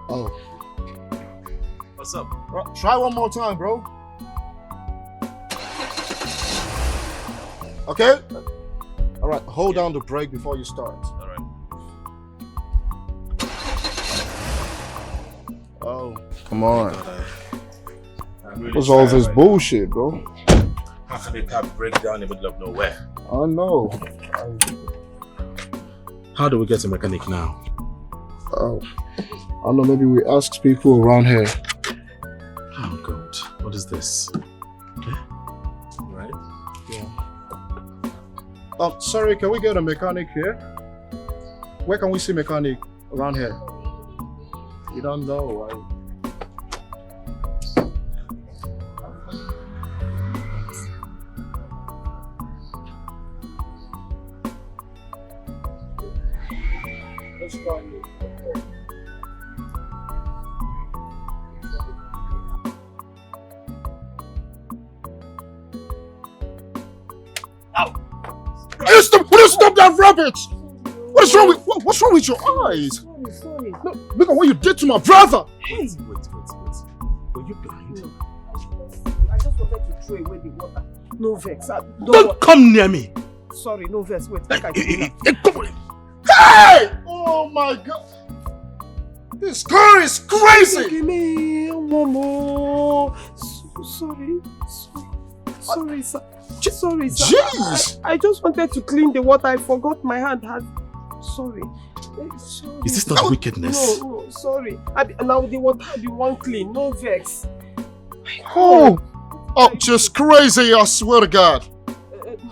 Speaker 4: Oh.
Speaker 7: What's up?
Speaker 4: Try one more time, bro. Okay? Alright, hold down the brake before you start.
Speaker 7: Alright.
Speaker 4: Oh, come on. What's all this bullshit, bro?
Speaker 7: How can a car break down in the middle of nowhere?
Speaker 4: I know.
Speaker 7: How do we get a mechanic now?
Speaker 4: Oh, I don't know, maybe we ask people around here.
Speaker 7: Oh God, what is this? Right?
Speaker 4: Yeah. Sorry, can we get a mechanic here? Where can we see mechanic around here? You don't know, right? Let's find it. Will you stop that rubbish? What's wrong with your eyes?
Speaker 10: Sorry.
Speaker 4: Look at what you did to my brother.
Speaker 10: Hey.
Speaker 7: Wait. Were you blind?
Speaker 10: I just wanted to throw away the water. No vex.
Speaker 7: Don't come near me.
Speaker 10: Sorry, no vex. Wait, make I do
Speaker 4: Hey! Oh my God! This girl is crazy!
Speaker 10: Give me one more. Sorry, sir. Sorry, sir.
Speaker 4: Jeez!
Speaker 10: I just wanted to clean the water. I forgot my hand had. Sorry.
Speaker 7: Is this not wickedness?
Speaker 10: No, sorry. Now the water be one clean. No vex.
Speaker 4: Oh, just crazy! I swear to God.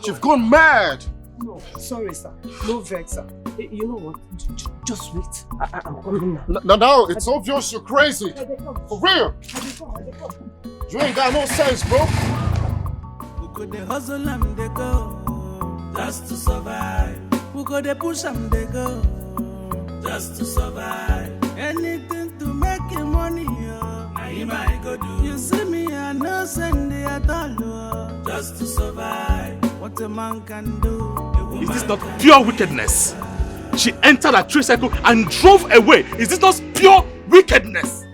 Speaker 4: You've gone mad.
Speaker 10: No, sorry, sir. No vex, sir. You know what? Just wait. I'm coming now.
Speaker 4: No, it's obvious you're crazy. For real. You ain't got no sense, bro.
Speaker 5: Who could they hustle and they go, just to survive? Who could they push and they go, just to survive? Anything to make your money, I might go do. You see me, I know send it at all, just to survive. What a man can do.
Speaker 7: Is this not pure wickedness? She entered a tricycle and drove away. Is this not pure wickedness?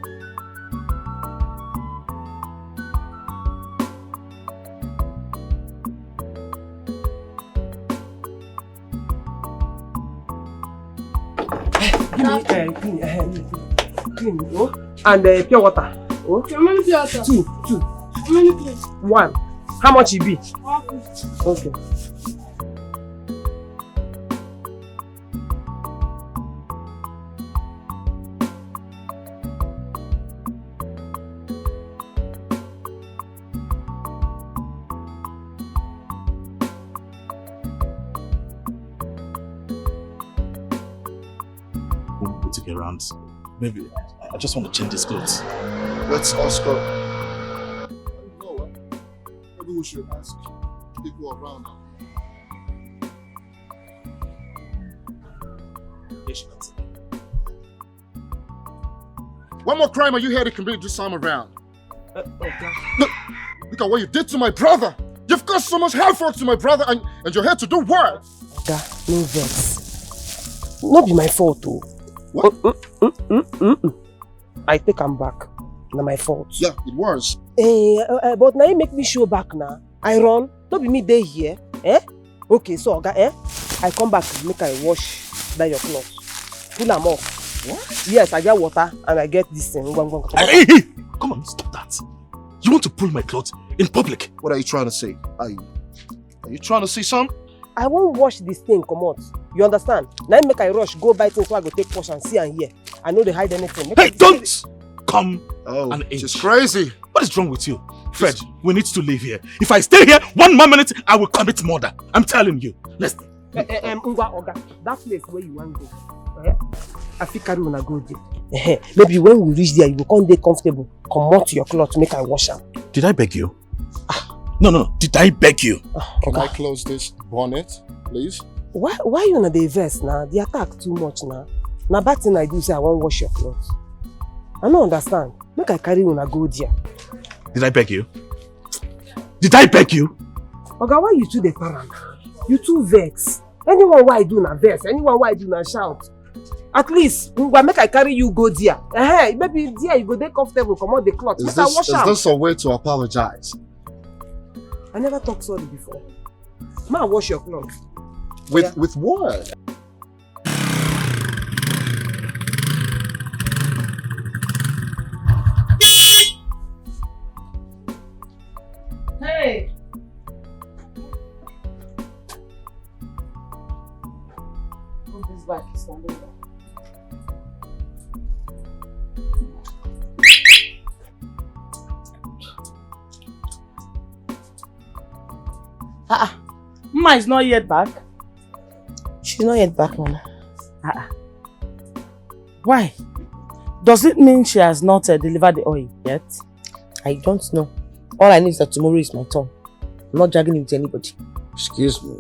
Speaker 10: Clean, oh? And pure water. Oh?
Speaker 15: How many pure water?
Speaker 10: Two.
Speaker 15: How many please?
Speaker 10: One. How much it be? Okay.
Speaker 7: We'll take a round. Maybe I just want to change these clothes.
Speaker 4: Let's Oscar. Maybe we should ask people around now. What more crime are you here to commit this time around? Look at what you did to my brother. You've caused so much havoc to my brother, and you're here to do what?
Speaker 6: No vex. Not be my fault though.
Speaker 4: What?
Speaker 6: I take am back. Na my fault.
Speaker 4: Yeah, it was.
Speaker 6: But now you make me show back now. I run. Not be me dey here. Okay, so Oga, I come back, make I wash that your clothes. Pull them off. What? Yes, I get water and I get this thing.
Speaker 7: Hey! Come on, stop that. You want to pull my clothes in public?
Speaker 4: What are you trying to say? Are you trying to say something?
Speaker 6: I won't wash this thing, come out. You understand? Now make I rush, go buy things so I go take wash and see and hear. I know they hide anything.
Speaker 7: Hey, don't come
Speaker 4: and
Speaker 7: inch.
Speaker 4: It's crazy.
Speaker 7: What is wrong with you? Fred, we need to leave here. If I stay here 1 more minute, I will commit murder. I'm telling you. Let's...
Speaker 6: Oga, that place where you want to go, I feel carry when I go there. Maybe when we reach there, you will come there comfortable. Come out your clothes, make I wash them.
Speaker 7: Did I beg you? No. Did I beg you?
Speaker 4: Can I close this bonnet, please?
Speaker 6: Why you na dey vex now? The attack too much now. Now bad thing I do say I won't wash your clothes. I don't understand. Make I carry when I go there.
Speaker 7: Did I beg you? Did I beg you?
Speaker 6: Oga, why you too dey para? You too vex. Anyone why I do na vex, anyone why I do na shout. At least, make I carry you go there. Maybe there you go there comfortable, come out the clothes.
Speaker 4: Is this a way to apologize?
Speaker 6: I never talked sorry before. Ma, wash your clothes.
Speaker 4: With what?
Speaker 6: Hey! Put this back, it's standing there.
Speaker 16: Mama is not yet back.
Speaker 6: She's not yet back, Mama.
Speaker 16: Why? Does it mean she has not delivered the oil yet?
Speaker 6: I don't know. All I know is that tomorrow is my turn. I'm not dragging it with anybody.
Speaker 8: Excuse me.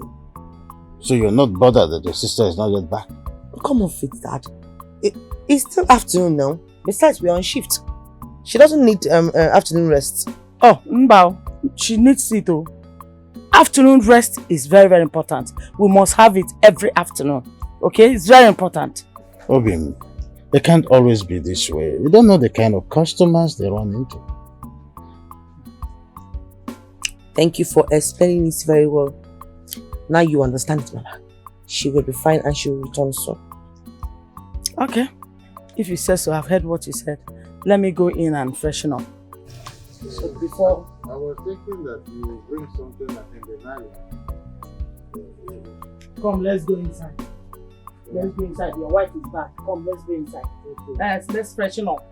Speaker 8: So you're not bothered that your sister is not yet back?
Speaker 6: Come on, fit, Dad. It's still afternoon now. Besides, we're on shift. She doesn't need afternoon rest.
Speaker 16: Oh, Mbao, she needs it though. Afternoon rest is very, very important. We must have it every afternoon. Okay? It's very important.
Speaker 8: Obim, they can't always be this way. You don't know the kind of customers they run into.
Speaker 6: Thank you for explaining it very well. Now you understand it, Mama. She will be fine and she will return soon.
Speaker 16: Okay. If you say so, I've heard what you said. Let me go in and freshen up.
Speaker 8: So before, I was thinking that you bring something in the night.
Speaker 16: Come, let's go inside. Let's go inside. Your wife is back. Come, let's go inside. Let's freshen up.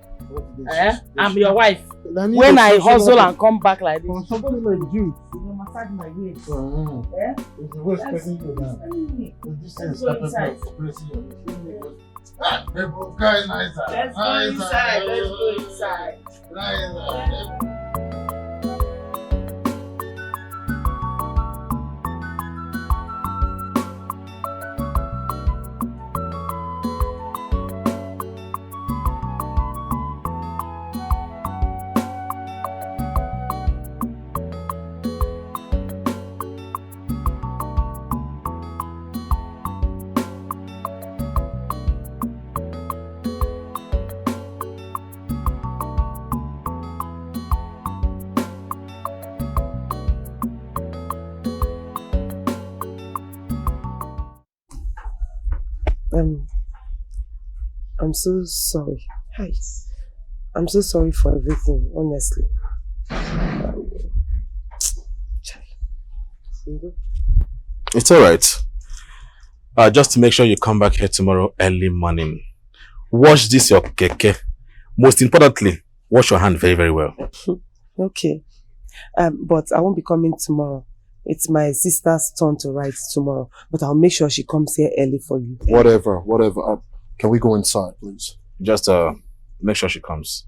Speaker 16: I'm your wife. When I hustle and come back like this,
Speaker 8: somebody like you.
Speaker 16: You massage my waist.
Speaker 8: It's the worst person you know.
Speaker 16: Let's go inside.
Speaker 8: Let's go inside.
Speaker 16: Let's go inside. Let's go inside.
Speaker 6: I'm so sorry. Hi. I'm so sorry for everything, honestly.
Speaker 7: It's alright. Just to make sure you come back here tomorrow early morning. Wash this your keke. Most importantly, wash your hand very, very well.
Speaker 6: Okay. But I won't be coming tomorrow. It's my sister's turn to write tomorrow. But I'll make sure she comes here early for you.
Speaker 4: Whatever. Can we go inside, please?
Speaker 7: Just make sure she comes.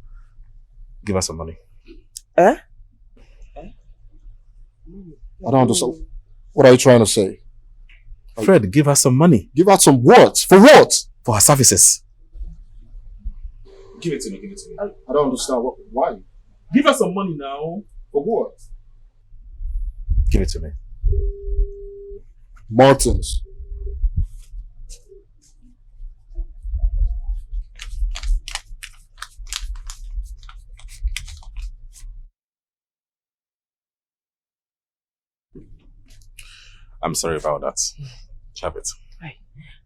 Speaker 7: Give her some money.
Speaker 4: I don't understand. What are you trying to say?
Speaker 7: Fred, give her some money.
Speaker 4: Give her some what? For what?
Speaker 7: For her services. Give it to me, give it to me.
Speaker 4: I don't understand. Why?
Speaker 7: Give her some money now.
Speaker 4: For what?
Speaker 7: Give it to me.
Speaker 4: Martins.
Speaker 7: I'm sorry about that. Have it.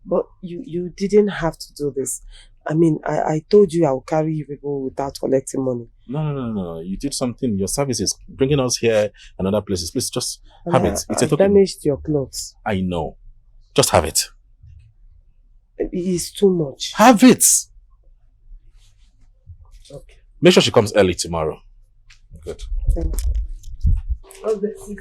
Speaker 6: But you didn't have to do this. I mean, I told you I'll carry you people without collecting money.
Speaker 7: No. You did something. Your service is bringing us here and other places. Please just have it. It's a
Speaker 6: I
Speaker 7: token.
Speaker 6: damaged your clothes.
Speaker 7: I know. Just have it.
Speaker 6: It's too much.
Speaker 7: Have it.
Speaker 6: Okay.
Speaker 7: Make sure she comes early tomorrow. Good.
Speaker 6: Thank you.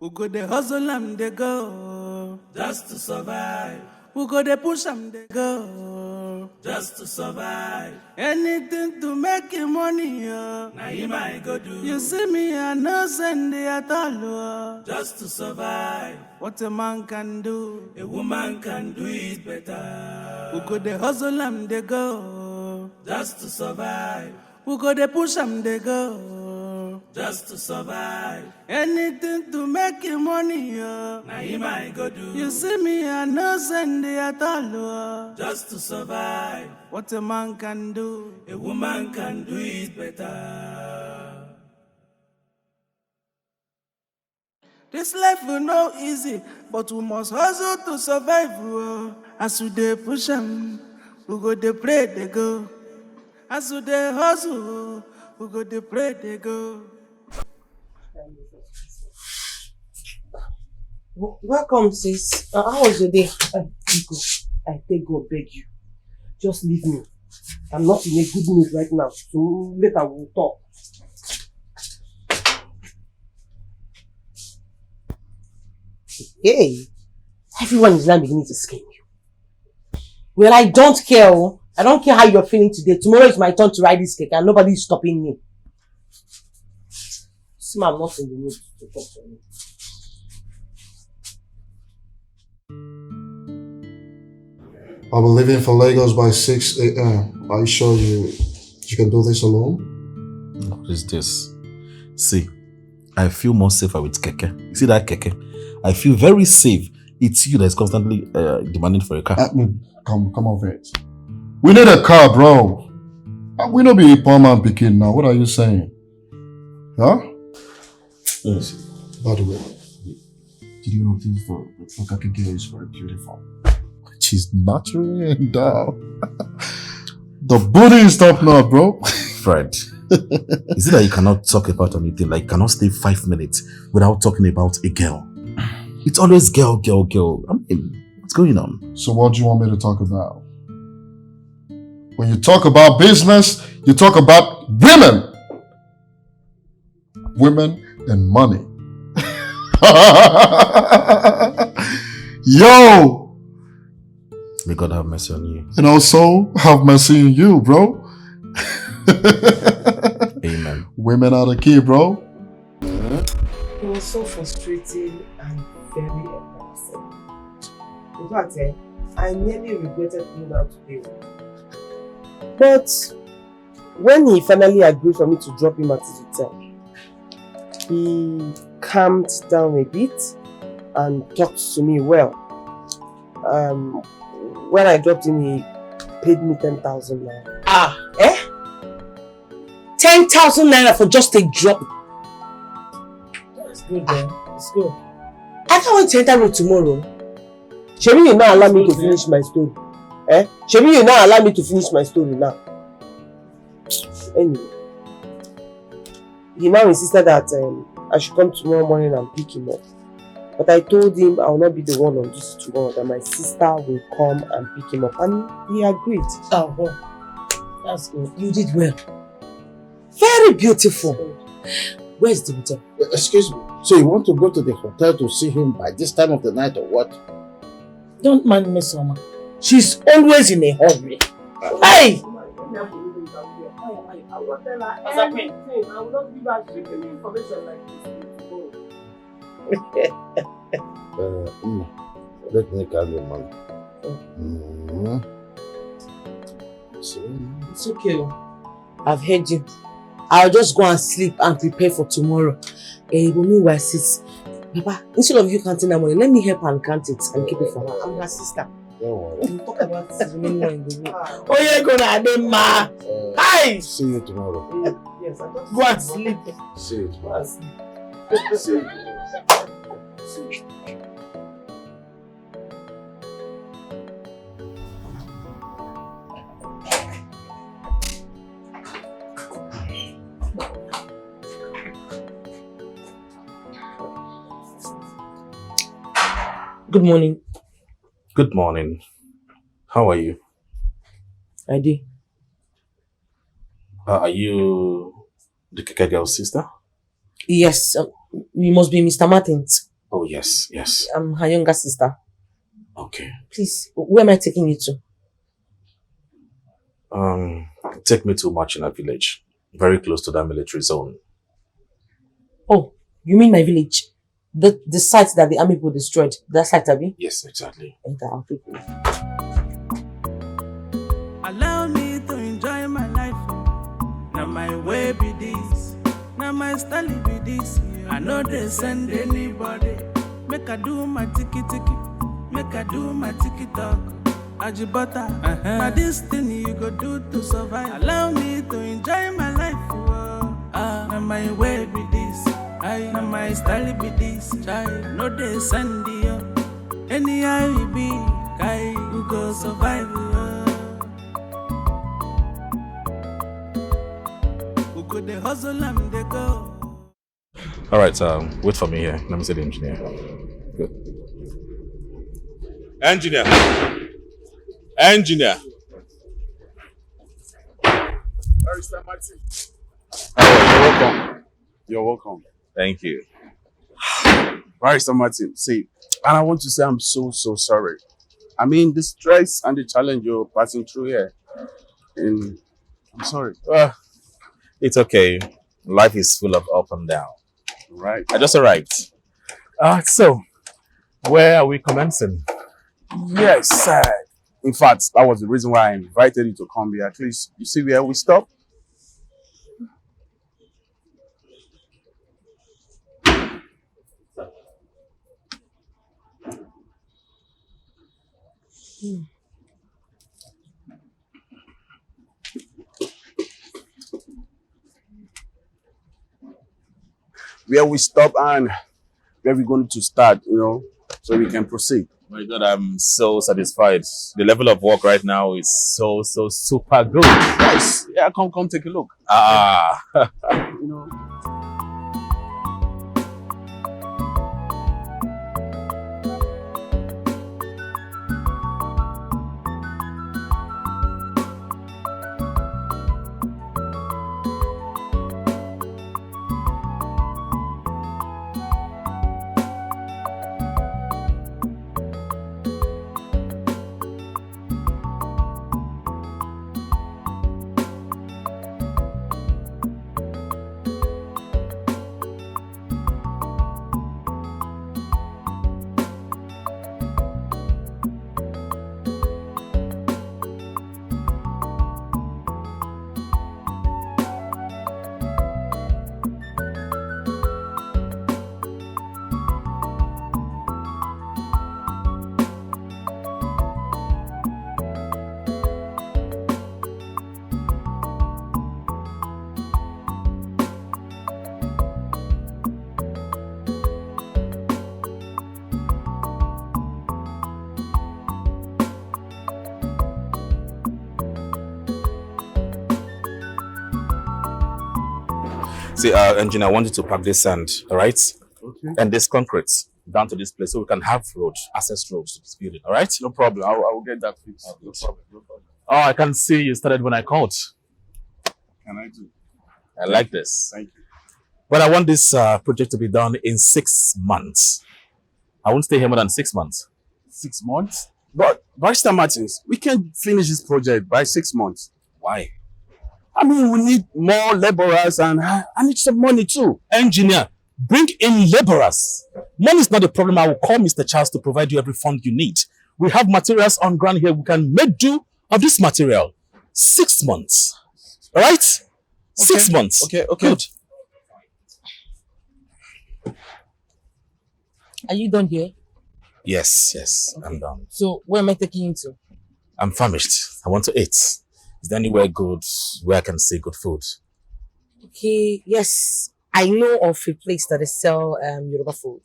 Speaker 5: We go the hustle and they go just to survive. We go the push and they go just to survive. Anything to make you money, Now him I go do. You see me, I no send it at all, just to survive. What a man can do, a woman can do it better. We go the hustle and they go just to survive. We go the push and they go just to survive. Anything to make you money, Now him I go do. You see me, I no send it at all, just to survive. What a man can do, a woman can do it better. This life will no easy, but we must hustle to survive. As we dey push them, we go dey pray they go. As we dey hustle, we go dey pray they go.
Speaker 6: Welcome, sis. How was your day? I beg God, beg you. Just leave me. I'm not in a good mood right now, so later we'll talk. Hey, everyone is now beginning to scare you. Well, I don't care. I don't care how you're feeling today. Tomorrow is my turn to ride this cake and nobody is stopping me. See, I'm not in the mood to talk to you.
Speaker 4: I'll be leaving for Lagos by 6 a.m. Are you sure you can do this alone?
Speaker 7: What is this? See, I feel more safer with Keke. You see that Keke? I feel very safe. It's you that's constantly demanding for a car.
Speaker 4: Come over it. We need a car, bro. We don't be a poor man picking now. What are you saying? Huh?
Speaker 7: Yes.
Speaker 4: By the way, did you notice the Keke girl is very beautiful? She's naturally endowed. The booty is top now, bro.
Speaker 7: Fred, is it that you cannot talk about anything? Like, cannot stay 5 minutes without talking about a girl? It's always girl. I mean, what's going on?
Speaker 4: So what do you want me to talk about? When you talk about business, you talk about women. Women and money. Yo!
Speaker 7: May God have mercy on you.
Speaker 4: And also have mercy on you, bro.
Speaker 7: Amen.
Speaker 4: Women are the key, bro.
Speaker 6: It was so frustrating and very embarrassing. In fact, I nearly regretted going out today. But when he finally agreed for me to drop him at his hotel, he calmed down a bit and talked to me well. When I dropped him, he paid me 10,000 naira.
Speaker 10: 10,000 naira for just a drop.
Speaker 6: That's good, man. It's good.
Speaker 10: I can't wait to enter road tomorrow.
Speaker 6: Shebi, you not allow me to finish my story. Shebi, you not allow me to finish my story now. Anyway, he now insisted that I should come tomorrow morning and pick him up. But I told him I will not be the one on duty tomorrow, that my sister will come and pick him up, and he agreed.
Speaker 10: Oh, well, that's good. You did well. Very beautiful. Where's the hotel?
Speaker 8: Excuse me. So you want to go to the hotel to see him by this time of the night or what?
Speaker 10: Don't mind Miss Oma. She's always in a hurry. Hey!
Speaker 6: I will tell her anything. I will not give her any information like this.
Speaker 8: Let me carry your money.
Speaker 10: It's okay. I've heard you. I'll just go and sleep and prepare for tomorrow. But meanwhile, sis, Papa, instead of you counting that money, let me help and count it and keep it for her. I'm her sister.
Speaker 8: Don't
Speaker 10: We'll talk about this in the week. Oh, you're gonna do ma. Hi!
Speaker 8: See you tomorrow.
Speaker 6: Yes, I
Speaker 10: go and sleep.
Speaker 8: See you tomorrow.
Speaker 6: See you tomorrow. Good morning.
Speaker 7: Good morning. How are you?
Speaker 6: I do.
Speaker 7: Are you the Keke girl's sister?
Speaker 6: Yes, you must be Mr. Martins.
Speaker 7: Oh, yes, yes.
Speaker 6: I'm her younger sister.
Speaker 7: Okay.
Speaker 6: Please, where am I taking you to?
Speaker 7: Take me to Machina village. Very close to that military zone.
Speaker 6: Oh, you mean my village? The site that the army people destroyed. That site, Abby?
Speaker 7: Yes, exactly.
Speaker 6: Enter, I'll take you.
Speaker 5: Allow me to enjoy my life. Now my way be this. Now my style be this. I know they send anybody. Make I do my tiki-tiki. Make I do my tiki-talk. Ajibata. Now this thing you go do to survive. Allow me to enjoy my life. Now my way be this. Now my style be this. No they send you. Anyhow you be. You go survive. Who could they hustle and they go.
Speaker 7: All right, wait for me here. Let me see the engineer. Good. Engineer. Engineer.
Speaker 21: Barrister Martin. You're welcome. You're welcome.
Speaker 7: Thank you.
Speaker 21: Barrister Martin, see, and I want to say I'm so sorry. I mean, the stress and the challenge you're passing through here. And I'm sorry.
Speaker 7: It's okay. Life is full of up and down.
Speaker 21: Right.
Speaker 7: I just arrived. So, where are we commencing?
Speaker 21: Yes, sir. In fact, that was the reason why I invited you to come here. At least you see where we stop. Where we stop and where we're going to start, so we can proceed.
Speaker 7: My God, I'm so satisfied. The level of work right now is so super good.
Speaker 21: Yes. Yeah, come take a look.
Speaker 7: See, engineer, I want you to pack this sand, all right?
Speaker 21: Okay.
Speaker 7: And this concrete down to this place so we can have access roads to this building, all right?
Speaker 21: No problem. I will get that fixed. No problem.
Speaker 7: Oh, I can see you started when I called.
Speaker 21: Can I do?
Speaker 7: I like this.
Speaker 21: Thank you.
Speaker 7: But I want this project to be done in 6 months. I won't stay here more than 6 months.
Speaker 21: 6 months? But, Barrister Martins, we can't finish this project by 6 months.
Speaker 7: Why?
Speaker 21: I mean, we need more laborers and I need some money too.
Speaker 7: Engineer, bring in laborers. Money is not the problem. I will call Mr. Charles to provide you every fund you need. We have materials on ground here. We can make do of this material. 6 months. All right?
Speaker 21: Okay.
Speaker 7: 6 months.
Speaker 21: Okay.
Speaker 7: Good.
Speaker 6: Are you done here?
Speaker 7: Yes, okay. I'm done.
Speaker 6: So, where am I taking you to?
Speaker 7: I'm famished. I want to eat. Is there anywhere good where I can see good food?
Speaker 6: Okay, yes. I know of a place that they sell Yoruba food.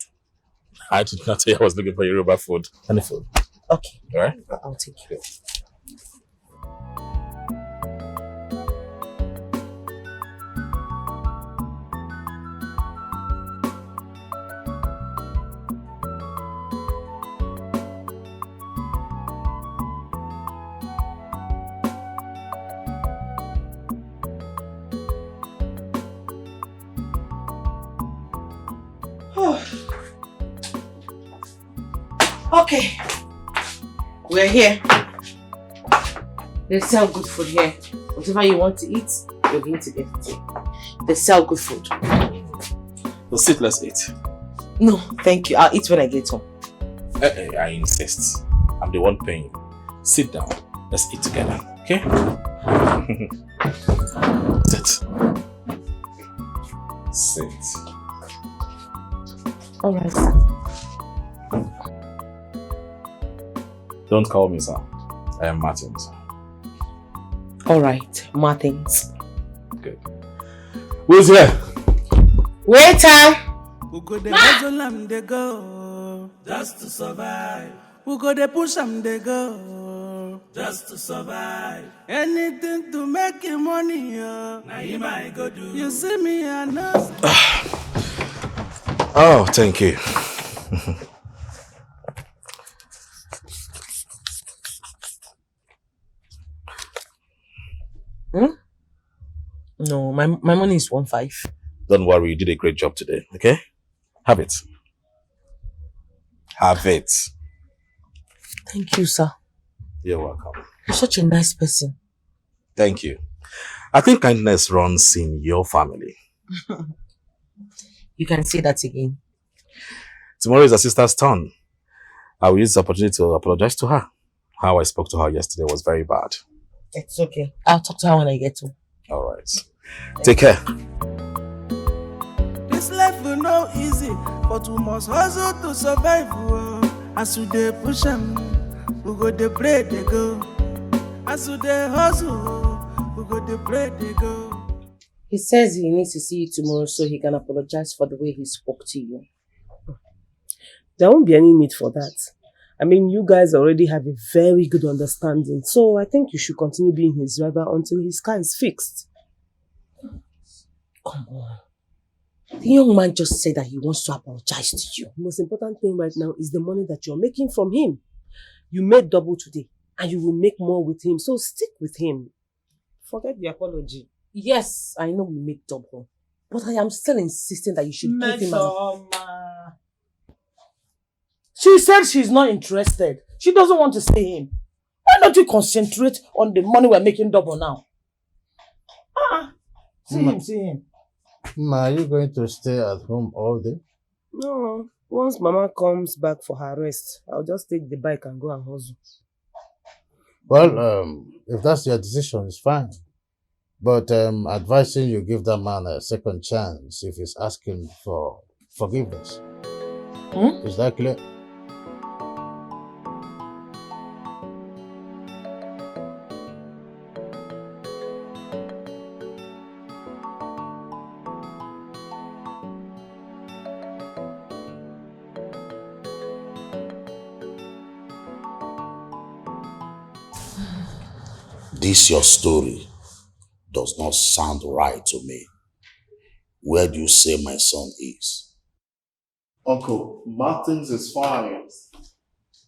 Speaker 7: I did not say I was looking for Yoruba food. Any food.
Speaker 14: Okay.
Speaker 7: Alright?
Speaker 14: I'll take you.
Speaker 6: Okay. We're here. They sell good food here. Whatever you want to eat, you're going to get it. They sell good food.
Speaker 7: So sit, let's eat.
Speaker 6: No, thank you. I'll eat when I get home.
Speaker 7: I insist. I'm the one paying. Sit down. Let's eat together. Okay? Sit. Sit.
Speaker 6: Alright.
Speaker 7: Don't call me sir. I am Martins.
Speaker 6: Alright, Martins.
Speaker 7: Good. Who's here?
Speaker 6: Waiter!
Speaker 5: We go the hustle and they go just to survive. We go the push and they go just to survive. Anything to make your money, now you might go do. You see me, I know.
Speaker 7: Oh, thank you.
Speaker 6: No, my money is 1.5.
Speaker 7: Don't worry, you did a great job today, okay? Have it. Have it.
Speaker 6: Thank you, sir.
Speaker 7: You're welcome.
Speaker 6: You're such a nice person.
Speaker 7: Thank you. I think kindness runs in your family.
Speaker 6: You can say that again.
Speaker 7: Tomorrow is her sister's turn. I will use this opportunity to apologize to her. How I spoke to her yesterday was very bad.
Speaker 6: It's okay. I'll talk to her when I get home.
Speaker 7: Alright. Take care.
Speaker 5: This life will no easy, but we must hustle to survive. As we dey push them, we go dey pray they go. As we dey hustle, we go dey pray they go.
Speaker 6: He says he needs to see you tomorrow so he can apologize for the way he spoke to you.
Speaker 18: There won't be any need for that. I mean, you guys already have a very good understanding, so I think you should continue being his driver until his car is fixed.
Speaker 6: Come on. The young man just said that he wants to apologize to you.
Speaker 18: The most important thing right now is the money that you're making from him. You made double today, and you will make more with him, so stick with him. Forget the apology.
Speaker 6: Yes, I know we make double, but I am still insisting that you should give him an...
Speaker 16: She said she's not interested. She doesn't want to see him. Why don't you concentrate on the money we're making double now? See him.
Speaker 8: Ma, are you going to stay at home all day?
Speaker 18: No. Once Mama comes back for her rest, I'll just take the bike and go and hustle.
Speaker 8: Well, if that's your decision, it's fine. But advising you give that man a second chance if he's asking for forgiveness. Is that clear?
Speaker 11: This your story does not sound right to me. Where do you say my son is?
Speaker 4: Uncle, Martins is fine.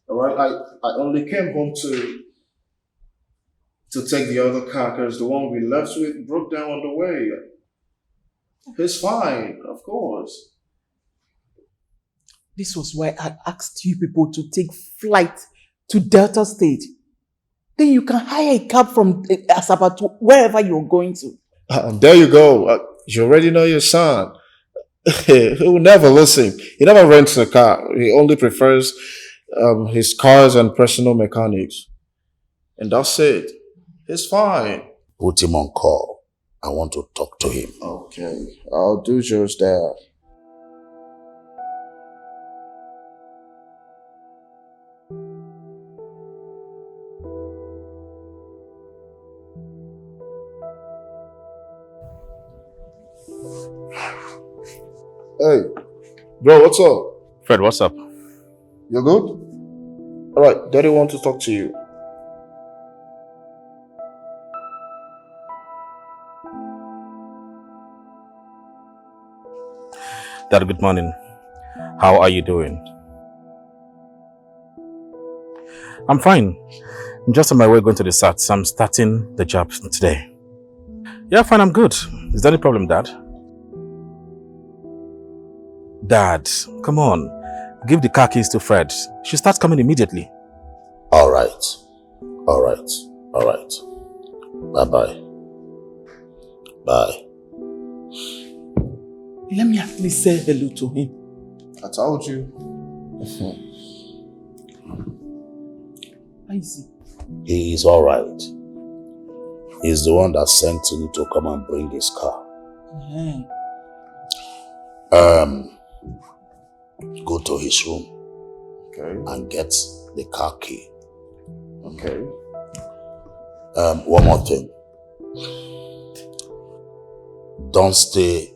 Speaker 4: Alright, I only came home to take the other car because the one we left with broke down on the way. He's fine, of course.
Speaker 3: This was why I asked you people to take flight to Delta State. Then you can hire a cab from Asaba to wherever you're going to.
Speaker 4: There you go. You already know your son. He will never listen. He never rents a car. He only prefers his cars and personal mechanics. And that's it. He's fine.
Speaker 11: Put him on call. I want to talk to him.
Speaker 4: Okay, I'll do just that. Hey, bro, what's up?
Speaker 7: Fred, what's up?
Speaker 4: You're good? Alright, Daddy wants to talk to you.
Speaker 7: Dad, good morning. How are you doing? I'm fine. I'm just on my way going to the SATs. I'm starting the job today. Yeah, fine, I'm good. Is there any problem, Dad? Dad, come on. Give the car keys to Fred. She starts coming immediately.
Speaker 8: Alright. Alright. Alright. Bye-bye. Bye.
Speaker 3: Let me at least say hello to him.
Speaker 4: I told you.
Speaker 3: How is he?
Speaker 8: He is alright. He's the one that sent him to come and bring his car. Go to his room.
Speaker 4: Okay.
Speaker 8: And get the car key.
Speaker 4: Okay.
Speaker 8: One more thing. Don't stay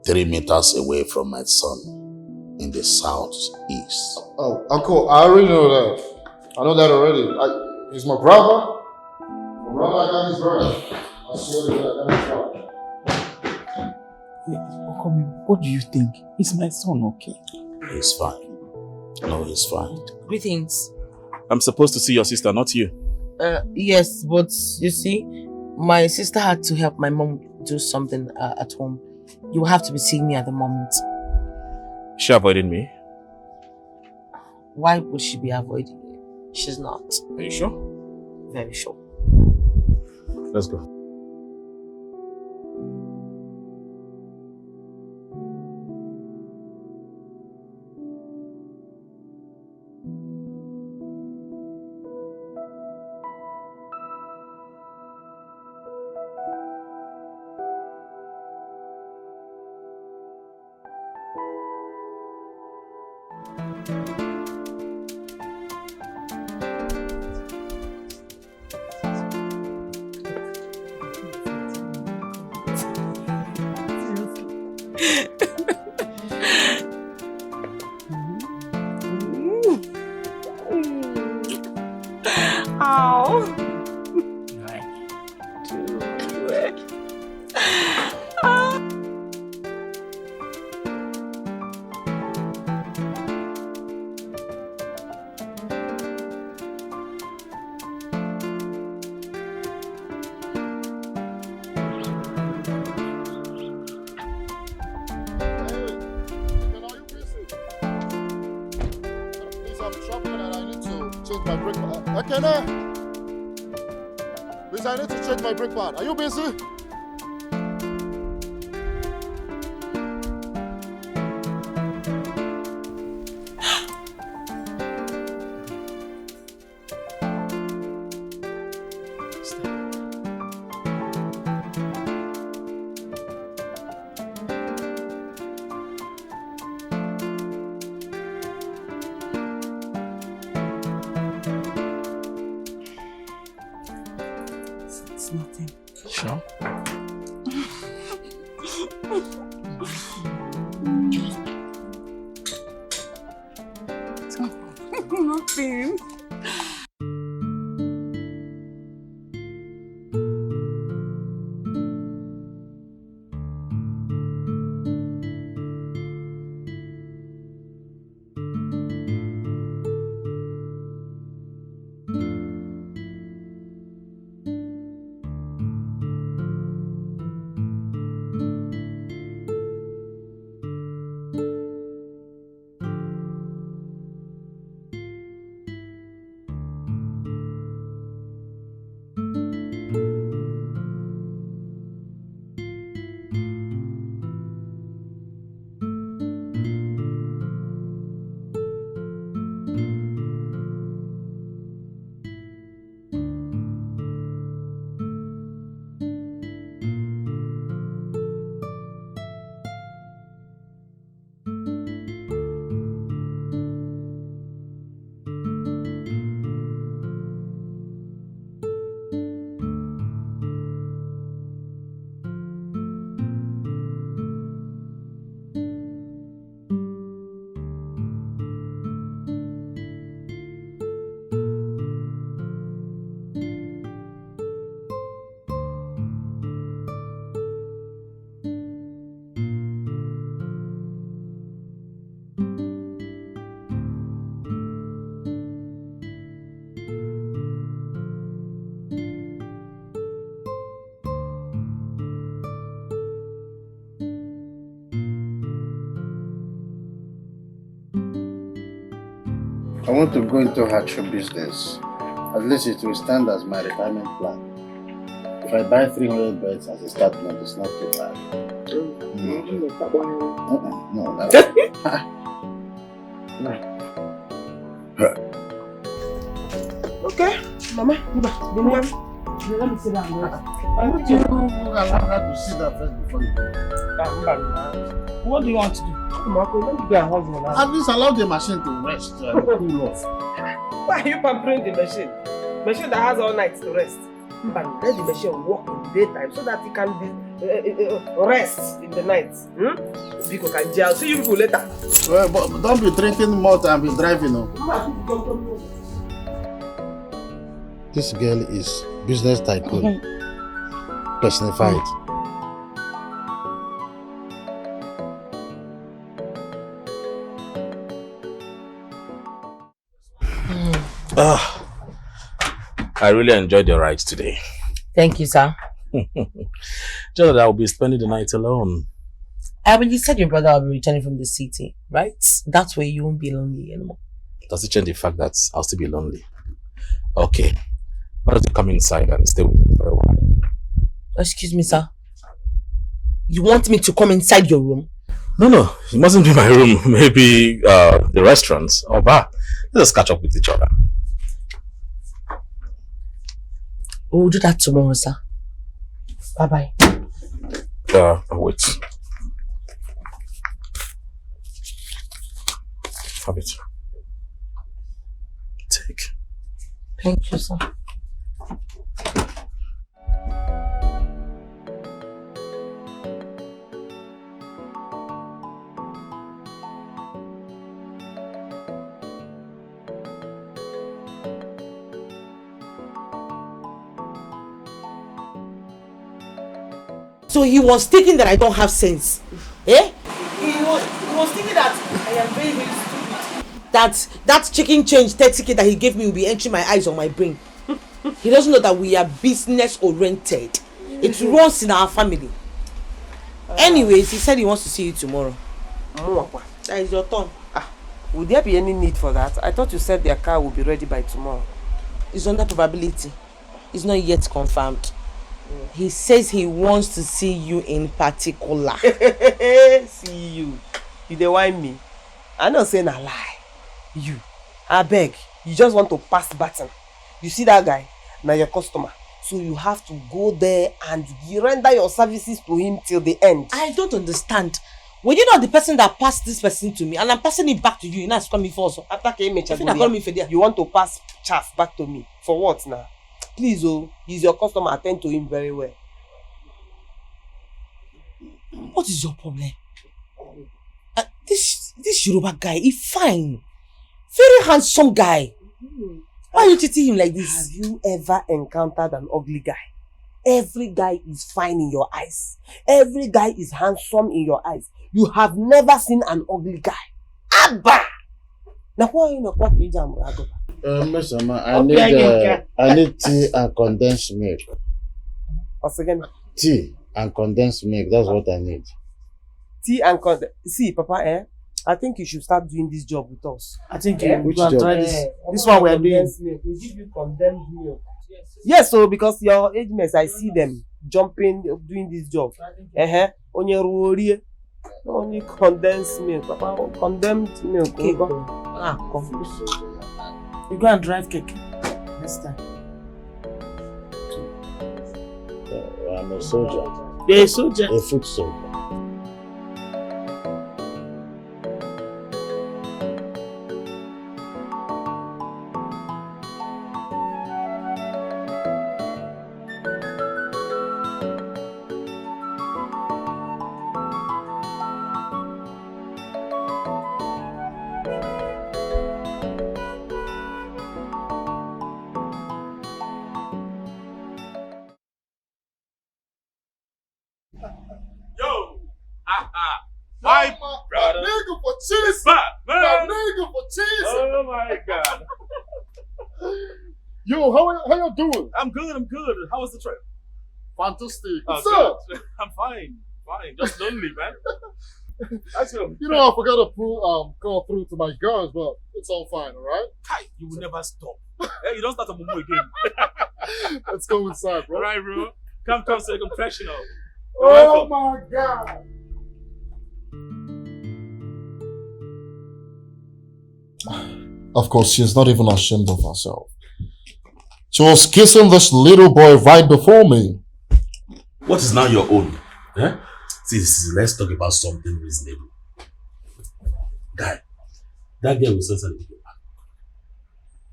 Speaker 8: 3 meters away from my son in the southeast.
Speaker 4: Oh, Uncle, I already know that. I know that already. He's my brother. My brother, I got his brother. I swear to God, I got his brother.
Speaker 3: What do you think? Is my son okay?
Speaker 8: He's fine. No, he's fine.
Speaker 6: Greetings.
Speaker 7: I'm supposed to see your sister, not you.
Speaker 6: Yes, but you see, my sister had to help my mom do something at home. You will have to be seeing me at the moment.
Speaker 7: She avoided me.
Speaker 6: Why would she be avoiding you? She's not.
Speaker 7: Are you sure?
Speaker 6: Very sure.
Speaker 7: Let's go.
Speaker 4: Please, I need to change my brake pad. Are you busy?
Speaker 3: It's nothing.
Speaker 7: Sure.
Speaker 3: Nothing.
Speaker 8: I want to go into hatchery business. At least it will stand as my retirement plan. If I buy 300 birds as a start point, it's not too bad.
Speaker 18: Okay, Mama, let me sit down.
Speaker 8: Why don't you allow her to sit down first before you go?
Speaker 18: What do you want to do? Let me go and hustle now.
Speaker 8: At least allow the machine to rest and cool off.
Speaker 18: Why are you pampering the machine? Machine that has all night to rest. But let the machine work in the daytime so that it can rest in the night. People can jail. See you people later.
Speaker 8: Well, but don't be drinking more and be driving. No? This girl is business tycoon personified.
Speaker 7: I really enjoyed your ride today.
Speaker 14: Thank you, sir.
Speaker 7: Just that I will be spending the night alone.
Speaker 14: But you said your brother will be returning from the city, right? That way you won't be lonely anymore.
Speaker 7: Does it change the fact that I'll still be lonely? Okay. Why don't you come inside and stay with me for a while?
Speaker 14: Excuse me, sir. You want me to come inside your room?
Speaker 7: No. It mustn't be my room. Maybe the restaurant or bar. Let's catch up with each other.
Speaker 14: We'll do that tomorrow, sir. Bye-bye.
Speaker 7: Wait. Have it. Take.
Speaker 14: Thank you, sir. So he was thinking that I don't have sense. Eh? He was thinking that I am very, very stupid. That chicken change 30k that he gave me will be entering my eyes or my brain. He doesn't know that we are business oriented. It runs in our family. Anyways, he said he wants to see you tomorrow. That is your turn.
Speaker 18: Would there be any need for that? I thought you said their car will be ready by tomorrow.
Speaker 14: It's under probability. It's not yet confirmed. He says he wants to see you in particular.
Speaker 18: See you. You dey whine me. I not saying a lie. You. I beg. You just want to pass button. You see that guy? Now your customer. So you have to go there and you render your services to him till the end.
Speaker 14: I don't understand. Were you not the person that passed this person to me and I'm passing it back to you? Now it's coming for also.
Speaker 18: You want to pass chaff back to me. For what now? Please, he's your customer. Attend to him very well.
Speaker 14: What is your problem? This Yoruba guy, he's fine. Very handsome guy. Why are you treating him like this?
Speaker 18: Have you ever encountered an ugly guy? Every guy is fine in your eyes. Every guy is handsome in your eyes. You have never seen an ugly guy. Abba! Now why are you not talking to
Speaker 8: Miss Amma, I need tea and condensed milk.
Speaker 18: Once again?
Speaker 8: Tea and condensed milk, that's what I need.
Speaker 18: Tea and condensed. See, Papa, I think you should start doing this job with us.
Speaker 16: I think you
Speaker 8: Which
Speaker 16: go and
Speaker 8: job?
Speaker 16: try this. This one we are doing.
Speaker 18: We give you condensed milk. Yes, so because your age mates, I see them jumping, doing this job. Only condensed milk, Papa. Condensed milk.
Speaker 16: Okay. Come. You go and drive cake next time.
Speaker 8: I'm a soldier.
Speaker 16: You're a soldier?
Speaker 8: A foot soldier.
Speaker 2: My brother. Nigga for cheese. My nigga for cheese.
Speaker 7: Oh my God.
Speaker 2: Yo, how you doing?
Speaker 7: I'm good. How was the trip?
Speaker 2: Fantastic.
Speaker 7: Oh,
Speaker 2: What's up?
Speaker 7: I'm fine. Just lonely, man.
Speaker 4: You know, I forgot to call through to my girls, but it's all fine, all right?
Speaker 7: You will never stop. Hey, you don't start a mumu again.
Speaker 4: Let's go inside, bro.
Speaker 7: All right, bro. Come, say confessional.
Speaker 4: Oh my God. Of course, she's not even ashamed of herself. She was kissing this little boy right before me.
Speaker 7: What is now your own? Eh? See, let's talk about something reasonable. Guy, that girl will certainly go back.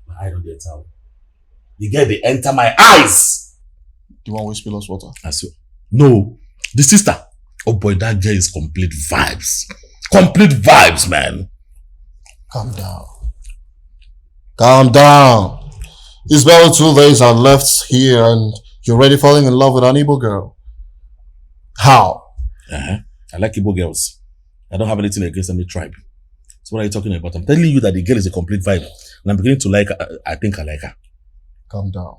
Speaker 7: But I don't get out. The girl, they enter my eyes.
Speaker 4: Do you want to spill us water?
Speaker 7: No, the sister. Oh boy, that girl is complete vibes. Complete vibes, man.
Speaker 4: Calm down. Calm down. It's barely 2 days I left here and you're already falling in love with an Igbo girl. How?
Speaker 7: I like Igbo girls. I don't have anything against any tribe. So what are you talking about? I'm telling you that the girl is a complete vibe. And I'm beginning to like her. I think I like her.
Speaker 4: Calm down.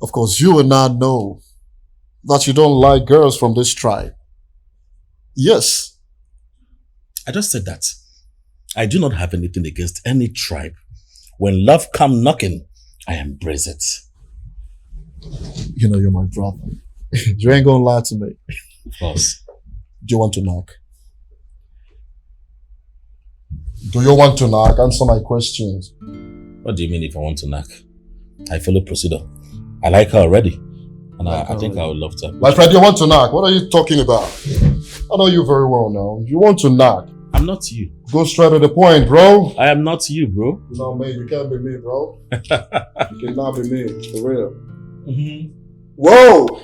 Speaker 4: Of course, you and I know that you don't like girls from this tribe. Yes.
Speaker 7: I just said that. I do not have anything against any tribe. When love come knocking, I embrace it.
Speaker 4: You know you're my brother. You ain't gonna lie to me.
Speaker 7: Of course.
Speaker 4: Do you want to knock? Do you want to knock? Answer my questions.
Speaker 7: What do you mean if I want to knock? I follow procedure. I like her already. And I think I would love to.
Speaker 4: My friend, you want to knock? What are you talking about? I know you very well now. You want to knock?
Speaker 7: I'm not you.
Speaker 4: Go straight to the point, bro.
Speaker 7: I am not you, bro.
Speaker 4: You know me. You can't be me, bro. You cannot be me. For real.
Speaker 7: Mm-hmm.
Speaker 4: Whoa!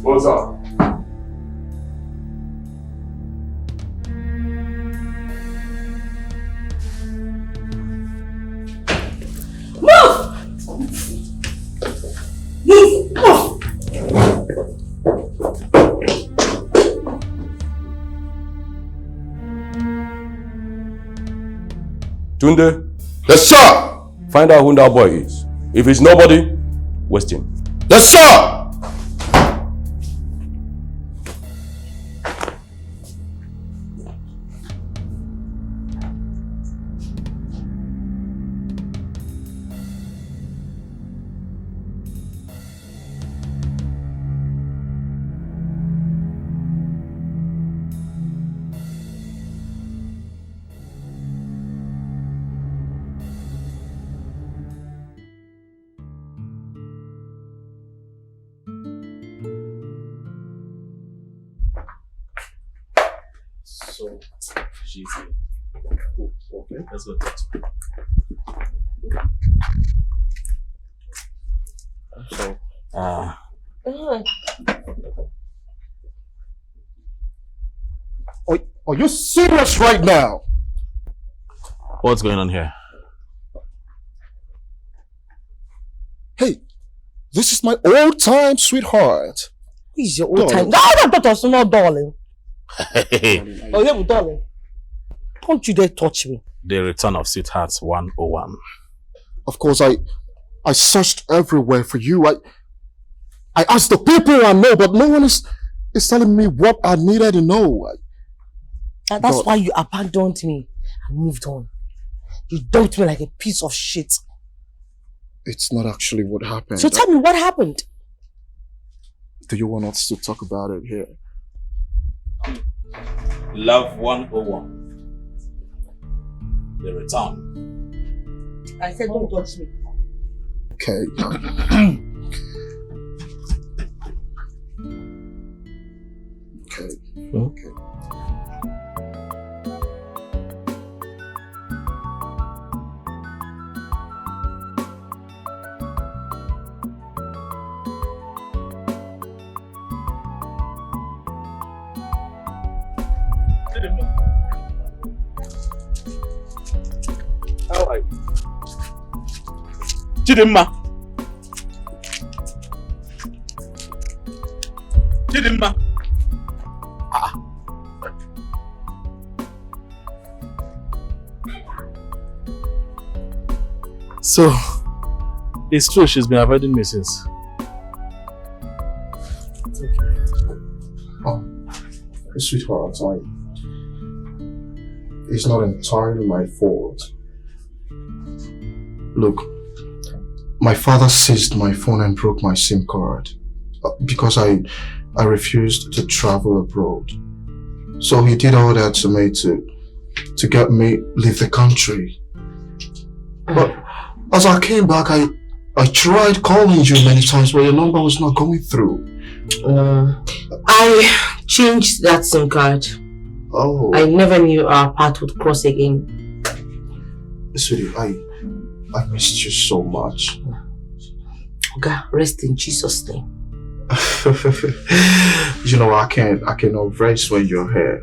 Speaker 20: What's up?
Speaker 19: Tunde,
Speaker 4: yes, sir.
Speaker 19: Find out who that boy is. If it's nobody, waste him.
Speaker 4: Yes, sir.
Speaker 7: So, she's here. Cool. Okay, let's go. So,
Speaker 4: Are you serious right now?
Speaker 7: what's going on here?
Speaker 4: Hey, this is my old-time sweetheart.
Speaker 14: He's your old-time. That was not darling. Oh, yeah, darling. Don't you dare touch me.
Speaker 7: The Return of Sweethearts 101.
Speaker 4: Of course, I searched everywhere for you. I asked the people I know, but no one is telling me what I needed to know.
Speaker 14: That's why you abandoned me and moved on. You dumped me like a piece of shit.
Speaker 4: It's not actually what happened.
Speaker 14: So tell me what happened.
Speaker 4: Do you want us to talk about it here?
Speaker 7: Love 101. The Return.
Speaker 14: I said don't touch me.
Speaker 4: Okay. Okay.
Speaker 7: Chidimma. Chidimma. So, it's true she's been avoiding me since.
Speaker 4: Oh, sweetheart, it's not entirely my fault. Look, my father seized my phone and broke my SIM card because I refused to travel abroad. So he did all that to me to get me leave the country. But as I came back, I tried calling you many times, but your number was not going through.
Speaker 14: I changed that SIM card.
Speaker 4: Oh.
Speaker 14: I never knew our path would cross again.
Speaker 4: Sweetie, I missed you so much.
Speaker 14: Okay, rest in Jesus' name.
Speaker 4: You know, I cannot rest when you're here.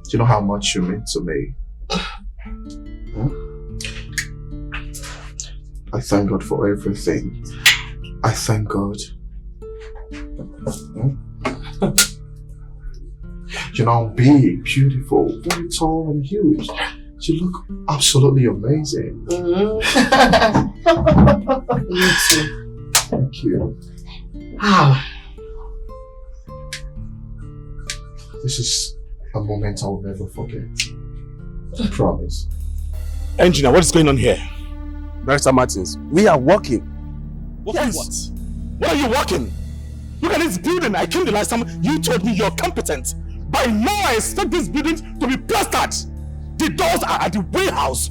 Speaker 4: You know how much you mean to me. I thank God for everything. I thank God. You know, big, beautiful, very tall and huge. You look absolutely amazing.
Speaker 14: You too.
Speaker 4: Thank you.
Speaker 14: Wow.
Speaker 4: This is a moment I will never forget. I promise.
Speaker 7: Engineer, what is going on here?
Speaker 21: Barrister Martins, we are working.
Speaker 7: Yes. What? What are you working? Look at this building. I came the last time, you told me you're competent. By now I expect this building to be plastered. The doors are at the warehouse.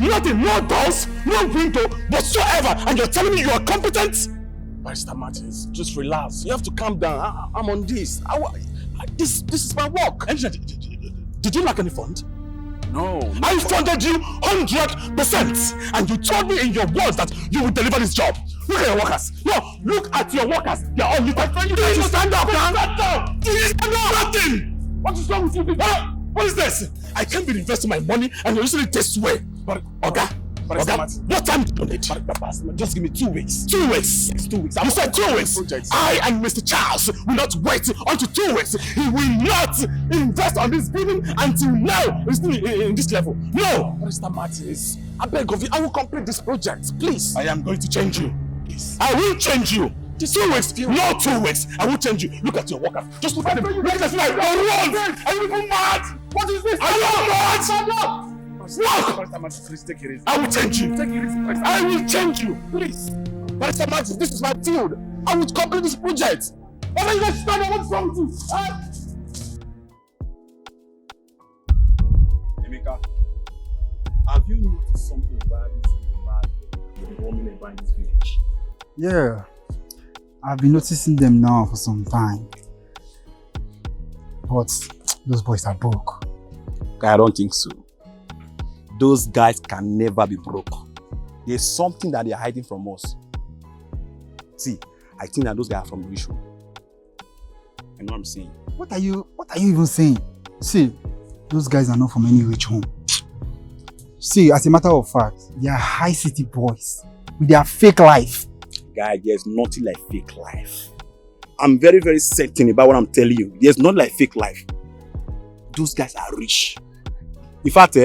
Speaker 7: Nothing, no doors, no window whatsoever. And you're telling me you are competent?
Speaker 21: Barrister Martins, just relax. You have to calm down. I'm on this. This is my work.
Speaker 7: Engineer, did you lack any fund?
Speaker 21: No.
Speaker 7: I funded you 100%. And you told me in your words that you would deliver this job. Look at your workers. No, look at your workers. They are all little. You need to stand up, man. Stand up. Do you stand up? Nothing. What is wrong with you people? What is this? I can't be investing my money and you're using it this way. But, Oga, what time do you need?
Speaker 21: Just give me 2 weeks.
Speaker 7: 2 weeks?
Speaker 21: Yes, 2 weeks.
Speaker 7: You said 2 weeks. I and Mr. Charles will not wait until 2 weeks. He will not invest on this building until now. It's still in this level. No!
Speaker 21: Barrister Martins, I beg of you, I will complete this project, please.
Speaker 7: I am going to change you. Yes. I will change you. 2 weeks, no 2 weeks. I will change you. Look at your workers. Just look at them. Look at them. Are you even mad? What is this? Are you mad? Stand up!
Speaker 21: Please take it easy.
Speaker 7: I will change you.
Speaker 21: Take it easy.
Speaker 7: I will change you. Please. Barrister Martins, this is my field. I will complete this project. Why are you guys standing? What's wrong with you?
Speaker 21: Emeka, have you noticed something about this woman in this village?
Speaker 12: Yeah, I've been noticing them now for some time. But those boys are broke.
Speaker 22: I don't think so. Those guys can never be broke. There's something that they're hiding from us. See, I think that those guys are from the issue. I know what I'm saying.
Speaker 12: What are you even saying? See, those guys are not from any rich home. See, as a matter of fact, they are high city boys with their fake life.
Speaker 22: Guy, there's nothing like fake life. I'm very, very certain about what I'm telling you. There's not like fake life. Those guys are rich. In fact,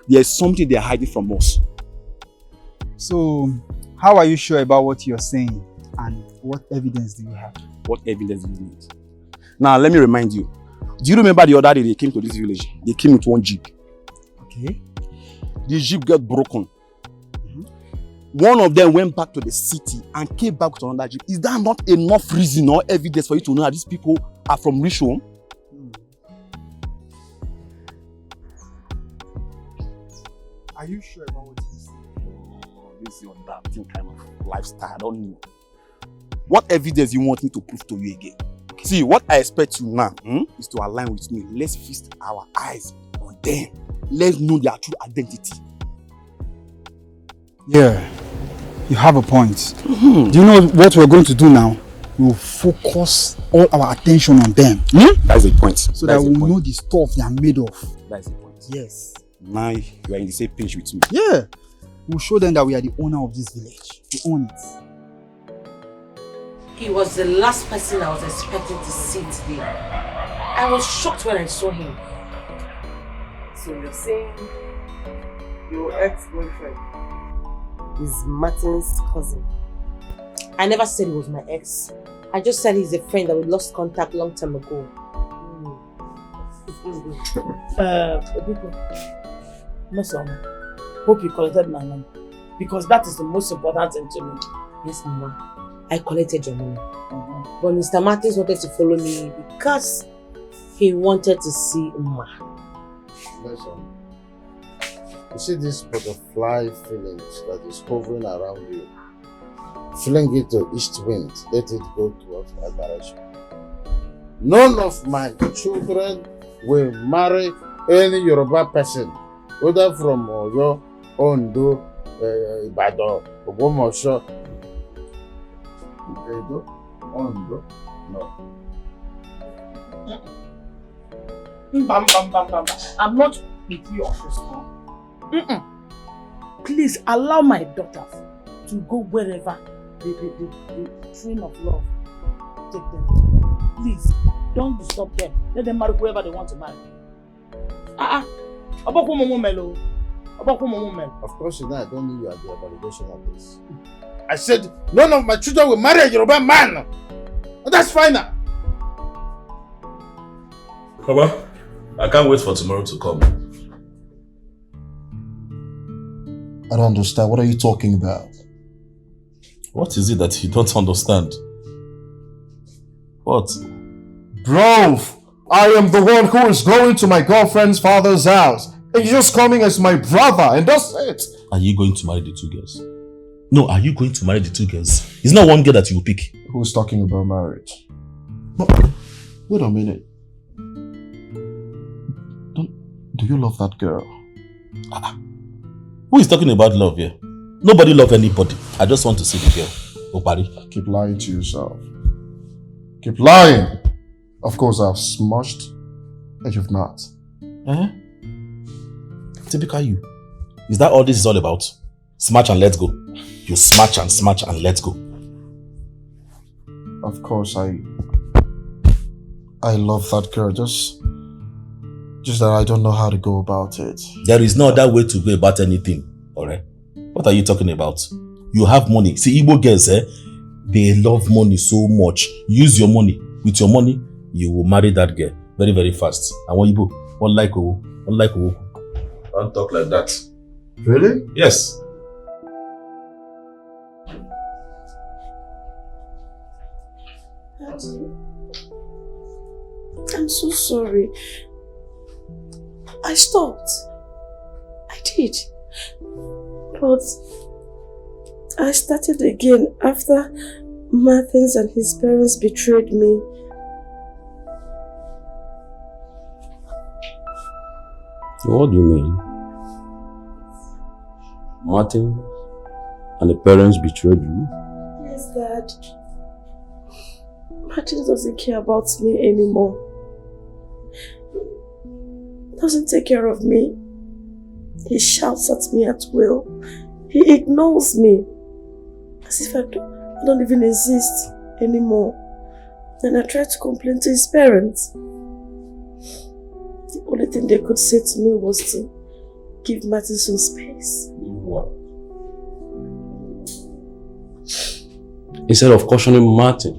Speaker 22: there's something they're hiding from us.
Speaker 12: So, how are you sure about what you're saying? And what evidence do you have?
Speaker 22: What evidence do you need? Now, let me remind you. Do you remember the other day they came to this village? They came with one jeep.
Speaker 12: Okay.
Speaker 22: The jeep got broken. One of them went back to the city and came back to another jeep. Is that not enough reason or evidence for you to know that these people are from rich home?
Speaker 12: Are you sure about what you say?
Speaker 22: Oh, this is your damn kind of lifestyle. I don't know. What evidence you want me to prove to you again? Okay. See, what I expect you now is to align with me. Let's feast our eyes on them. Let's know their true identity.
Speaker 12: Yeah, you have a point. Do you know what we're going to do now? We'll focus all our attention on them.
Speaker 22: That's the point.
Speaker 12: So that we'll know the stuff they are made of.
Speaker 22: That's the point.
Speaker 12: Yes.
Speaker 22: Now you are in the same page with me.
Speaker 12: Yeah. We'll show them that we are the owner of this village. We own it.
Speaker 14: He was the last person I was expecting to see today. I was shocked when I saw him.
Speaker 18: So you're saying your ex-boyfriend is Martin's cousin?
Speaker 14: I never said he was my ex. I just said he's a friend that we lost contact long time ago.
Speaker 16: Obiko, no son. Hope you collected my money. Because that is the most important thing to me.
Speaker 14: Yes, Mama. I collected your money. But Mr. Martins wanted to follow me because he wanted to see Uma.
Speaker 8: Listen, you see this butterfly feelings that is hovering around you. Fling it to east wind, let it go towards that direction. None of my children will marry any Yoruba person, whether from Oyo, Ondo, Ibadan, Ogbomoso, Edo, Ondo, no.
Speaker 16: I'm not with you on this one. Please allow my daughters to go wherever the train of love take them. Please, don't disturb them. Let them marry whoever they want to marry.
Speaker 8: Of course, you know I don't need your validation of this. I said none of my children will marry a Yoruba man. That's fine now.
Speaker 7: Baba, I can't wait for tomorrow to come.
Speaker 4: I don't understand. What are you talking about?
Speaker 7: What is it that you don't understand? What?
Speaker 4: Bro, I am the one who is going to my girlfriend's father's house. And you're just coming as my brother, and that's it.
Speaker 7: Are you going to marry the two girls? No, are you going to marry the two girls? It's not one girl that you will pick.
Speaker 4: Who's talking about marriage? Wait a minute. Do you love that girl?
Speaker 7: Who is talking about love here? Nobody love anybody. I just want to see the girl. Opari.
Speaker 4: Keep lying to yourself. Keep lying. Of course I've smushed, and you've not.
Speaker 7: Typical you. Is that all this is all about? Smash and let's go. You smash and let's go.
Speaker 4: Of course I love that girl. Just that I don't know how to go about it.
Speaker 7: There is no other way to go about anything. Alright? What are you talking about? You have money. See, Igbo girls, they love money so much. Use your money. With your money, you will marry that girl very, very fast. And when Igbo, unlike don't talk like that.
Speaker 4: Really?
Speaker 7: Yes.
Speaker 9: I'm so sorry. I stopped. I did. But I started again after Martins and his parents betrayed me.
Speaker 19: What do you mean? Martin and the parents betrayed you?
Speaker 9: Yes, Dad. Martin doesn't care about me anymore. Doesn't take care of me. He shouts at me at will. He ignores me. As if I don't even exist anymore. Then I tried to complain to his parents. The only thing they could say to me was to give Martin some space.
Speaker 19: What? Instead of cautioning Martin,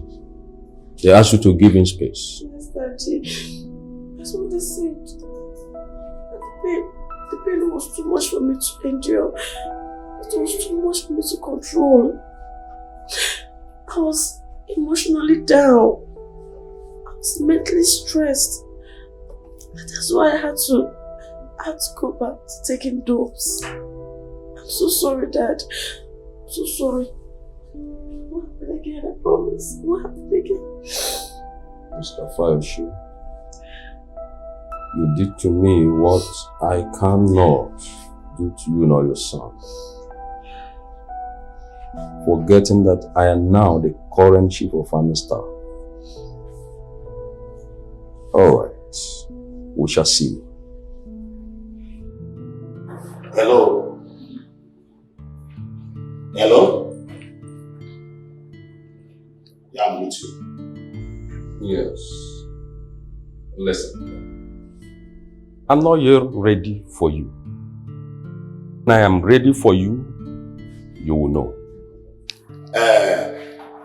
Speaker 19: they asked you to give him space.
Speaker 9: Yes, Daddy. That's what they said. The pain was too much for me to endure. It was too much for me to control. I was emotionally down. I was mentally stressed. That's why I had to go back to taking dopes. I'm so sorry, Dad. I'm so sorry. What happened again? I promise. What happened again?
Speaker 19: Mr. Fayoshe, you did to me what I cannot do to you nor your son. Forgetting that I am now the current chief of army staff. Alright, we shall see.
Speaker 4: Hello.
Speaker 11: Hello? Yeah, I'm with you.
Speaker 19: Yes. Listen. I'm not yet ready for you. When I am ready for you, you will know.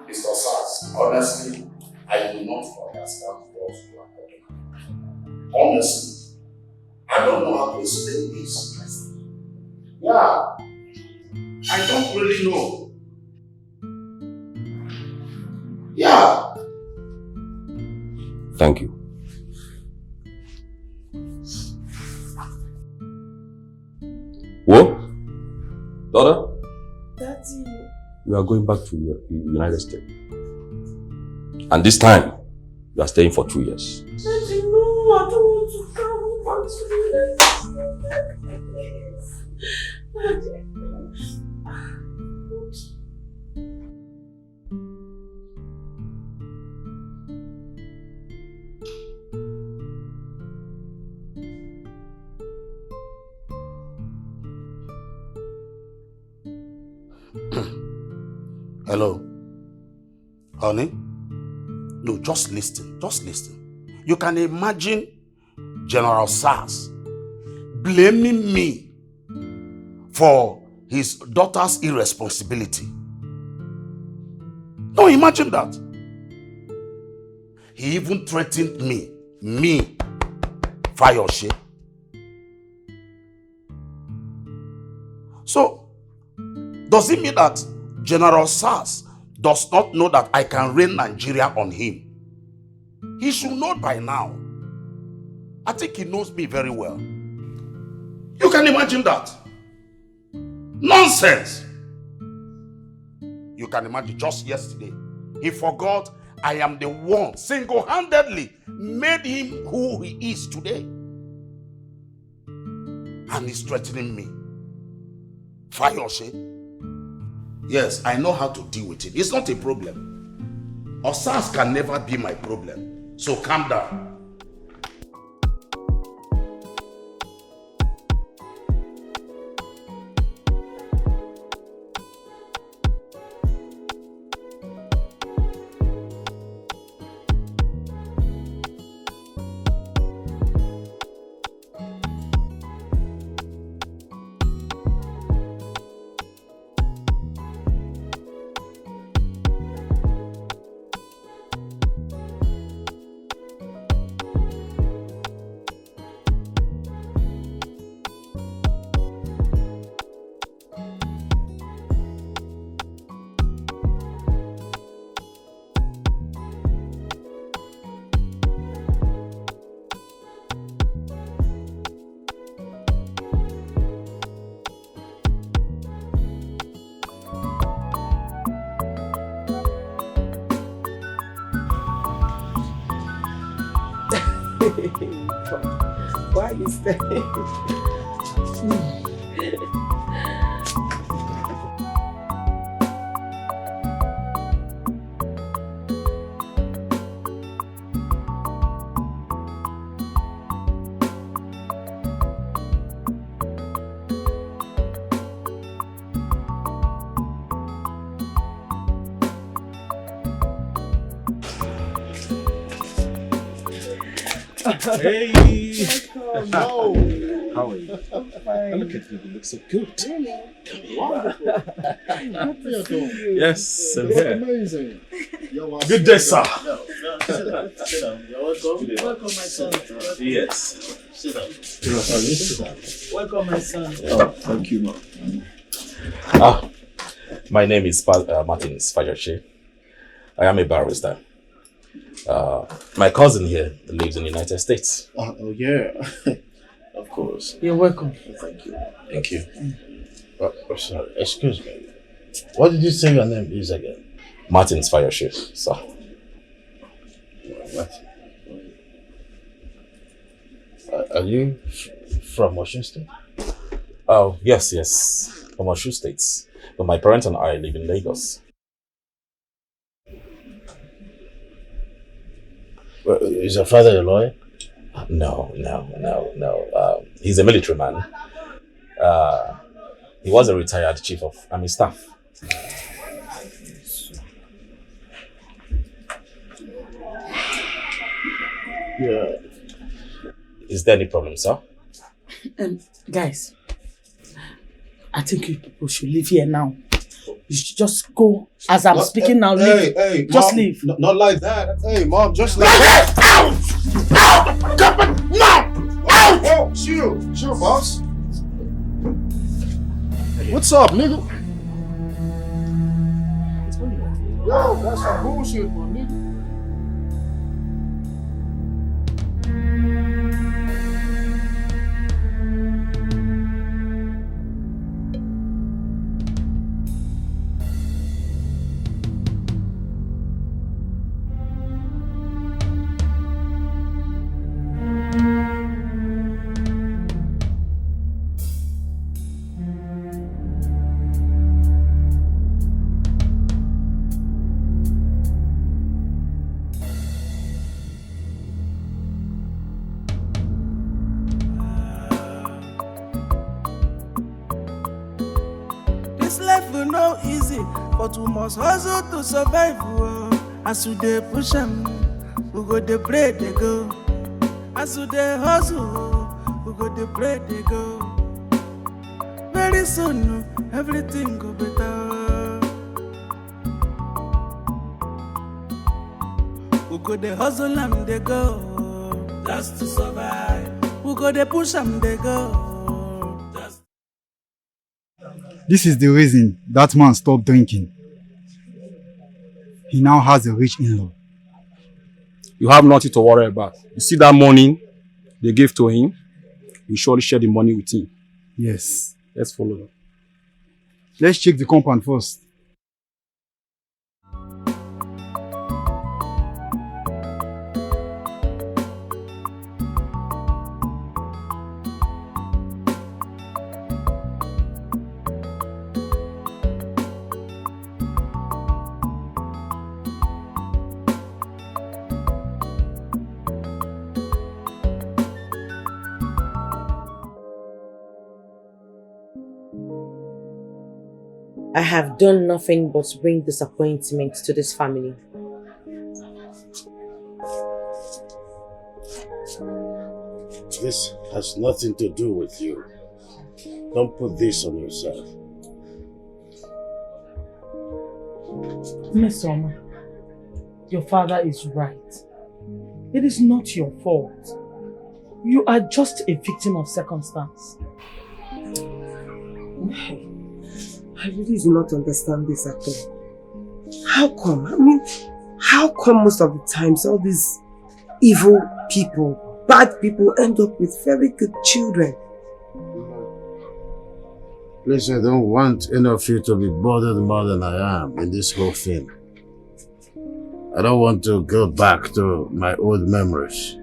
Speaker 11: Mr. Sars, honestly, I do not understand what you are talking about. Honestly, I don't know how to explain this. Yeah, I don't really know. Yeah.
Speaker 19: Thank you. What? Daughter?
Speaker 9: Daddy.
Speaker 19: You are going back to the United States. And this time, you are staying for 2 years.
Speaker 9: Daddy, no, I don't want to come back to the United States. Daddy.
Speaker 11: Hello? Honey? No, just listen. Just listen. You can imagine General Sars blaming me for his daughter's irresponsibility. No, imagine that. He even threatened me, Fayoshe. So, does it mean that General Sars does not know that I can rain Nigeria on him? He should know by now. I think he knows me very well. You can imagine that. Nonsense. You can imagine just yesterday, he forgot I am the one single-handedly made him who he is today. And he's threatening me. Fayoshe. Yes, I know how to deal with it. It's not a problem. Osas can never be my problem. So calm down.
Speaker 18: Why are you staying?
Speaker 7: Hey!
Speaker 18: Welcome.
Speaker 7: How are you?
Speaker 18: I'm fine.
Speaker 7: Look at you, you look so good.
Speaker 18: Really? Wonderful. Good to see you.
Speaker 7: Yes, same here.
Speaker 4: Amazing.
Speaker 7: Good day, sir.
Speaker 4: Sit down. Sit down. You're welcome.
Speaker 18: Welcome, my son.
Speaker 7: Yes.
Speaker 4: Sit down.
Speaker 7: Sit down.
Speaker 18: Welcome, my son.
Speaker 7: Oh, thank you, ma'am. My name is Martin Fayoshe. I am a barrister. My cousin here lives in the United States.
Speaker 4: Oh, yeah. Of course.
Speaker 18: You're welcome.
Speaker 4: Thank you.
Speaker 7: Thank you.
Speaker 8: Sorry, excuse me. What did you say your name is again?
Speaker 7: Martin Fayoshe, sir.
Speaker 8: What? Are you from Osun State?
Speaker 7: Oh, yes, from Osun State. But my parents and I live in Lagos.
Speaker 8: Is your father a lawyer?
Speaker 7: No. He's a military man. He was a retired chief of army staff. Yeah. Is there any problem, sir?
Speaker 16: Guys, I think you people should leave here now. You should just go as I'm speaking now. Leave.
Speaker 4: Hey,
Speaker 16: just
Speaker 4: Mom,
Speaker 16: leave.
Speaker 4: Not like that. Hey, Mom, just like
Speaker 2: Out! Now! Out!
Speaker 4: Oh, chill, boss. What's up, nigga? Yo, that's some bullshit, my nigga.
Speaker 5: This life will no easy, but we must hustle to survive. As we dey push them, we go dey pray they go. As we dey hustle, we go dey pray they go. Very soon, everything go better. We go dey hustle and they go, just to survive. We go dey push and they go.
Speaker 12: This is the reason that man stopped drinking. He now has a rich in-law.
Speaker 19: You have nothing to worry about. You see that money they gave to him? You surely share the money with him.
Speaker 12: Yes.
Speaker 19: Let's follow them.
Speaker 12: Let's check the compound first.
Speaker 14: I have done nothing but bring disappointment to this family.
Speaker 8: This has nothing to do with you. Don't put this on yourself.
Speaker 16: Miss Oma, your father is right. It is not your fault. You are just a victim of circumstance.
Speaker 18: I really do not understand this at all. How come? I mean, how come most of the times all these evil people, bad people end up with very good children?
Speaker 8: Please, I don't want any of you to be bothered more than I am in this whole thing. I don't want to go back to my old memories.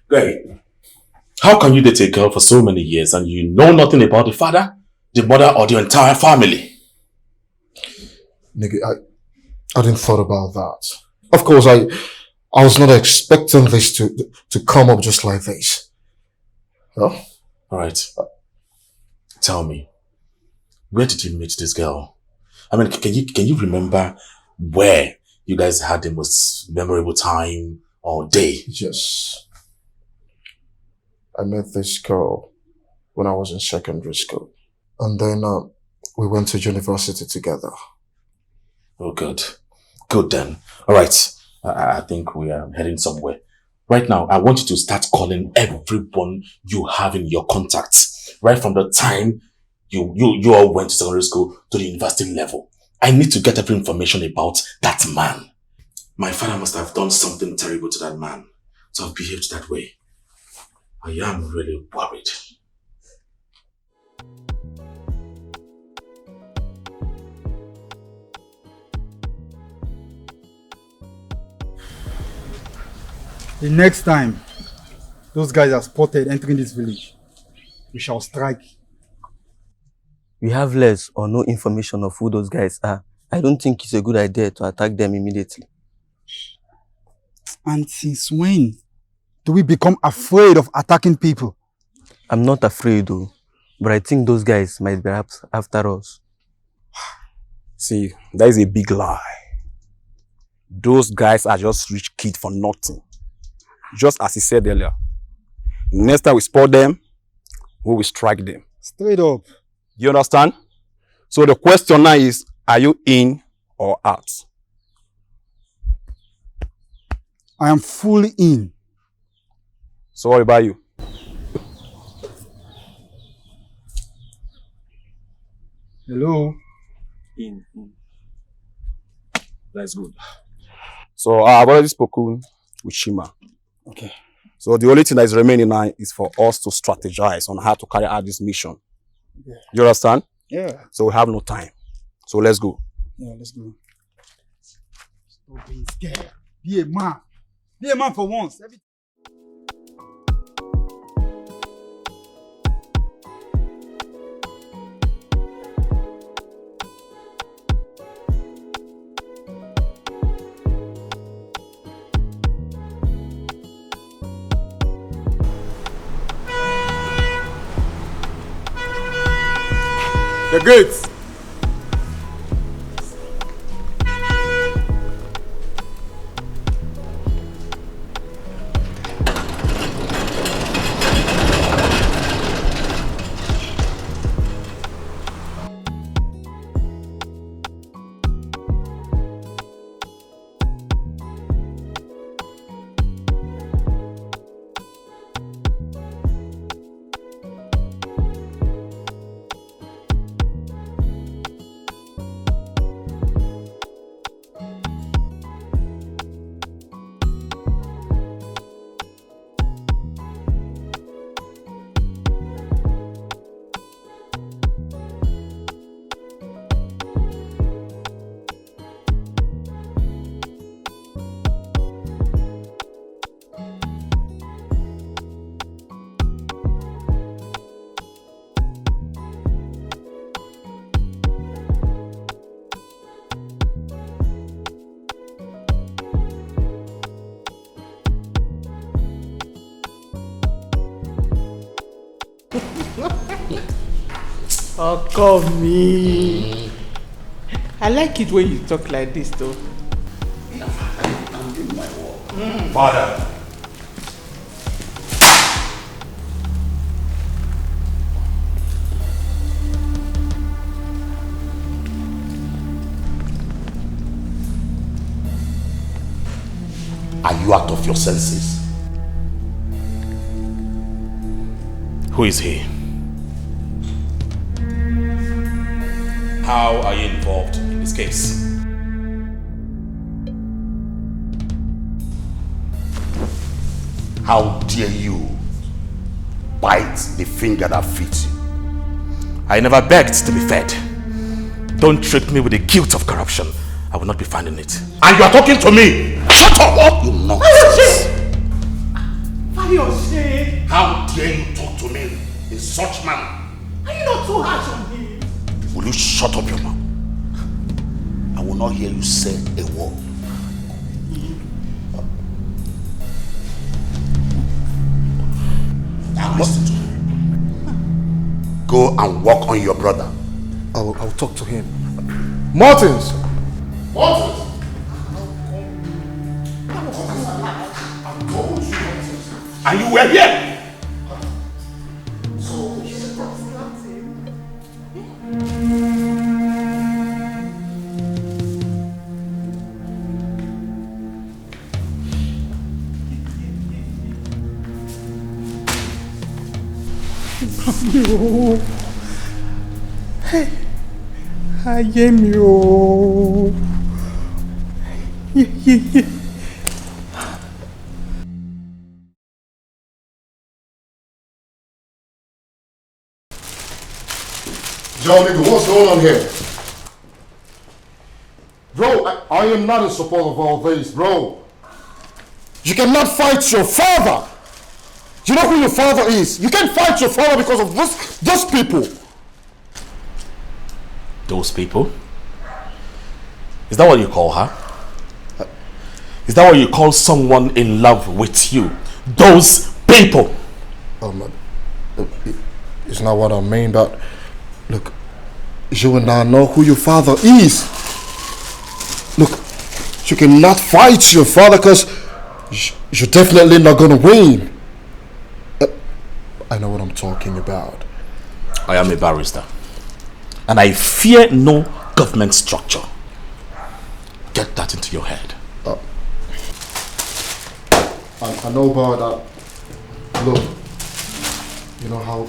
Speaker 7: Great. How can you date a girl for so many years and you know nothing about the father, the mother, or the entire family?
Speaker 4: Nigga, I didn't thought about that. Of course, I was not expecting this to come up just like this. Huh?
Speaker 7: Alright. Tell me, where did you meet this girl? I mean, can you remember where you guys had the most memorable time or day?
Speaker 4: Yes. I met this girl when I was in secondary school. And then we went to university together.
Speaker 7: Oh, good. Good then. Alright. I think we are heading somewhere. Right now, I want you to start calling everyone you have in your contacts. Right from the time you all went to secondary school to the university level. I need to get every information about that man. My father must have done something terrible to that man. So I've behaved that way. I am really worried.
Speaker 12: The next time those guys are spotted entering this village, we shall strike.
Speaker 1: We have less or no information of who those guys are. I don't think it's a good idea to attack them immediately.
Speaker 12: And since when do we become afraid of attacking people?
Speaker 1: I'm not afraid though, but I think those guys might be after us.
Speaker 22: See, that is a big lie. Those guys are just rich kids for nothing. Just as he said earlier. Next time we spot them, we will strike them.
Speaker 12: Straight up.
Speaker 22: You understand? So the question now is, are you in or out?
Speaker 12: I am fully in.
Speaker 22: So what about you?
Speaker 12: Hello?
Speaker 22: In. That's good. So I've already spoken with Shima.
Speaker 12: Okay.
Speaker 22: So the only thing that is remaining now is for us to strategize on how to carry out this mission.
Speaker 12: Yeah.
Speaker 22: You understand?
Speaker 12: Yeah.
Speaker 22: So we have no time. So let's go.
Speaker 12: Yeah, let's go. Stop being scared. Be a man. Be a man for once.
Speaker 2: The gates.
Speaker 3: Oh, come me. I like it when you talk like this, though.
Speaker 11: I'm doing my work. Father. Are you out of your senses?
Speaker 7: Who is he? How are you involved in this case?
Speaker 11: How dare you bite the finger that feeds you?
Speaker 7: I never begged to be fed. Don't trick me with the guilt of corruption. I will not be finding it.
Speaker 11: And you are talking to me! Shut up! You nonsense! How dare you talk to me in such manner?
Speaker 3: Are you not too harsh on him?
Speaker 11: Will you shut up your mouth? I will not hear you say a word. Now listen to me. Go and work on your brother.
Speaker 2: I'll talk to him. Martins!
Speaker 11: Martins! And you were here!
Speaker 3: No. Hey, ayé mi o. Yeah.
Speaker 4: Yo, nigga, what's going on here? Bro, I am not in support of all this, bro. You cannot fight your father. You know who your father is. You can't fight your father because of those people.
Speaker 7: Those people? Is that what you call her? Is that what you call someone in love with you? Those people?
Speaker 4: It's not what I mean, but look, you and I know who your father is. Look, you cannot fight your father because you're definitely not gonna win. I know what I'm talking about.
Speaker 7: I am a barrister, and I fear no government structure. Get that into your head.
Speaker 4: I know about that. Look, you know how...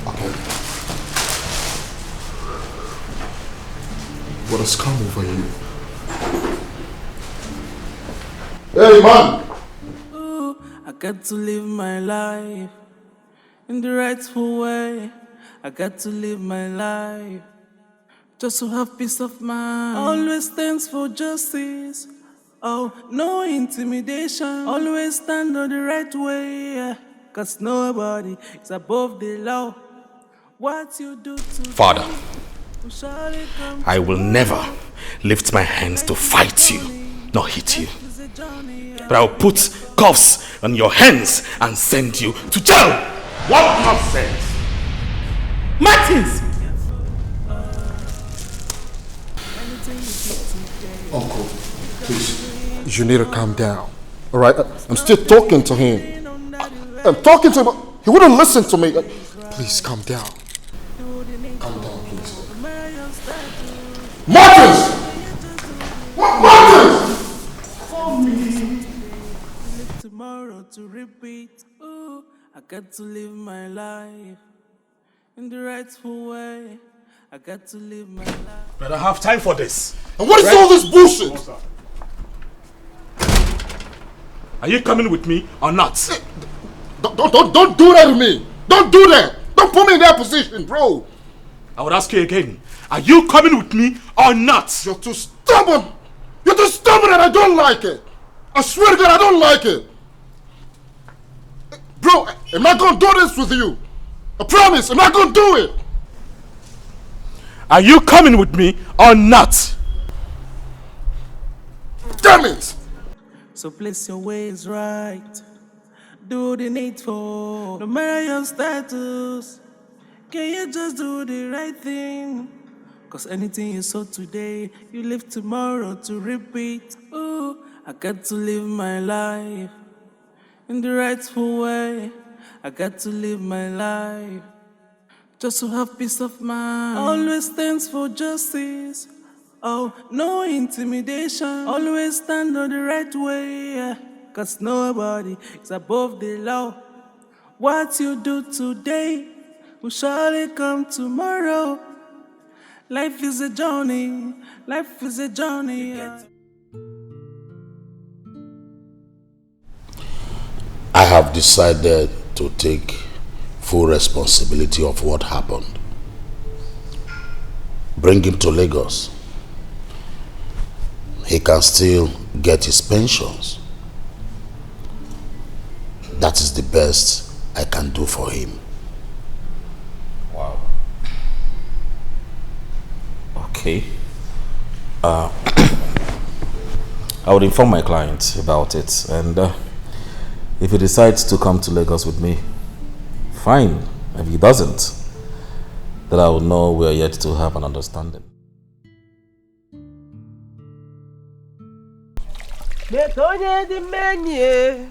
Speaker 4: Okay. What has come over you? Hey, man!
Speaker 5: Ooh, I got to live my life in the rightful way. I got to live my life just to have peace of mind. Always stands for justice. Oh, no intimidation. Always stand on the right way. Cause nobody is above the law. What you do to
Speaker 7: Father, I will never lift my hands to fight you, nor hit you. But I will put cuffs on your hands and send you to jail. What nonsense!
Speaker 16: Martins!
Speaker 4: Uncle, please, you need to calm down. Alright? I'm still talking to him. I'm talking to him. He wouldn't listen to me. Please, calm down. Calm down, please. Martins! Martins!
Speaker 5: For me. Tomorrow to repeat. Ooh, I got to live my life in the rightful way. I got to live my life.
Speaker 7: But I have time for this.
Speaker 4: And what is all this bullshit?
Speaker 7: Are you coming with me or not?
Speaker 4: Don't do that to me. Don't do that. Don't put me in that position, bro.
Speaker 7: I would ask you again. Are you coming with me or not?
Speaker 4: You're too stubborn. You're too stubborn and I don't like it. I swear to God, I don't like it. Bro, I'm not going to do this with you. I promise, I'm not going to do it.
Speaker 7: Are you coming with me or not?
Speaker 4: Damn it!
Speaker 5: So place your ways right. Do the needful. No matter your status, can you just do the right thing? Cause anything you sow today, you live tomorrow to repeat. Ooh, I got to live my life in the rightful way. I got to live my life just to have peace of mind. Always stands for justice. Oh, no intimidation. Always stand on the right way. Cause nobody is above the law. What you do today will surely come tomorrow. Life is a journey. Life is a journey.
Speaker 8: I have decided to take full responsibility of what happened. Bring him to Lagos. He can still get his pensions. That is the best I can do for him.
Speaker 7: Wow. Okay. I would inform my client about it, and if he decides to come to Lagos with me, fine. If he doesn't, then I will know we are yet to have an understanding.
Speaker 18: Metonye di menye,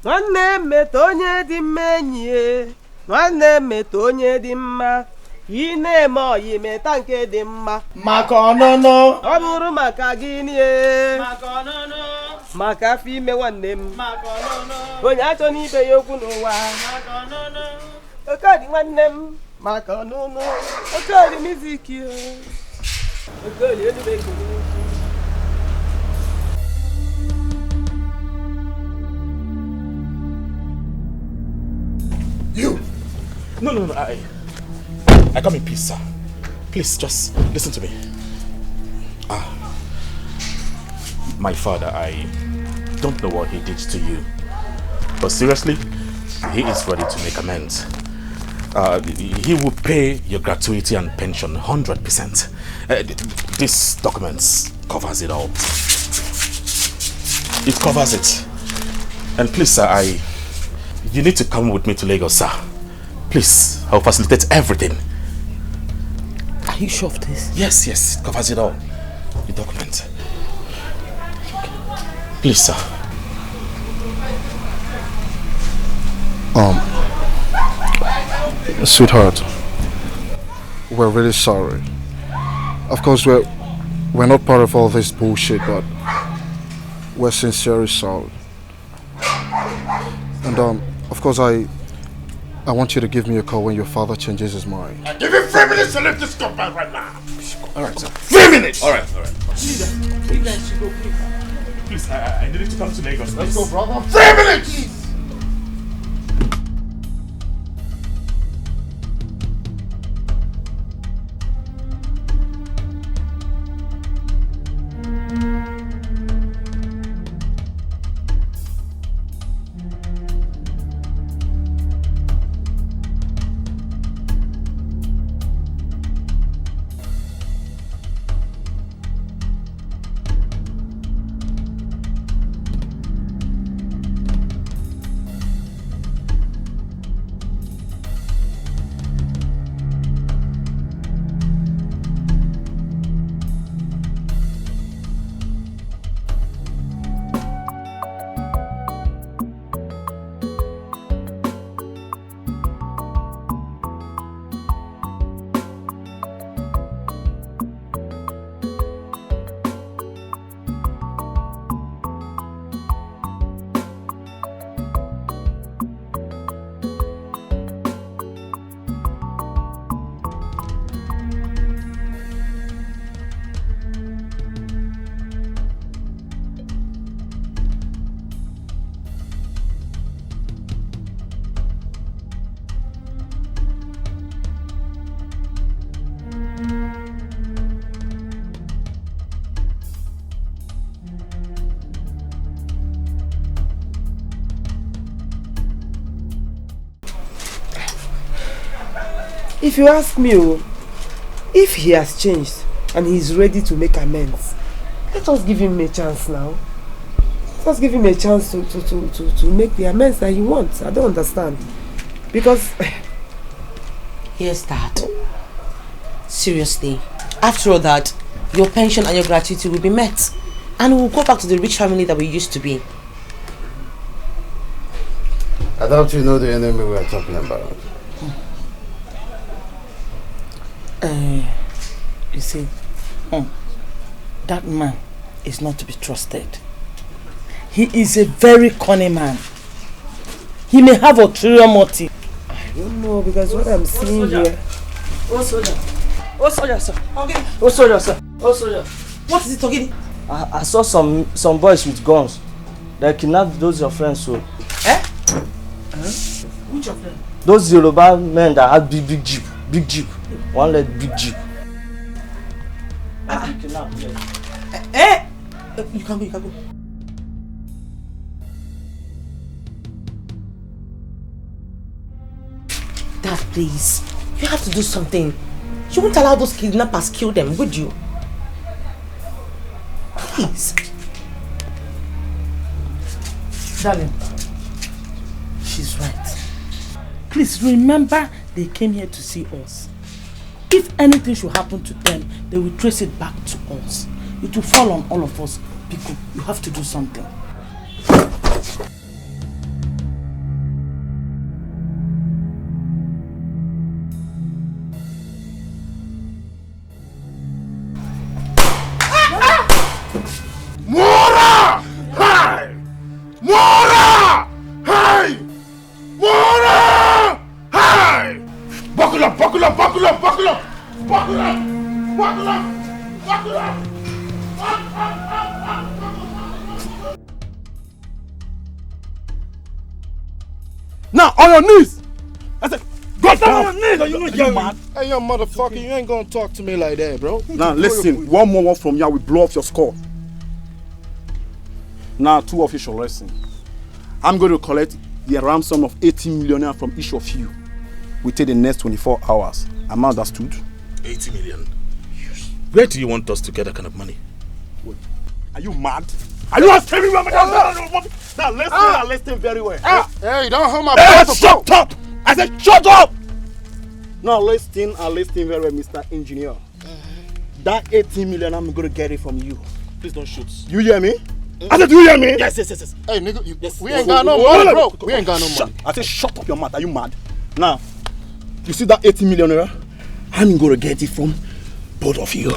Speaker 18: nwanne metonye di menye, nwanne metonye di mma, ị na-eme oyi meta nke dị mma.
Speaker 3: Maka ọnụnụ.
Speaker 18: Ọ bụrụ maka gịnị e?
Speaker 3: Maka ọnụnụ.
Speaker 18: Maka afọ ime nwanne m.
Speaker 3: Maka ọnụnụ.
Speaker 18: Onye achọ n'ibe ya okwu n'ụwa.
Speaker 3: Maka ọnụnụ.
Speaker 18: Okadi nwanne m. Maka ọnụnụ. Okadi miziki o. Okadi enube ekele.
Speaker 7: You! No, I come in peace, sir. Please, just listen to me. My father, I don't know what he did to you, But seriously, he is ready to make amends. He will pay your gratuity and pension 100%. This document covers it all. It covers it. And please, sir, you need to come with me to Lagos, sir. Please, I'll facilitate everything.
Speaker 16: Are you sure of this?
Speaker 7: Yes, it covers it all. The document. Please, sir.
Speaker 4: Sweetheart, we're really sorry. Of course, we're not part of all this bullshit, but we're sincerely sorry. And of course, I want you to give me a call when your father changes his mind.
Speaker 2: Give him 3 minutes to leave this compound right now.
Speaker 7: All right, sir.
Speaker 2: 3 minutes.
Speaker 7: All right. Please, I need you to come to Lagos.
Speaker 4: Let's go, brother.
Speaker 2: 3 minutes.
Speaker 18: If you ask me, if he has changed and he's ready to make amends, let us give him a chance now. Let us give him a chance to make the amends that he wants. I don't understand. Because...
Speaker 14: Yes, Dad. Seriously. After all that, your pension and your gratuity will be met. And we'll go back to the rich family that we used to be.
Speaker 8: I doubt you know the enemy we are talking about.
Speaker 16: You see, that man is not to be trusted. He is a very cunning man. He may have ulterior motive.
Speaker 18: I don't know, because what I'm seeing here...
Speaker 16: Oh, soldier.
Speaker 18: Oh, soldier, sir.
Speaker 16: Okay.
Speaker 18: Oh, soldier, sir.
Speaker 16: Oh, soldier.
Speaker 14: What is it, Ogini?
Speaker 13: I saw some boys with guns. They kidnapped those your friends, so...
Speaker 16: Which of them?
Speaker 13: Those Yoruba men that had big jeep. Big jeep. One leg big jeep.
Speaker 14: You can go. Dad, please. You have to do something. You won't allow those kidnappers kill them, would you? Please.
Speaker 16: Darling, she's right. Please remember they came here to see us. If anything should happen to them, they will trace it back to us. It will fall on all of us. Pico, you have to do something.
Speaker 2: Mora! Hey! Mora! Hey! Mora! Hey! Buckle up! Buckle up! Buckle up! Buckle up! Buckle up! Buckle up! Buckle up!
Speaker 22: Now on your knees! I said, go down on your knees!
Speaker 4: You know you're mad. Hey, young motherfucker, you ain't gonna talk to me like that, bro.
Speaker 22: Now listen, one more one from here will blow off your skull. Now two of you shall listen. I'm going to collect the ransom of 18 million from each of you within the next 24 hours. Am I understood?
Speaker 7: 80 million? Where do you want us to get that kind of money?
Speaker 22: Wait, are you mad? Are you asking me where my Now listen very well.
Speaker 4: Hey, don't hold my
Speaker 22: breath. Shut up! I said shut up! Now listen very well, Mr. Engineer. That 18 million, I'm going to get it from you.
Speaker 7: Please don't shoot.
Speaker 22: You hear me? I said, do you hear me?
Speaker 7: Yes.
Speaker 4: Hey, nigga, we ain't got no money, bro. We ain't got no money.
Speaker 22: I said, shut up your mouth. Are you mad? Now, you see that 80 million naira? I'm going to get it from both of you.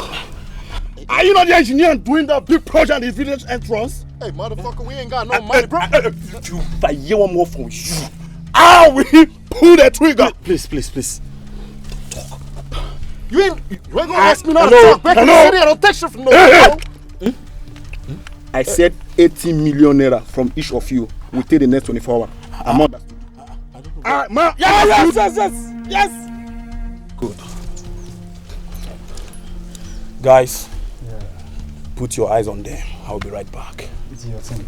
Speaker 22: Are you not the engineer doing that big project in the village entrance?
Speaker 4: Hey, motherfucker, we ain't got no money, bro.
Speaker 22: If I hear one more from you, I will pull the trigger. Please. Talk.
Speaker 4: You ain't gonna ask me not to talk. Back in the city, I don't take shit from no.
Speaker 22: I said 80 million naira from each of you within the next 24 hours. I'm on that. Yes. Good. Guys, put your eyes on them. I'll be right back.
Speaker 12: It's your turn.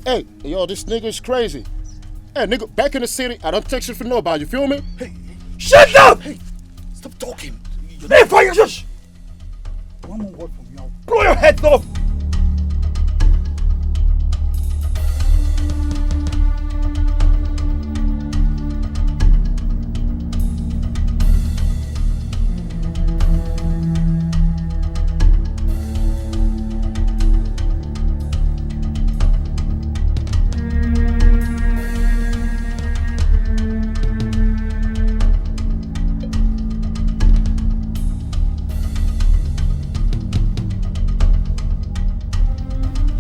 Speaker 4: Hey, yo, this nigga is crazy. Hey, nigga, back in the city, I don't take shit from nobody. You feel me?
Speaker 22: Hey, shut up! Hey, stop talking. Hey, fire, shush! One more word from you. I'll blow your heads off!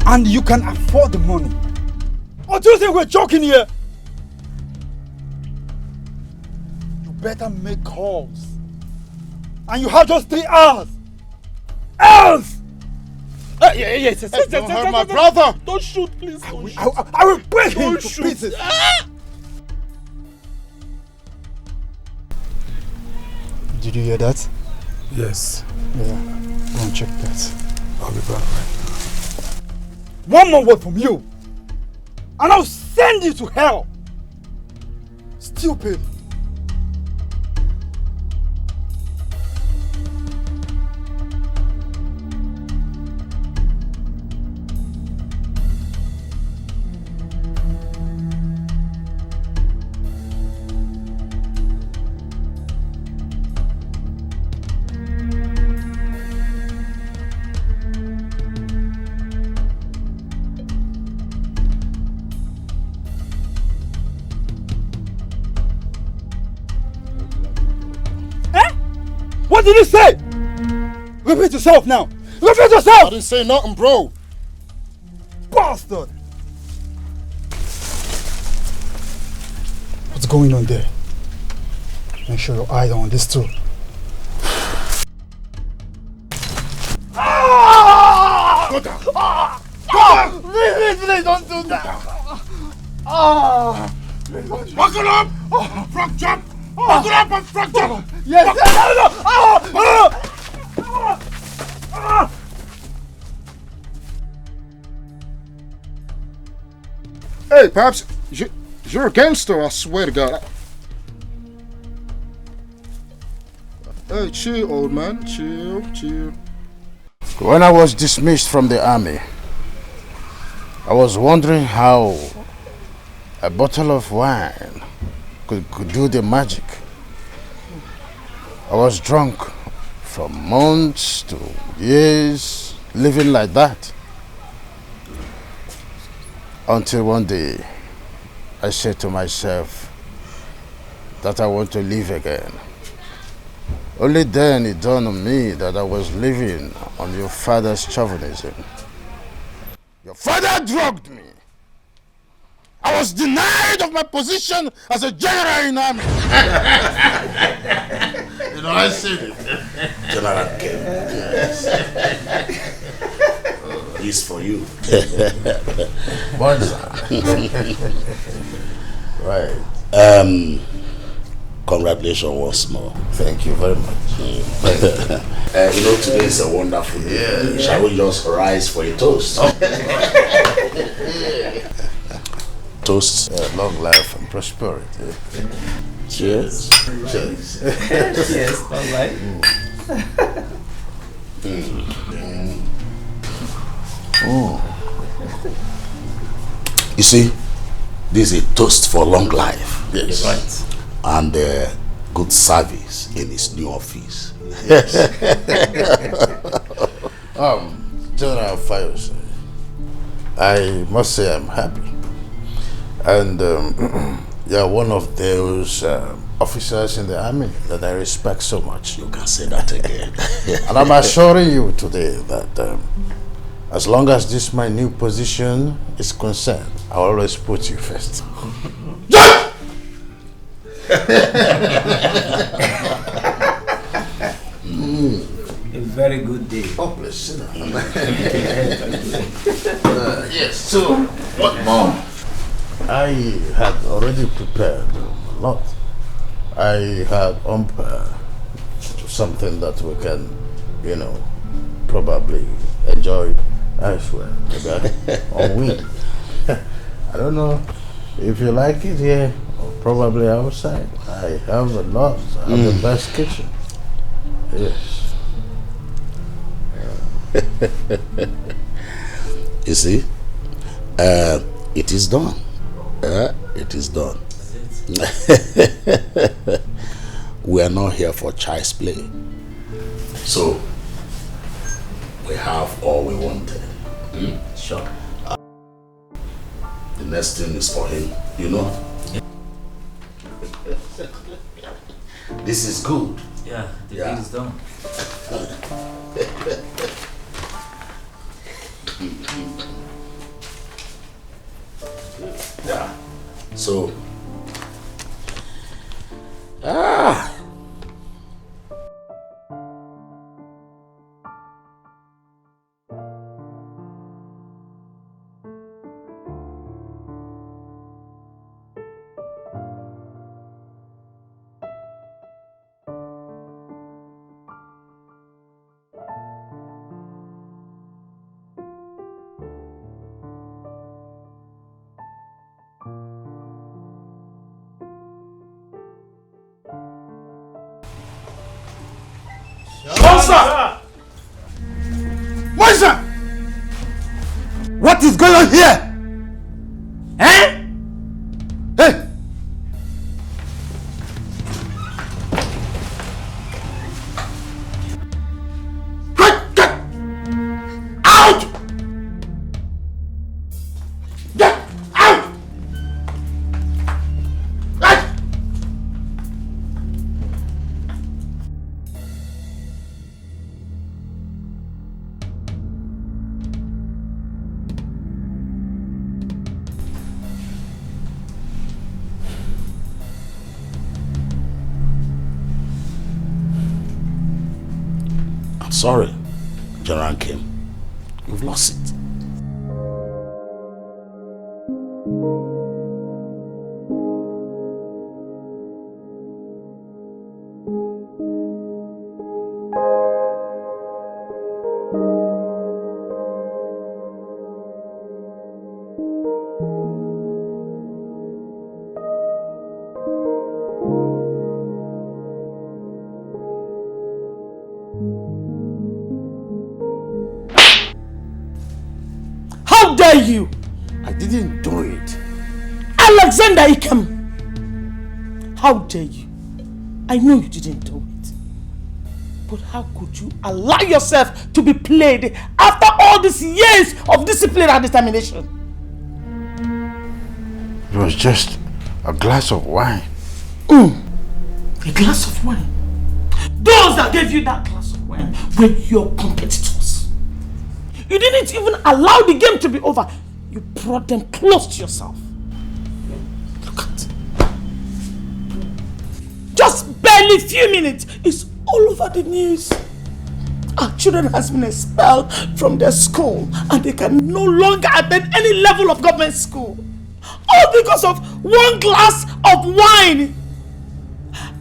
Speaker 12: And you can afford the money.
Speaker 22: Or do you think we're joking here?
Speaker 12: You better make calls. And you have just 3 hours. Else!
Speaker 22: Yes.
Speaker 4: Don't hurt my brother.
Speaker 22: Don't shoot, please. Don't shoot.
Speaker 12: I will break him
Speaker 22: Don't
Speaker 12: to
Speaker 22: shoot.
Speaker 12: pieces. Did you hear that?
Speaker 21: Yes.
Speaker 12: Yeah. Go and check that.
Speaker 21: I'll be back right now.
Speaker 12: One more word from you, and I'll send you to hell. Stupid. What did you say? Repeat yourself now. Repeat yourself!
Speaker 4: I didn't say nothing, bro.
Speaker 12: Bastard! What's going on there? Make sure your eyes are on this too.
Speaker 4: Go down.
Speaker 12: Please don't do that.
Speaker 4: Buckle up! Frog jump! Buckle up and frog jump!
Speaker 12: Yes, no!
Speaker 4: Hey, Pops, you're a gangster, I swear to God. Hey, chill, old man. Chill.
Speaker 8: When I was dismissed from the army, I was wondering how a bottle of wine could do the magic. I was drunk from months to years, living like that. Until one day, I said to myself that I want to live again. Only then it dawned on me that I was living on your father's chauvinism. Your father drugged me. I was denied of my position as a general in army.
Speaker 11: You know, I said it. General Ken. He's for you.
Speaker 8: Right.
Speaker 11: Congratulations once more.
Speaker 8: Thank you very much.
Speaker 11: You know, today is a wonderful day. Shall we just rise for a toast?
Speaker 8: toast long life and prosperity. Cheers. Cheers.
Speaker 3: Cheers. All right.
Speaker 11: You see, this is a toast for long life.
Speaker 8: Yes.
Speaker 11: Right. And good service in his new office.
Speaker 8: Yes. General Fayos, I must say I'm happy. And you're one of those officers in the army that I respect so much.
Speaker 11: You can say that again.
Speaker 8: And I'm assuring you today that as long as this my new position is concerned, I'll always put you first.
Speaker 3: A very good day.
Speaker 8: Oh, bless you. Yes, so what more? I had already prepared a lot. I had something that we can, probably enjoy elsewhere. Or we. I don't know if you like it here or probably outside. I have a lot. I have the best kitchen. Yes.
Speaker 11: You see, it is done. It is done. We are not here for child's play. So, we have all we wanted.
Speaker 3: Sure.
Speaker 11: The next thing is for him, This is good.
Speaker 3: Yeah, the deal is done.
Speaker 11: Yeah. So,
Speaker 2: Moisa! What is going on here? Eh? Hey! Get out! Get out!
Speaker 11: sorry, General Kim. You've lost it.
Speaker 16: How dare you?
Speaker 8: I didn't do it.
Speaker 16: Alexander Ikem! How dare you? I know you didn't do it. But how could you allow yourself to be played after all these years of discipline and determination?
Speaker 8: It was just a glass of wine.
Speaker 16: A glass of wine? Those that gave you that glass of wine were your competitors. You didn't even allow the game to be over. You brought them close to yourself. Look at it. Just barely few minutes, it's all over the news. Our children has been expelled from their school and they can no longer attend any level of government school. All because of one glass of wine.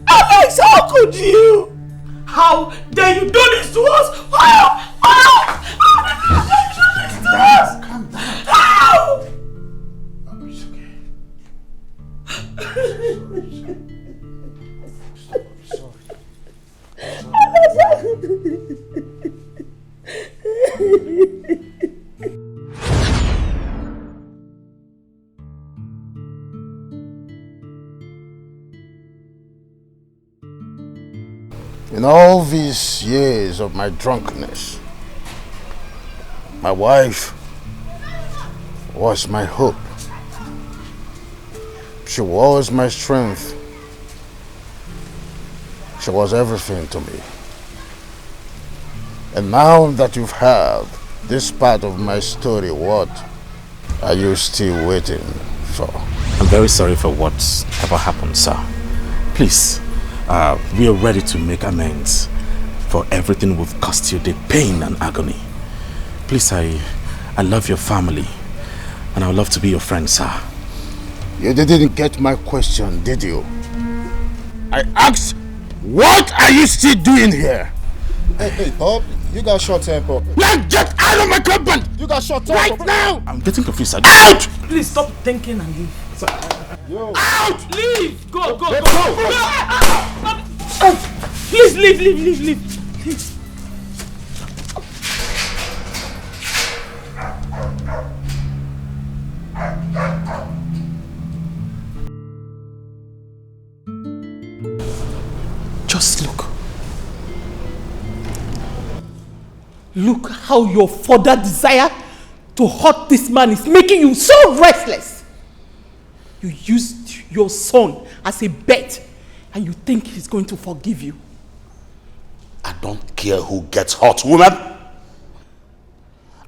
Speaker 16: Alex, how could you? How dare you do this to us? How dare you do this to us?
Speaker 8: Calm down.
Speaker 16: How?
Speaker 8: It's okay. In all these years of my drunkenness, my wife was my hope. She was my strength. She was everything to me. And now that you've heard this part of my story, what are you still waiting for?
Speaker 7: I'm very sorry for whatever happened, sir. Please, we are ready to make amends for everything we've caused you, the pain and agony. Please, I love your family, and I would love to be your friend, sir.
Speaker 8: You didn't get my question, did you? I asked, what are you still doing here?
Speaker 4: Hey, Bob, you got short temper.
Speaker 8: Now get out of my compound!
Speaker 4: You got short temper.
Speaker 8: Right now!
Speaker 7: I'm getting confused.
Speaker 8: Out!
Speaker 16: Please stop thinking and leave.
Speaker 4: Yo.
Speaker 8: Out!
Speaker 16: Leave! Go!
Speaker 8: Let's go!
Speaker 16: Please leave. Please.
Speaker 3: Just look. Look how your further desire to hurt this man is making you so restless. You used your son as a bet and you think he's going to forgive you.
Speaker 11: I don't care who gets hurt, woman.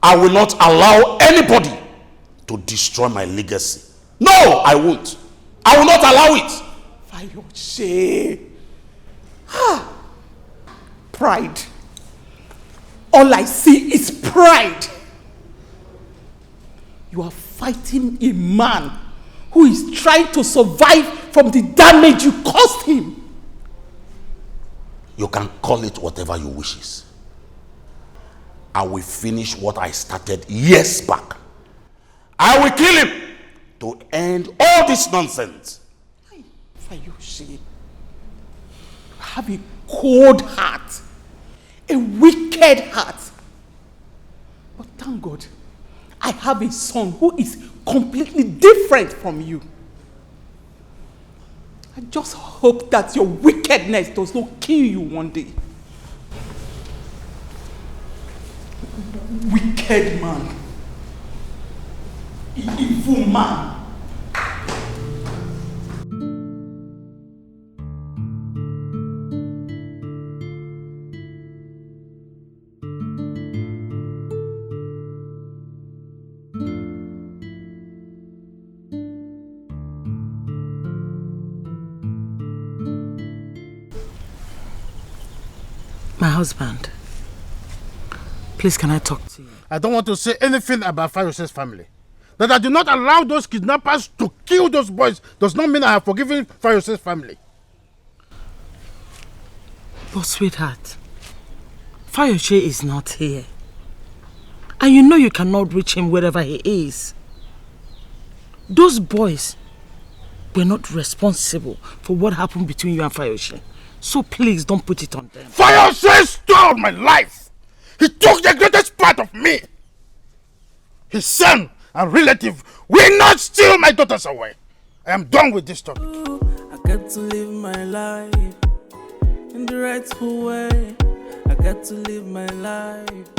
Speaker 11: I will not allow anybody to destroy my legacy. No, I won't. I will not allow it.
Speaker 3: Fayose. Pride. All I see is pride. You are fighting a man who is trying to survive from the damage you caused him.
Speaker 11: You can call it whatever you wishes. I will finish what I started years back. I will kill him to end all this nonsense.
Speaker 3: Fayose, you have a cold heart, a wicked heart. But thank God, I have a son who is completely different from you. I just hope that your wickedness does not kill you one day. Wicked man. Evil man.
Speaker 16: My husband, please can I talk to you?
Speaker 2: I don't want to say anything about Fayose's family. That I do not allow those kidnappers to kill those boys does not mean I have forgiven Fayose's family.
Speaker 16: But sweetheart, Fayose is not here. And you know you cannot reach him wherever he is. Those boys were not responsible for what happened between you and Fayose. So please don't put it on them.
Speaker 2: Fayose stole my life. He took the greatest part of me. His son and relative will not steal my daughters away. I am done with this talk.
Speaker 5: I got to live my life in the rightful way. I got to live my life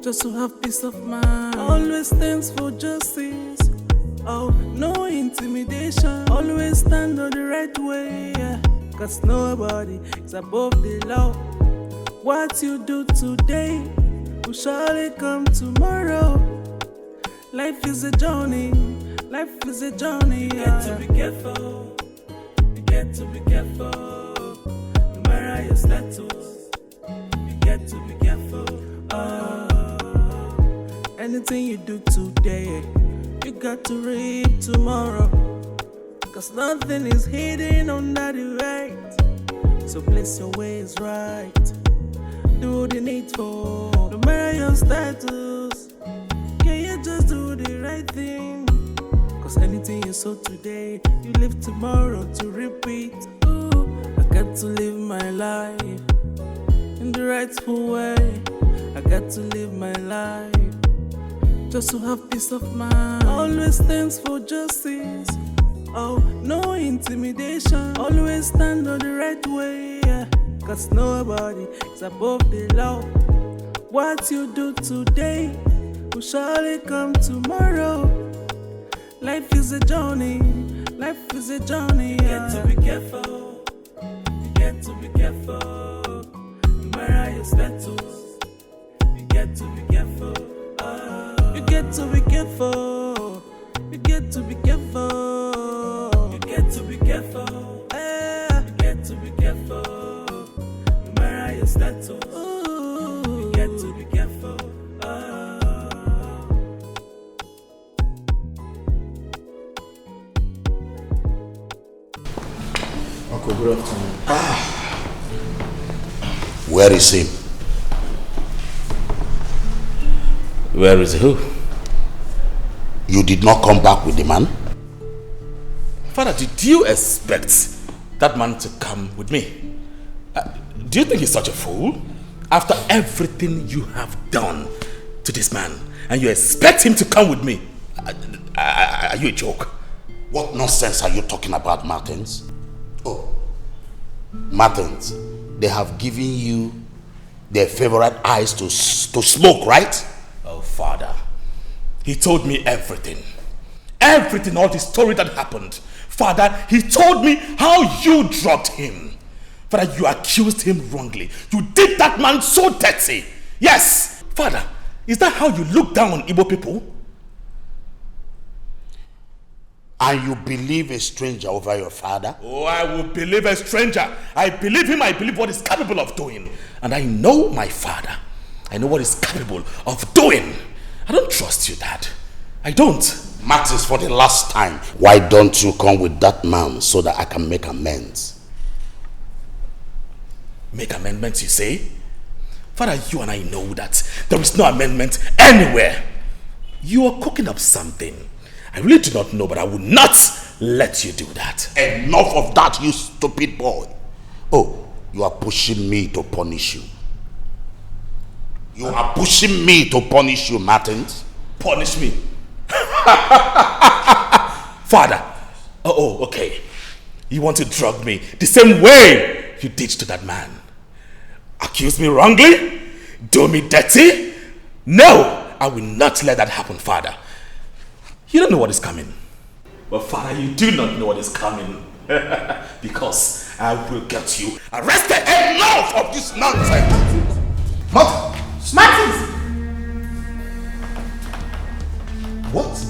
Speaker 5: just to have peace of mind. Always stands for justice. Oh, no intimidation. Always stand on the right way. Yeah. Cause nobody is above the law. What you do today will surely come tomorrow. Life is a journey. Life is a journey. You get to be careful. You get to be careful. No matter your status, you get to be careful. Anything you do today, you got to reap tomorrow. Cause nothing is hidden under the right. So place your ways right. Do the needful. No matter your status, can you just do the right thing? Cause anything you sow today, you live tomorrow to repeat. Ooh, I got to live my life in the rightful way. I got to live my life just to have peace of mind. Always stands for justice. Oh, no intimidation. Always stand on the right way. Yeah. 'cause nobody is above the law. What you do today will surely come tomorrow. Life is a journey, life is a journey. You get to be careful, you get to be careful. No matter how you status, you get to be careful. You get to be careful, you get to be careful. You get to be careful, you get to be careful. No matter how you status, you get to be careful.
Speaker 3: Uncle, good afternoon.
Speaker 11: Where is he?
Speaker 7: Where is who?
Speaker 11: You did not come back with the man?
Speaker 7: Father, did you expect that man to come with me? Do you think he's such a fool? After everything you have done to this man, and you expect him to come with me? Are you a joke?
Speaker 11: What nonsense are you talking about, Martins? Oh, Martins, they have given you their favorite eyes to smoke, right?
Speaker 7: Oh, Father, he told me everything. Everything, all the story that happened. Father, he told me how you drugged him. Father, you accused him wrongly. You did that man so dirty. Yes. Father, is that how you look down on Igbo people?
Speaker 11: And you believe a stranger over your father?
Speaker 7: Oh, I will believe a stranger. I believe him. I believe what he's capable of doing. And I know my father. I know what he's capable of doing. I don't trust you, Dad. I don't.
Speaker 11: Martins, for the last time, why don't you come with that man so that I can make amends?
Speaker 7: Make amendments, you say? Father, you and I know that there is no amendment anywhere. You are cooking up something. I really do not know, but I will not let you do that.
Speaker 11: Enough of that, you stupid boy. Oh, you are pushing me to punish you. You are pushing me to punish you, Martins.
Speaker 7: Punish me? Father, oh, okay. You want to drug me the same way you did to that man. Accuse me wrongly? Do me dirty? No, I will not let that happen, Father. You don't know what is coming. But Father, you do not know what is coming. Because I will get you arrested.
Speaker 11: Enough of this nonsense!
Speaker 3: Martins! What?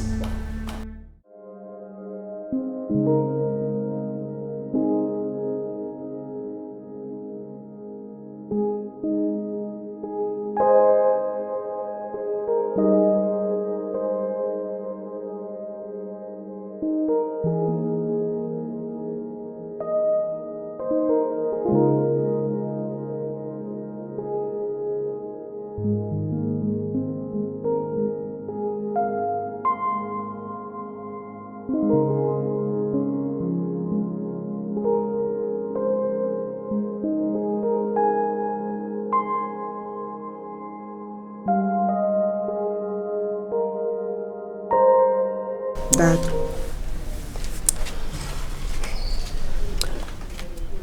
Speaker 18: Dad,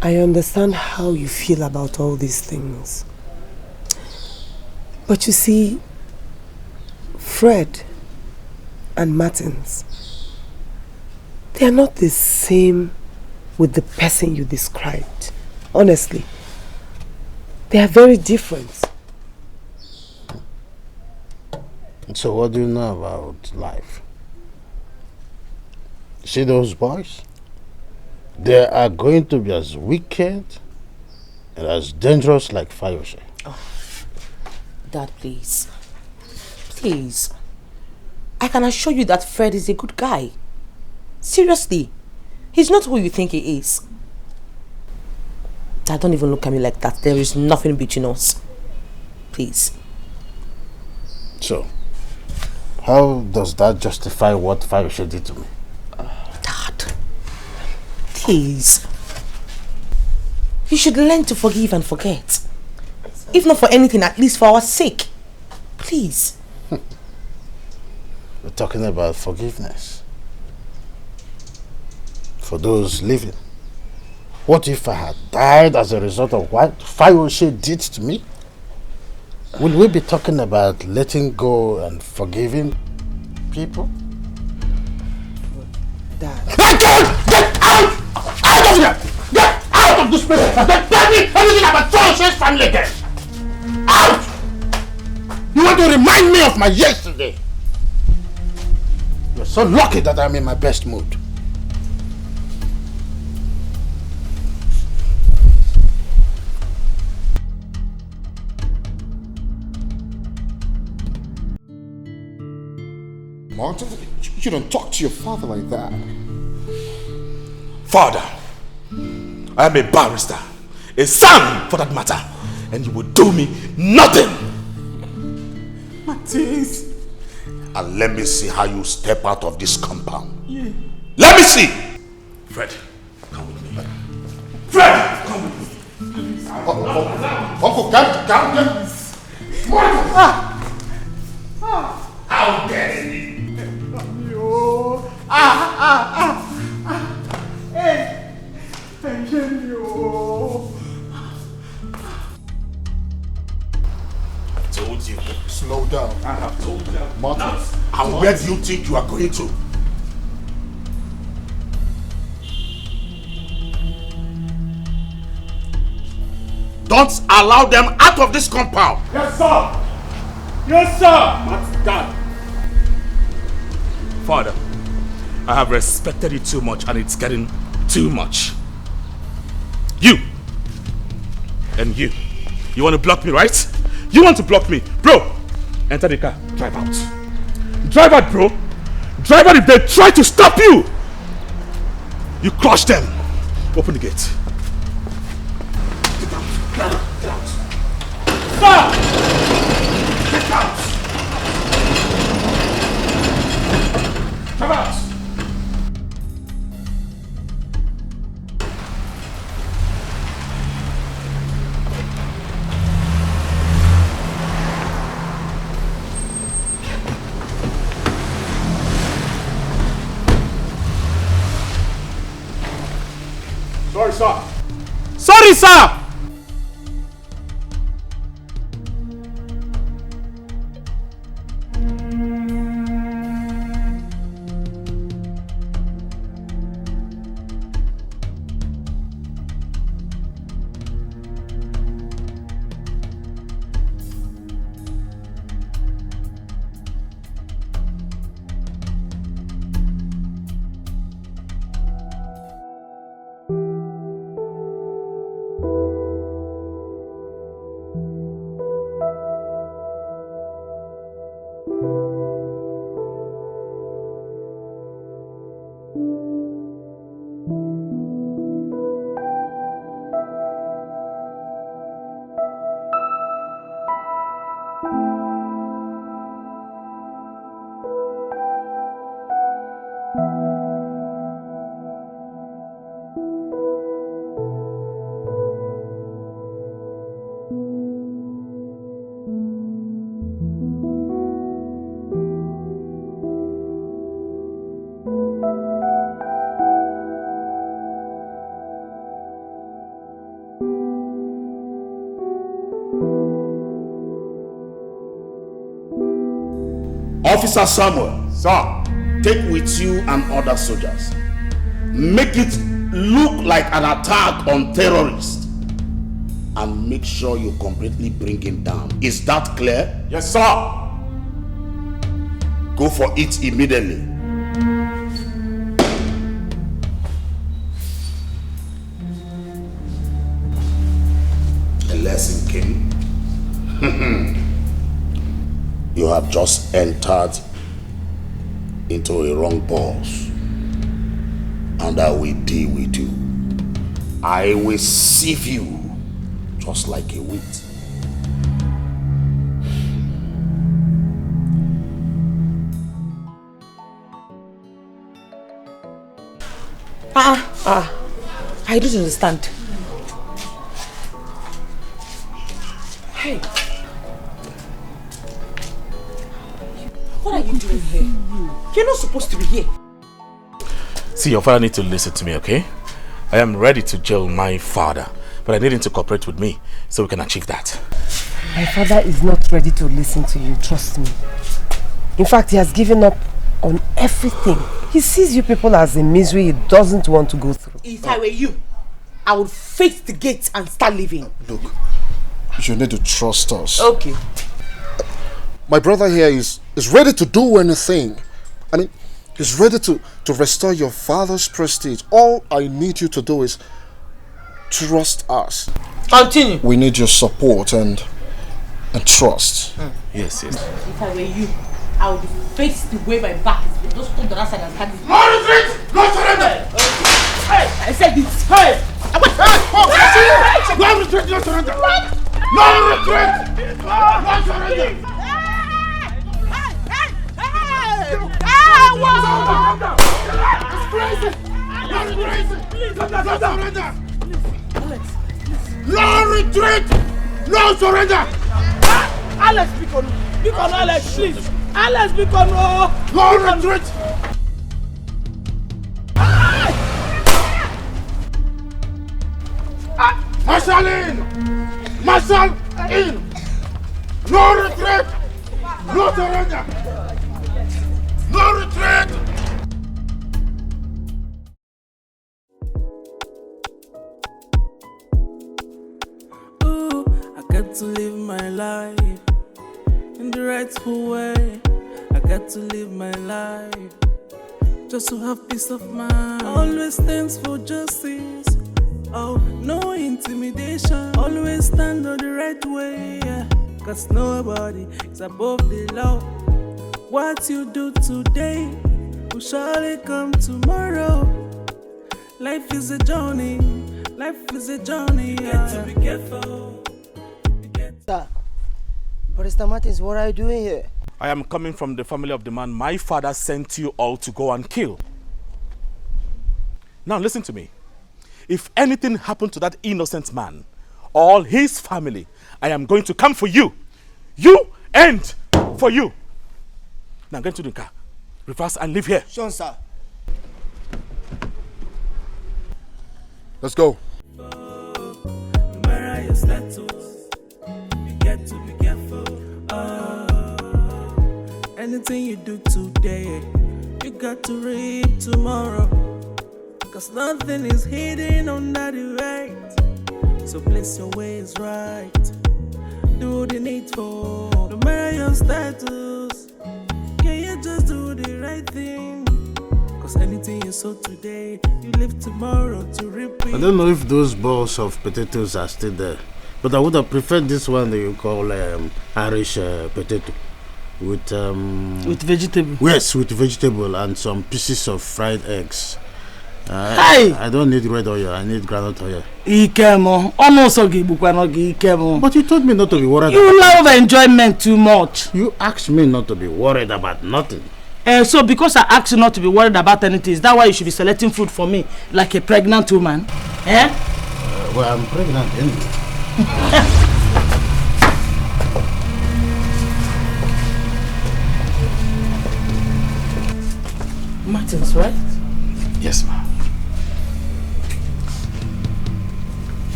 Speaker 18: I understand how you feel about all these things. But you see, Fred and Martins, they are not the same with the person you described. Honestly, they are very different.
Speaker 8: So what do you know about life? See those boys? They are going to be as wicked and as dangerous like Fayose.
Speaker 14: Oh, Dad, please. Please. I can assure you that Fred is a good guy. Seriously. He's not who you think he is. Dad, don't even look at me like that. There is nothing between us. Please.
Speaker 8: So, how does that justify what Fayose did to me?
Speaker 14: Dad, please. You should learn to forgive and forget. If not for anything, at least for our sake. Please.
Speaker 8: We're talking about forgiveness. For those living. What if I had died as a result of what Fayose did to me? Will we be talking about letting go and forgiving people?
Speaker 14: Dad.
Speaker 8: Get out! Out of here! Get out of this place! Don't tell me anything about Fayose's family again! Out! You want to remind me of my yesterday? You're so lucky that I'm in my best mood.
Speaker 4: Martin, you don't talk to your father like that.
Speaker 7: Father, I am a barrister, a son for that matter, and you will do me nothing.
Speaker 11: Martins. And let me see how you step out of this compound.
Speaker 7: Yeah.
Speaker 11: Let me see.
Speaker 7: Fred, come with me.
Speaker 11: Fred, come with me.
Speaker 4: Uncle, come.
Speaker 11: How dare you? I've told you.
Speaker 4: Slow down.
Speaker 11: I have told you.
Speaker 4: Martin.
Speaker 11: And where do you think you are going to? Don't allow them out of this compound.
Speaker 2: Yes, sir. Yes, sir. That's done.
Speaker 7: Father, I have respected you too much and it's getting too much. You and you want to block me, right? You want to block me. Bro, enter the car, drive out. Drive out, bro. Drive out if they try to stop you. You crush them. Open the gate. Get out, get out, get out. Stop! Get out! Come out!
Speaker 2: Sorry, sir.
Speaker 7: Sorry, sir!
Speaker 11: Officer Samuel, sir, take with you and other soldiers. Make it look like an attack on terrorists. And make sure you completely bring him down. Is that clear?
Speaker 2: Yes, sir.
Speaker 11: Go for it immediately. A lesson, King. You have just entered into a wrong boss, and I will deal with you. I will sieve you just like a wheat.
Speaker 14: I don't understand. Hey. What are you doing here? You're not supposed to be here.
Speaker 7: See, your father needs to listen to me, okay? I am ready to jail my father, but I need him to cooperate with me so we can achieve that.
Speaker 18: My father is not ready to listen to you, trust me. In fact, he has given up on everything. He sees you people as a misery he doesn't want to go through.
Speaker 10: If I were you, I would face the gate and start living.
Speaker 4: Look, you need to trust us.
Speaker 10: Okay.
Speaker 4: My brother here is ready to do anything. I mean, he's ready to restore your father's prestige. All I need you to do is trust us.
Speaker 10: Continue.
Speaker 4: We need your support and trust.
Speaker 7: Yes.
Speaker 10: If I were you, I would face the way my back is. Just come to that side and stand it.
Speaker 2: No retreat! No surrender!
Speaker 10: Hey, I said this. Hey!
Speaker 2: No retreat! No surrender! No retreat! No surrender! No retreat! No surrender!
Speaker 16: Alex, speak on Alex, please. Alex, speak on
Speaker 2: no retreat! Marshal in! Marshal in! No retreat! No surrender! No retreat!
Speaker 5: Ooh, I got to live my life in the rightful way. I got to live my life just to have peace of mind. Always stands for justice. Oh, no intimidation. Always stand on the right way. Yeah. Cause nobody is above the law. What you do today will surely come tomorrow. Life is a journey. Life is a journey. You got to be careful.
Speaker 13: Sir, Barrister Martins, what are you doing here?
Speaker 7: I am coming from the family of the man my father sent you all to go and kill. Now listen to me. If anything happened to that innocent man, or his family, I am going to come for you. You and for you. Now get into the car. Reverse and leave here.
Speaker 13: Sure, sir.
Speaker 4: Let's go.
Speaker 5: No matter your status, you get to be careful. Anything you do today, you got to reap tomorrow. Cause nothing is hidden under the right. So place your ways right. Do the needful. No matter your status, can you just do the right thing? Cause anything you sow today, you live tomorrow to reap it.
Speaker 8: I don't know if those balls of potatoes are still there, but I would have preferred this one that you call Irish potato. With
Speaker 16: vegetable.
Speaker 8: Yes, with vegetable and some pieces of fried eggs.
Speaker 16: Hey!
Speaker 8: I don't need red oil, I need groundnut oil. But you told me not to be worried.
Speaker 16: You love enjoyment too much.
Speaker 8: You asked me not to be worried about nothing.
Speaker 16: So because I asked you not to be worried about anything, is that why you should be selecting food for me like a pregnant woman?
Speaker 8: Well, I'm pregnant anyway.
Speaker 16: Martins, right?
Speaker 7: Yes, ma'am.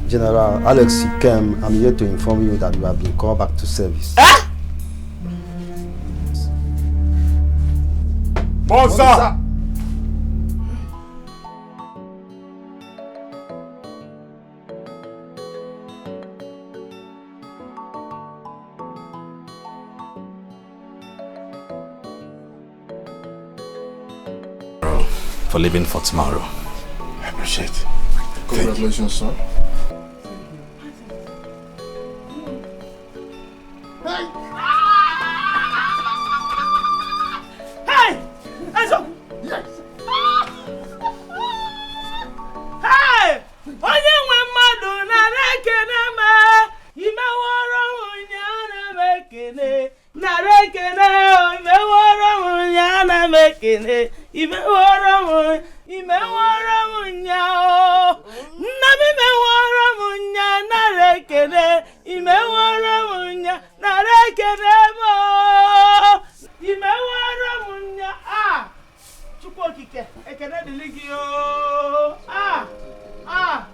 Speaker 15: General Alex Ikem, I'm here to inform you that you have been called back to service.
Speaker 2: Bonsa!
Speaker 7: For living for tomorrow. I appreciate it.
Speaker 4: Congratulations, sir.
Speaker 16: Hey! Eso! Yes! Hey! Onye nwe mmadụ nara ekene me imeworo nwunye ana m ekene nara ekene imeworo nwunye ana m ekene imeworo nwunye o nna m imeworo nwunye nara ekene imeworo nwunye nara ekene mo imeworo nwunye
Speaker 3: Ekene diligi yo. Ah! Ah!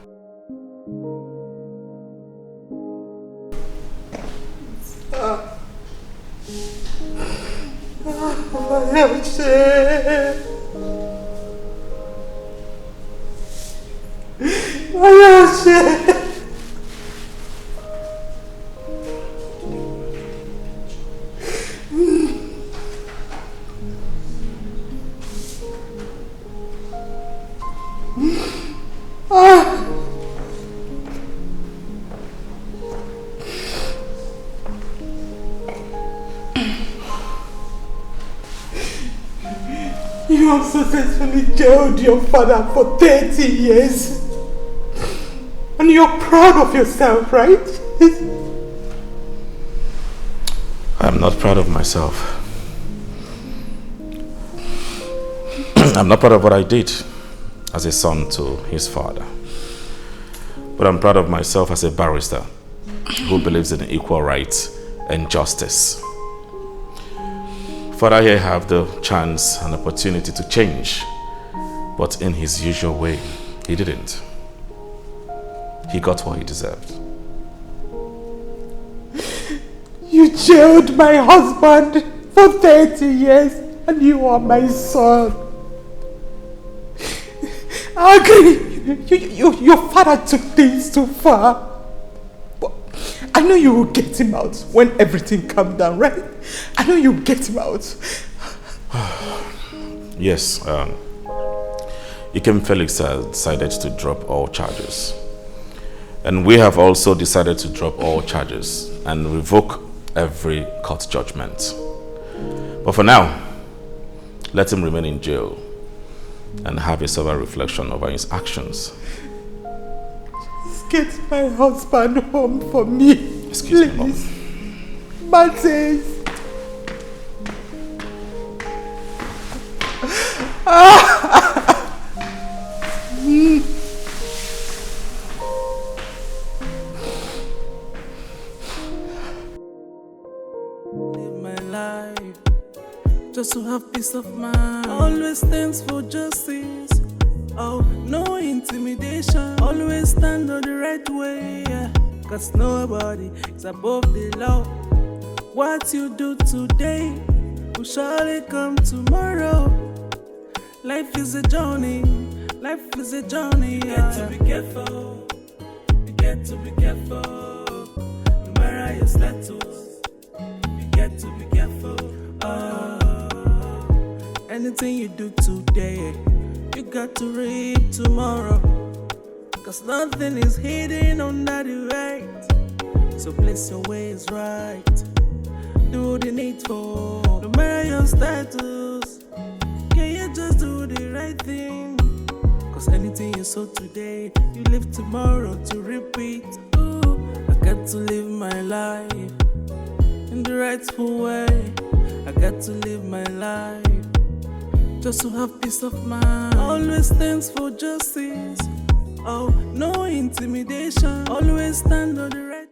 Speaker 3: You have successfully jailed your father for 30 years. And you're proud of yourself, right?
Speaker 7: I'm not proud of myself. I'm not proud of what I did as a son to his father. But I'm proud of myself as a barrister who believes in equal rights and justice. Father here have the chance and opportunity to change, but in his usual way, he didn't. He got what he deserved.
Speaker 3: You jailed my husband for 30 years and you are my son. I agree. Your father took things too far. But I know you will get him out when everything calms down, right? I know you'll get him out.
Speaker 7: Yes, Ikem Felix has decided to drop all charges. And we have also decided to drop all charges and revoke every court judgment. But for now, let him remain in jail and have a sober reflection over his actions.
Speaker 3: Just get my husband home for me.
Speaker 7: Excuse me, Mom.
Speaker 3: Martins.
Speaker 5: Live my life just to have peace of mind. Always stands for justice. Oh, no intimidation. Always stand on the right way. Yeah. Cause nobody is above the law. What you do today will surely come tomorrow. Life is a journey. Life is a journey. You get to be careful. You get to be careful. No matter your status, you get to be careful. Anything you do today, you got to reap tomorrow. Cause nothing is hidden under the right. So place your ways right. Do the needful. No matter your status, can you just do the right thing? Cause anything you sow today, you live tomorrow to repeat. Ooh, I got to live my life in the rightful way. I got to live my life just to have peace of mind. Always stands for justice. Oh, no intimidation. Always stand on the right.